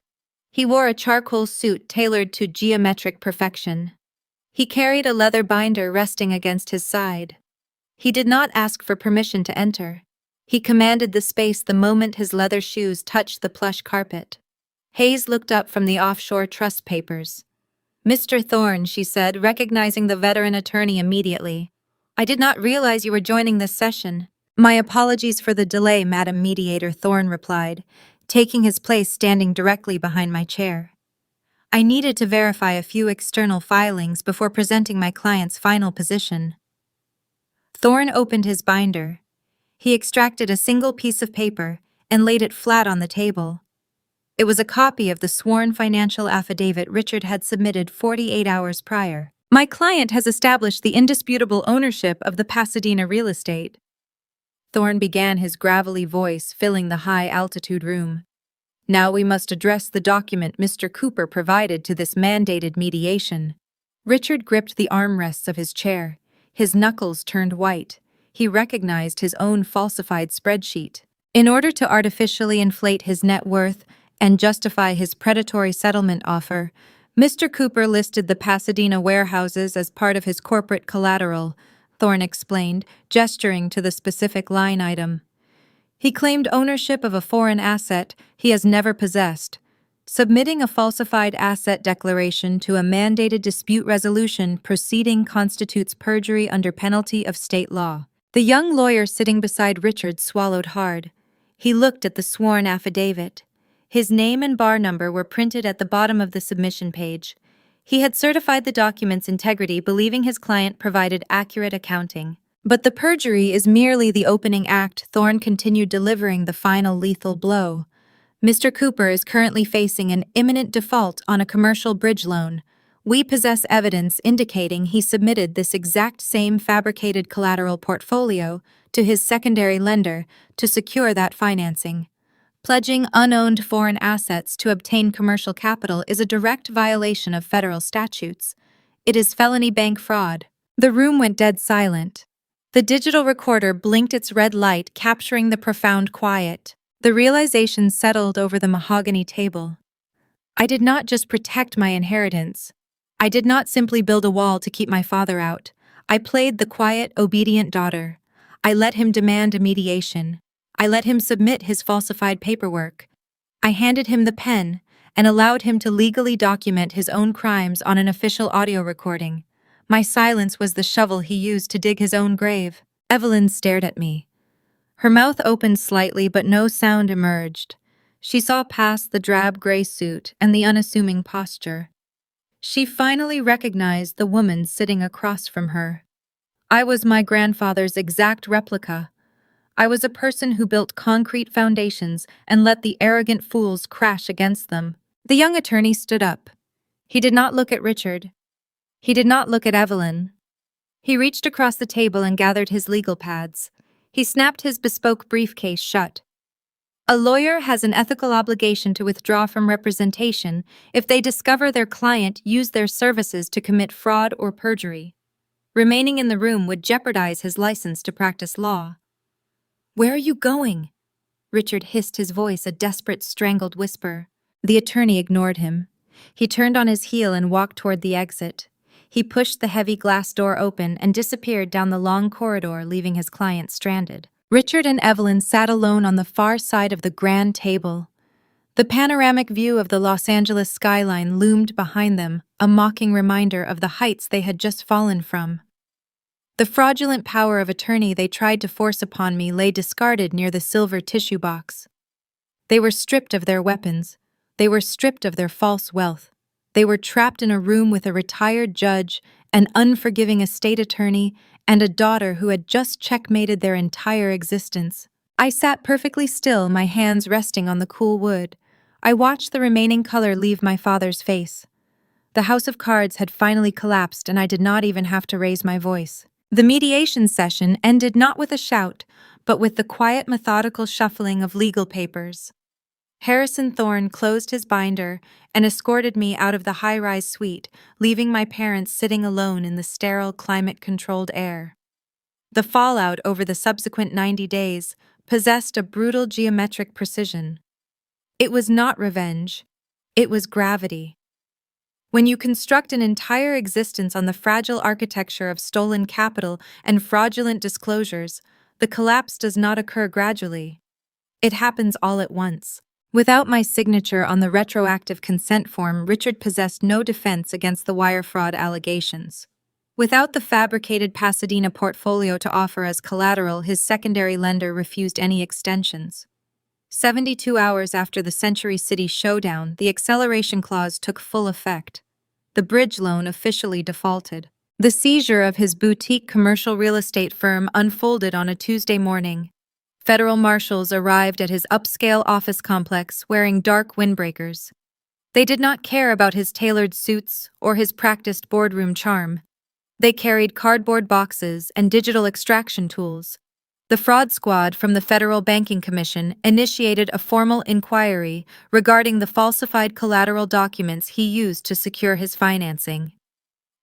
He wore a charcoal suit tailored to geometric perfection. He carried a leather binder resting against his side. He did not ask for permission to enter. He commanded the space the moment his leather shoes touched the plush carpet. Hayes looked up from the offshore trust papers. Mr. Thorne, she said, recognizing the veteran attorney immediately. I did not realize you were joining this session. My apologies for the delay, Madam Mediator, Thorne replied, taking his place standing directly behind my chair. I needed to verify a few external filings before presenting my client's final position. Thorne opened his binder. He extracted a single piece of paper and laid it flat on the table. It was a copy of the sworn financial affidavit Richard had submitted 48 hours prior. My client has established the indisputable ownership of the Pasadena real estate. Thorne began, his gravelly voice filling the high-altitude room. Now we must address the document Mr. Cooper provided to this mandated mediation. Richard gripped the armrests of his chair. His knuckles turned white. he recognized his own falsified spreadsheet. In order to artificially inflate his net worth and justify his predatory settlement offer, Mr. Cooper listed the Pasadena warehouses as part of his corporate collateral, Thorne explained, gesturing to the specific line item. He claimed ownership of a foreign asset he has never possessed. Submitting a falsified asset declaration to a mandated dispute resolution proceeding constitutes perjury under penalty of state law. The young lawyer sitting beside Richard swallowed hard. He looked at the sworn affidavit. His name and bar number were printed at the bottom of the submission page. He had certified the document's integrity, believing his client provided accurate accounting. But the perjury is merely the opening act. Thorne continued, delivering the final lethal blow. Mr. Cooper is currently facing an imminent default on a commercial bridge loan. We possess evidence indicating he submitted this exact same fabricated collateral portfolio to his secondary lender to secure that financing. Pledging unowned foreign assets to obtain commercial capital is a direct violation of federal statutes. It is felony bank fraud. The room went dead silent. The digital recorder blinked its red light, capturing the profound quiet. The realization settled over the mahogany table. I did not just protect my inheritance. I did not simply build a wall to keep my father out. I played the quiet, obedient daughter. I let him demand a mediation. I let him submit his falsified paperwork. I handed him the pen and allowed him to legally document his own crimes on an official audio recording. My silence was the shovel he used to dig his own grave. Evelyn stared at me. Her mouth opened slightly, but no sound emerged. She saw past the drab gray suit and the unassuming posture. She finally recognized the woman sitting across from her. I was my grandfather's exact replica. I was a person who built concrete foundations and let the arrogant fools crash against them. The young attorney stood up. He did not look at Richard. He did not look at Evelyn. He reached across the table and gathered his legal pads. He snapped his bespoke briefcase shut. A lawyer has an ethical obligation to withdraw from representation if they discover their client used their services to commit fraud or perjury. Remaining in the room would jeopardize his license to practice law. "Where are you going?" Richard hissed, his voice a desperate, strangled whisper. The attorney ignored him. He turned on his heel and walked toward the exit. He pushed the heavy glass door open and disappeared down the long corridor, leaving his client stranded. Richard and Evelyn sat alone on the far side of the grand table. The panoramic view of the Los Angeles skyline loomed behind them, a mocking reminder of the heights they had just fallen from. The fraudulent power of attorney they tried to force upon me lay discarded near the silver tissue box. They were stripped of their weapons. They were stripped of their false wealth. They were trapped in a room with a retired judge, an unforgiving estate attorney, and a daughter who had just checkmated their entire existence. I sat perfectly still, my hands resting on the cool wood. I watched the remaining color leave my father's face. The house of cards had finally collapsed, and I did not even have to raise my voice. The mediation session ended not with a shout, but with the quiet, methodical shuffling of legal papers. Harrison Thorne closed his binder and escorted me out of the high-rise suite, leaving my parents sitting alone in the sterile, climate-controlled air. The fallout over the subsequent 90 days possessed a brutal geometric precision. It was not revenge. It was gravity. When you construct an entire existence on the fragile architecture of stolen capital and fraudulent disclosures, the collapse does not occur gradually. It happens all at once. Without my signature on the retroactive consent form, Richard possessed no defense against the wire fraud allegations. Without the fabricated Pasadena portfolio to offer as collateral, his secondary lender refused any extensions. 72 hours after the Century City showdown, the acceleration clause took full effect. The bridge loan officially defaulted. The seizure of his boutique commercial real estate firm unfolded on a Tuesday morning. Federal marshals arrived at his upscale office complex wearing dark windbreakers. They did not care about his tailored suits or his practiced boardroom charm. They carried cardboard boxes and digital extraction tools. The fraud squad from the Federal Banking Commission initiated a formal inquiry regarding the falsified collateral documents he used to secure his financing.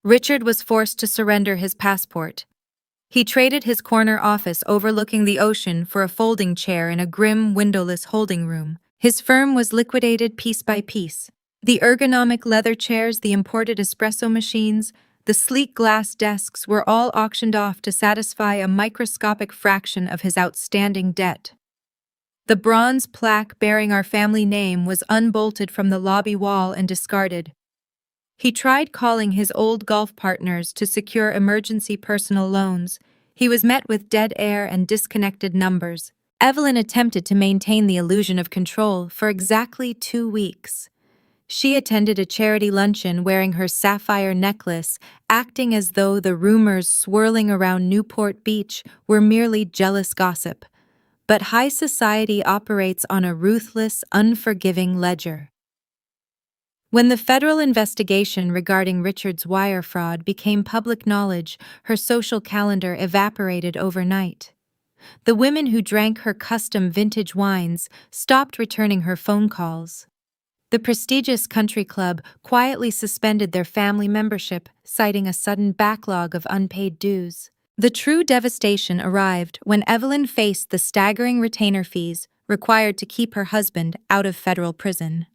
Richard was forced to surrender his passport. He traded his corner office overlooking the ocean for a folding chair in a grim, windowless holding room. His firm was liquidated piece by piece. The ergonomic leather chairs, the imported espresso machines, the sleek glass desks were all auctioned off to satisfy a microscopic fraction of his outstanding debt. The bronze plaque bearing our family name was unbolted from the lobby wall and discarded. He tried calling his old golf partners to secure emergency personal loans. He was met with dead air and disconnected numbers. Evelyn attempted to maintain the illusion of control for exactly 2 weeks. She attended a charity luncheon wearing her sapphire necklace, acting as though the rumors swirling around Newport Beach were merely jealous gossip. But high society operates on a ruthless, unforgiving ledger. When the federal investigation regarding Richard's wire fraud became public knowledge, her social calendar evaporated overnight. The women who drank her custom vintage wines stopped returning her phone calls. The prestigious country club quietly suspended their family membership, citing a sudden backlog of unpaid dues. The true devastation arrived when Evelyn faced the staggering retainer fees required to keep her husband out of federal prison.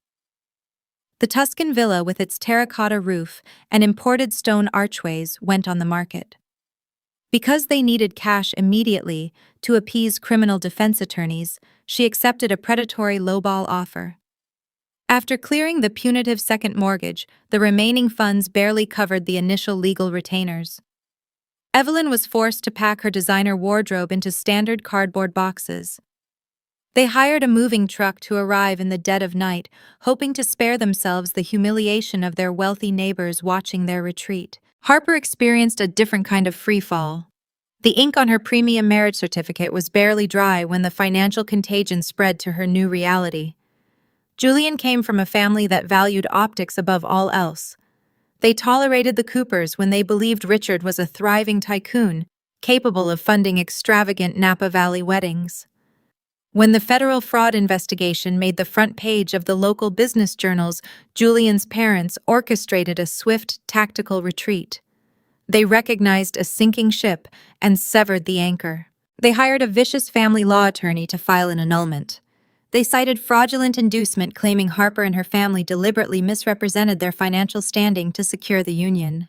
The Tuscan villa with its terracotta roof and imported stone archways went on the market. Because they needed cash immediately to appease criminal defense attorneys, she accepted a predatory lowball offer. After clearing the punitive second mortgage, the remaining funds barely covered the initial legal retainers. Evelyn was forced to pack her designer wardrobe into standard cardboard boxes. They hired a moving truck to arrive in the dead of night, hoping to spare themselves the humiliation of their wealthy neighbors watching their retreat. Harper experienced a different kind of freefall. The ink on her premium marriage certificate was barely dry when the financial contagion spread to her new reality. Julian came from a family that valued optics above all else. They tolerated the Coopers when they believed Richard was a thriving tycoon, capable of funding extravagant Napa Valley weddings. When the federal fraud investigation made the front page of the local business journals, Julian's parents orchestrated a swift, tactical retreat. They recognized a sinking ship and severed the anchor. They hired a vicious family law attorney to file an annulment. They cited fraudulent inducement, claiming Harper and her family deliberately misrepresented their financial standing to secure the union.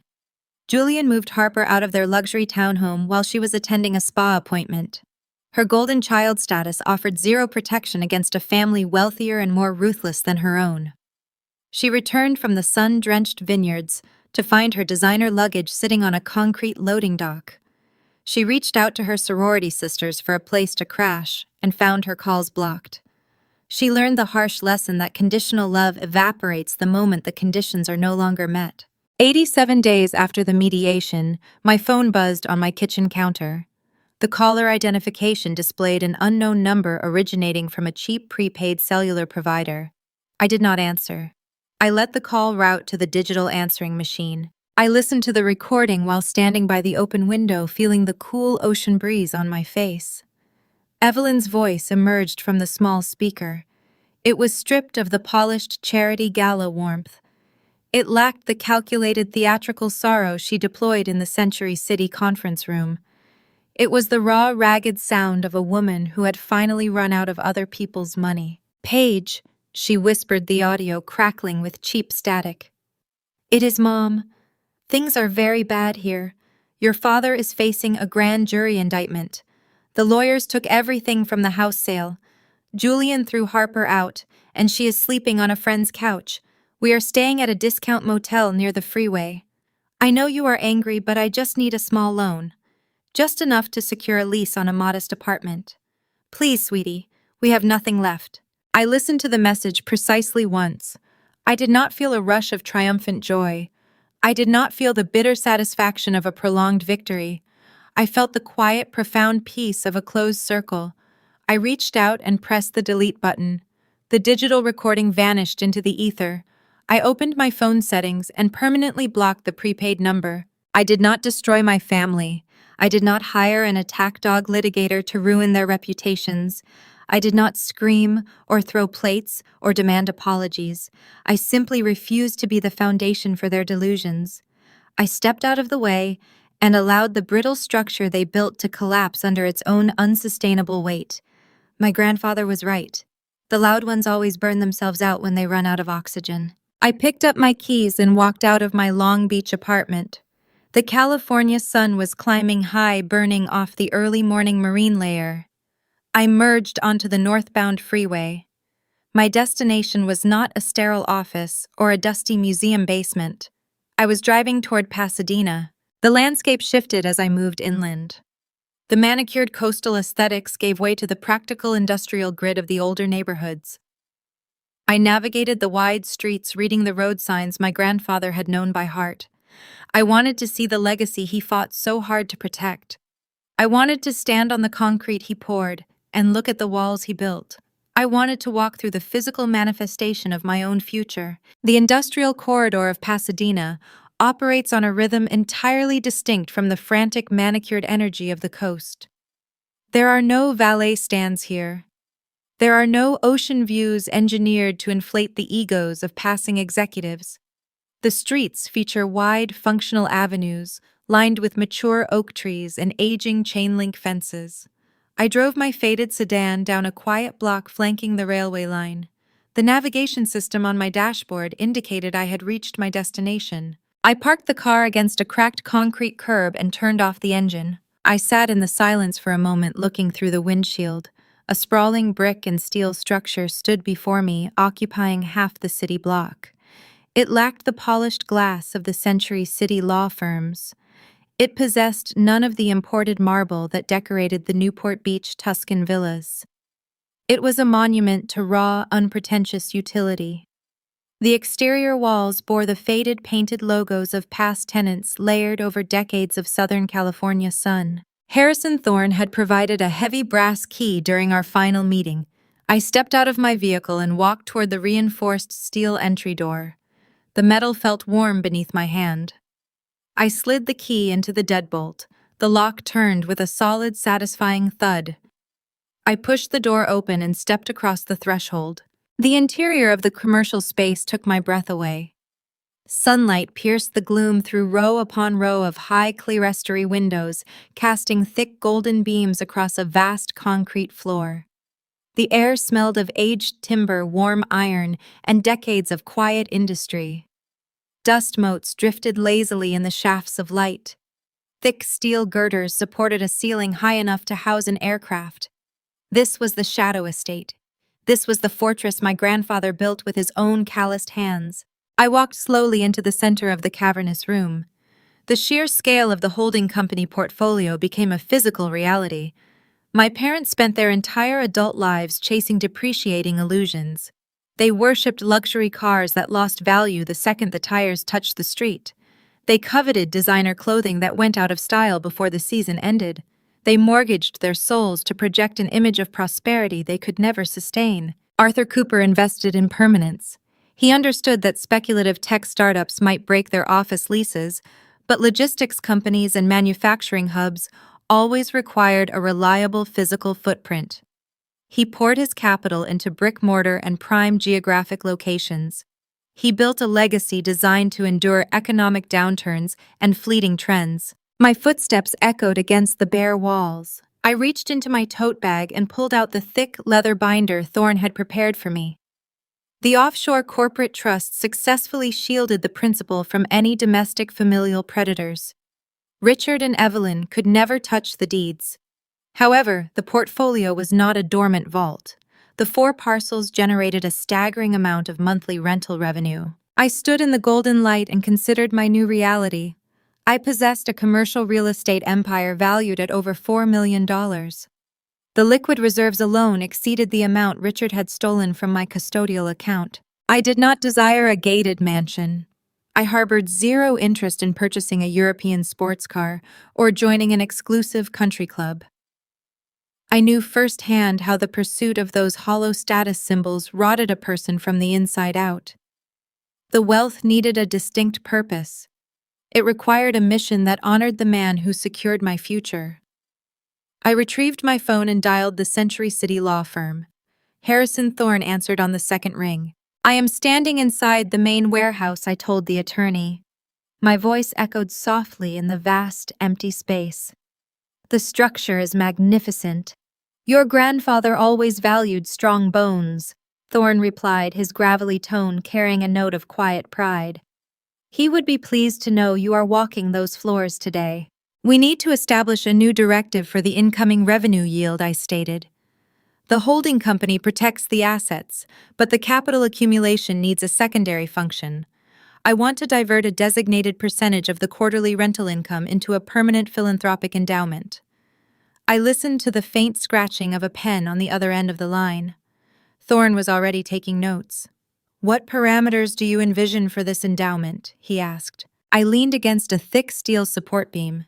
Julian moved Harper out of their luxury townhome while she was attending a spa appointment. Her golden child status offered zero protection against a family wealthier and more ruthless than her own. She returned from the sun-drenched vineyards to find her designer luggage sitting on a concrete loading dock. She reached out to her sorority sisters for a place to crash and found her calls blocked. She learned the harsh lesson that conditional love evaporates the moment the conditions are no longer met. 87 days after the mediation, my phone buzzed on my kitchen counter. The caller identification displayed an unknown number originating from a cheap prepaid cellular provider. I did not answer. I let the call route to the digital answering machine. I listened to the recording while standing by the open window, feeling the cool ocean breeze on my face. Evelyn's voice emerged from the small speaker. It was stripped of the polished charity gala warmth. It lacked the calculated theatrical sorrow she deployed in the Century City conference room. It was the raw, ragged sound of a woman who had finally run out of other people's money. "Paige," she whispered, the audio crackling with cheap static. "It is Mom. Things are very bad here. Your father is facing a grand jury indictment. The lawyers took everything from the house sale. Julian threw Harper out, and she is sleeping on a friend's couch. We are staying at a discount motel near the freeway. I know you are angry, but I just need a small loan. Just enough to secure a lease on a modest apartment. Please, sweetie, we have nothing left." I listened to the message precisely once. I did not feel a rush of triumphant joy. I did not feel the bitter satisfaction of a prolonged victory. I felt the quiet, profound peace of a closed circle. I reached out and pressed the delete button. The digital recording vanished into the ether. I opened my phone settings and permanently blocked the prepaid number. I did not destroy my family. I did not hire an attack dog litigator to ruin their reputations. I did not scream or throw plates or demand apologies. I simply refused to be the foundation for their delusions. I stepped out of the way and allowed the brittle structure they built to collapse under its own unsustainable weight. My grandfather was right. The loud ones always burn themselves out when they run out of oxygen. I picked up my keys and walked out of my Long Beach apartment. The California sun was climbing high, burning off the early morning marine layer. I merged onto the northbound freeway. My destination was not a sterile office or a dusty museum basement. I was driving toward Pasadena. The landscape shifted as I moved inland. The manicured coastal aesthetics gave way to the practical industrial grid of the older neighborhoods. I navigated the wide streets, reading the road signs my grandfather had known by heart. I wanted to see the legacy he fought so hard to protect. I wanted to stand on the concrete he poured and look at the walls he built. I wanted to walk through the physical manifestation of my own future. The industrial corridor of Pasadena operates on a rhythm entirely distinct from the frantic manicured energy of the coast. There are no valet stands here. There are no ocean views engineered to inflate the egos of passing executives. The streets feature wide, functional avenues lined with mature oak trees and aging chain-link fences. I drove my faded sedan down a quiet block flanking the railway line. The navigation system on my dashboard indicated I had reached my destination. I parked the car against a cracked concrete curb and turned off the engine. I sat in the silence for a moment, looking through the windshield. A sprawling brick and steel structure stood before me, occupying half the city block. It lacked the polished glass of the century city law firms. It possessed none of the imported marble that decorated the Newport Beach Tuscan villas. It was a monument to raw, unpretentious utility. The exterior walls bore the faded painted logos of past tenants layered over decades of Southern California sun. Harrison Thorne had provided a heavy brass key during our final meeting. I stepped out of my vehicle and walked toward the reinforced steel entry door. The metal felt warm beneath my hand. I slid the key into the deadbolt. The lock turned with a solid, satisfying thud. I pushed the door open and stepped across the threshold. The interior of the commercial space took my breath away. Sunlight pierced the gloom through row upon row of high clerestory windows, casting thick golden beams across a vast concrete floor. The air smelled of aged timber, warm iron, and decades of quiet industry. Dust motes drifted lazily in the shafts of light. Thick steel girders supported a ceiling high enough to house an aircraft. This was the Shadow Estate. This was the fortress my grandfather built with his own calloused hands. I walked slowly into the center of the cavernous room. The sheer scale of the holding company portfolio became a physical reality. My parents spent their entire adult lives chasing depreciating illusions. They worshipped luxury cars that lost value the second the tires touched the street. They coveted designer clothing that went out of style before the season ended. They mortgaged their souls to project an image of prosperity they could never sustain. Arthur Cooper invested in permanence. He understood that speculative tech startups might break their office leases, but logistics companies and manufacturing hubs always required a reliable physical footprint. He poured his capital into brick-mortar and prime geographic locations. He built a legacy designed to endure economic downturns and fleeting trends. My footsteps echoed against the bare walls. I reached into my tote bag and pulled out the thick leather binder Thorne had prepared for me. The offshore corporate trust successfully shielded the principal from any domestic familial predators. Richard and Evelyn could never touch the deeds. However, the portfolio was not a dormant vault. The 4 parcels generated a staggering amount of monthly rental revenue. I stood in the golden light and considered my new reality. I possessed a commercial real estate empire valued at over $4 million. The liquid reserves alone exceeded the amount Richard had stolen from my custodial account. I did not desire a gated mansion. I harbored zero interest in purchasing a European sports car or joining an exclusive country club. I knew firsthand how the pursuit of those hollow status symbols rotted a person from the inside out. The wealth needed a distinct purpose. It required a mission that honored the man who secured my future. I retrieved my phone and dialed the Century City law firm. Harrison Thorne answered on the second ring. "I am standing inside the main warehouse," I told the attorney. My voice echoed softly in the vast, empty space. The structure is magnificent. Your grandfather always valued strong bones, Thorne replied, his gravelly tone carrying a note of quiet pride. He would be pleased to know you are walking those floors today. We need to establish a new directive for the incoming revenue yield, I stated. The holding company protects the assets, but the capital accumulation needs a secondary function. I want to divert a designated percentage of the quarterly rental income into a permanent philanthropic endowment. I listened to the faint scratching of a pen on the other end of the line. Thorne was already taking notes. What parameters do you envision for this endowment? He asked. I leaned against a thick steel support beam.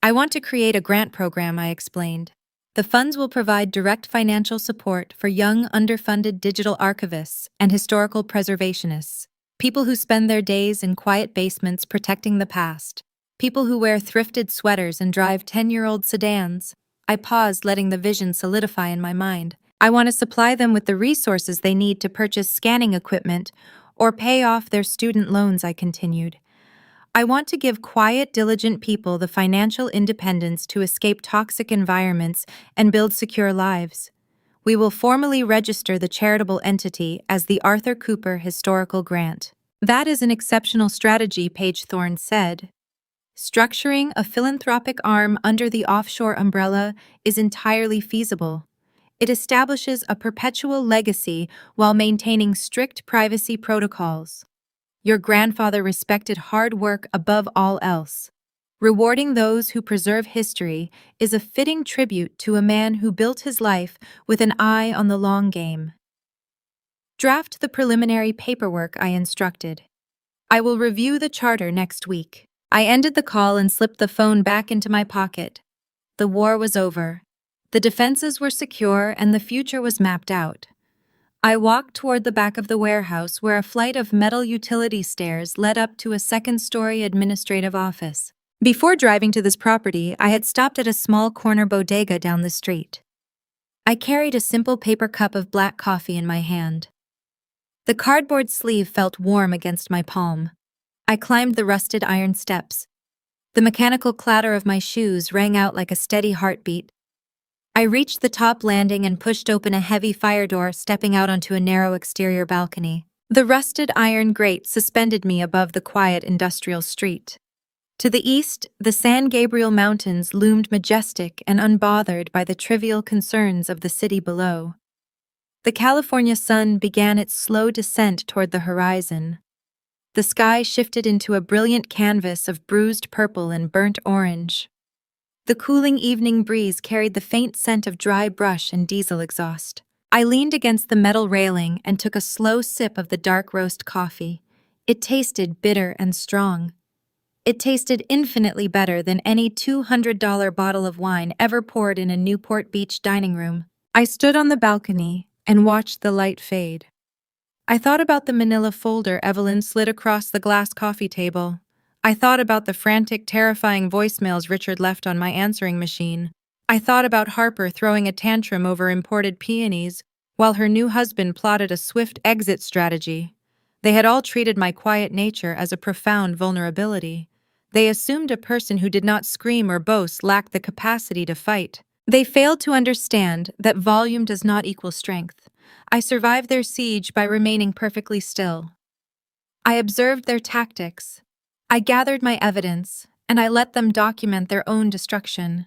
I want to create a grant program, I explained. The funds will provide direct financial support for young, underfunded digital archivists and historical preservationists, people who spend their days in quiet basements protecting the past, people who wear thrifted sweaters and drive 10-year-old sedans. I paused, letting the vision solidify in my mind. I want to supply them with the resources they need to purchase scanning equipment or pay off their student loans, I continued. I want to give quiet, diligent people the financial independence to escape toxic environments and build secure lives. We will formally register the charitable entity as the Arthur Cooper Historical Grant. That is an exceptional strategy, Paige Thorne said. Structuring a philanthropic arm under the offshore umbrella is entirely feasible. It establishes a perpetual legacy while maintaining strict privacy protocols. Your grandfather respected hard work above all else. Rewarding those who preserve history is a fitting tribute to a man who built his life with an eye on the long game. Draft the preliminary paperwork, I instructed. I will review the charter next week. I ended the call and slipped the phone back into my pocket. The war was over. The defenses were secure and the future was mapped out. I walked toward the back of the warehouse where a flight of metal utility stairs led up to a second-story administrative office. Before driving to this property, I had stopped at a small corner bodega down the street. I carried a simple paper cup of black coffee in my hand. The cardboard sleeve felt warm against my palm. I climbed the rusted iron steps. The mechanical clatter of my shoes rang out like a steady heartbeat. I reached the top landing and pushed open a heavy fire door, stepping out onto a narrow exterior balcony. The rusted iron grate suspended me above the quiet industrial street. To the east, the San Gabriel Mountains loomed majestic and unbothered by the trivial concerns of the city below. The California sun began its slow descent toward the horizon. The sky shifted into a brilliant canvas of bruised purple and burnt orange. The cooling evening breeze carried the faint scent of dry brush and diesel exhaust. I leaned against the metal railing and took a slow sip of the dark roast coffee. It tasted bitter and strong. It tasted infinitely better than any $200 bottle of wine ever poured in a Newport Beach dining room. I stood on the balcony and watched the light fade. I thought about the manila folder Evelyn slid across the glass coffee table. I thought about the frantic, terrifying voicemails Richard left on my answering machine. I thought about Harper throwing a tantrum over imported peonies, while her new husband plotted a swift exit strategy. They had all treated my quiet nature as a profound vulnerability. They assumed a person who did not scream or boast lacked the capacity to fight. They failed to understand that volume does not equal strength. I survived their siege by remaining perfectly still. I observed their tactics. I gathered my evidence, and I let them document their own destruction.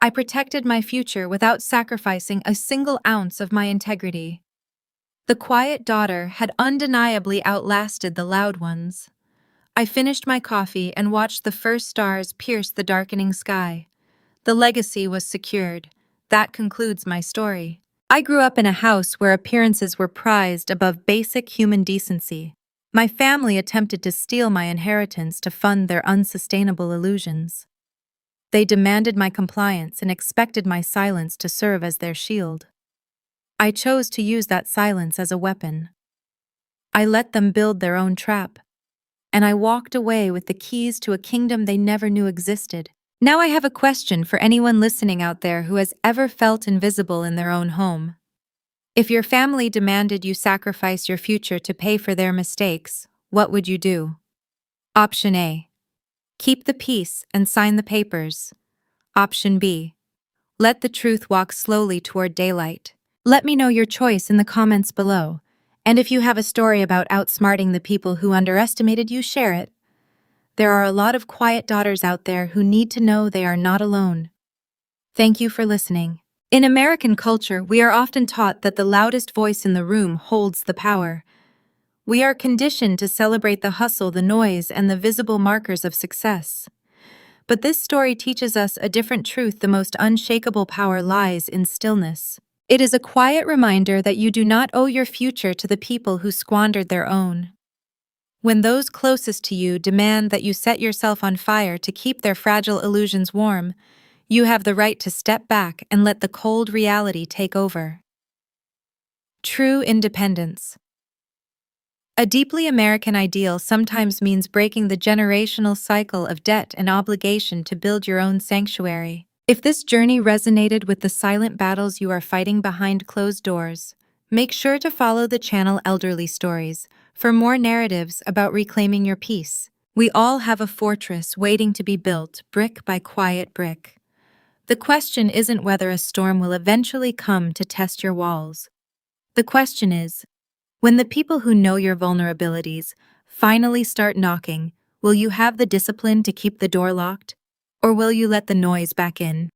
I protected my future without sacrificing a single ounce of my integrity. The quiet daughter had undeniably outlasted the loud ones. I finished my coffee and watched the first stars pierce the darkening sky. The legacy was secured. That concludes my story. I grew up in a house where appearances were prized above basic human decency. My family attempted to steal my inheritance to fund their unsustainable illusions. They demanded my compliance and expected my silence to serve as their shield. I chose to use that silence as a weapon. I let them build their own trap, and I walked away with the keys to a kingdom they never knew existed. Now I have a question for anyone listening out there who has ever felt invisible in their own home. If your family demanded you sacrifice your future to pay for their mistakes, what would you do? Option A. Keep the peace and sign the papers. Option B. Let the truth walk slowly toward daylight. Let me know your choice in the comments below. And if you have a story about outsmarting the people who underestimated you, share it. There are a lot of quiet daughters out there who need to know they are not alone. Thank you for listening. In American culture, we are often taught that the loudest voice in the room holds the power. We are conditioned to celebrate the hustle, the noise, and the visible markers of success. But this story teaches us a different truth. The most unshakable power lies in stillness. It is a quiet reminder that you do not owe your future to the people who squandered their own. When those closest to you demand that you set yourself on fire to keep their fragile illusions warm, you have the right to step back and let the cold reality take over. True independence. A deeply American ideal sometimes means breaking the generational cycle of debt and obligation to build your own sanctuary. If this journey resonated with the silent battles you are fighting behind closed doors, make sure to follow the channel Elderly Stories for more narratives about reclaiming your peace. We all have a fortress waiting to be built, brick by quiet brick. The question isn't whether a storm will eventually come to test your walls. The question is, when the people who know your vulnerabilities finally start knocking, will you have the discipline to keep the door locked? Or will you let the noise back in?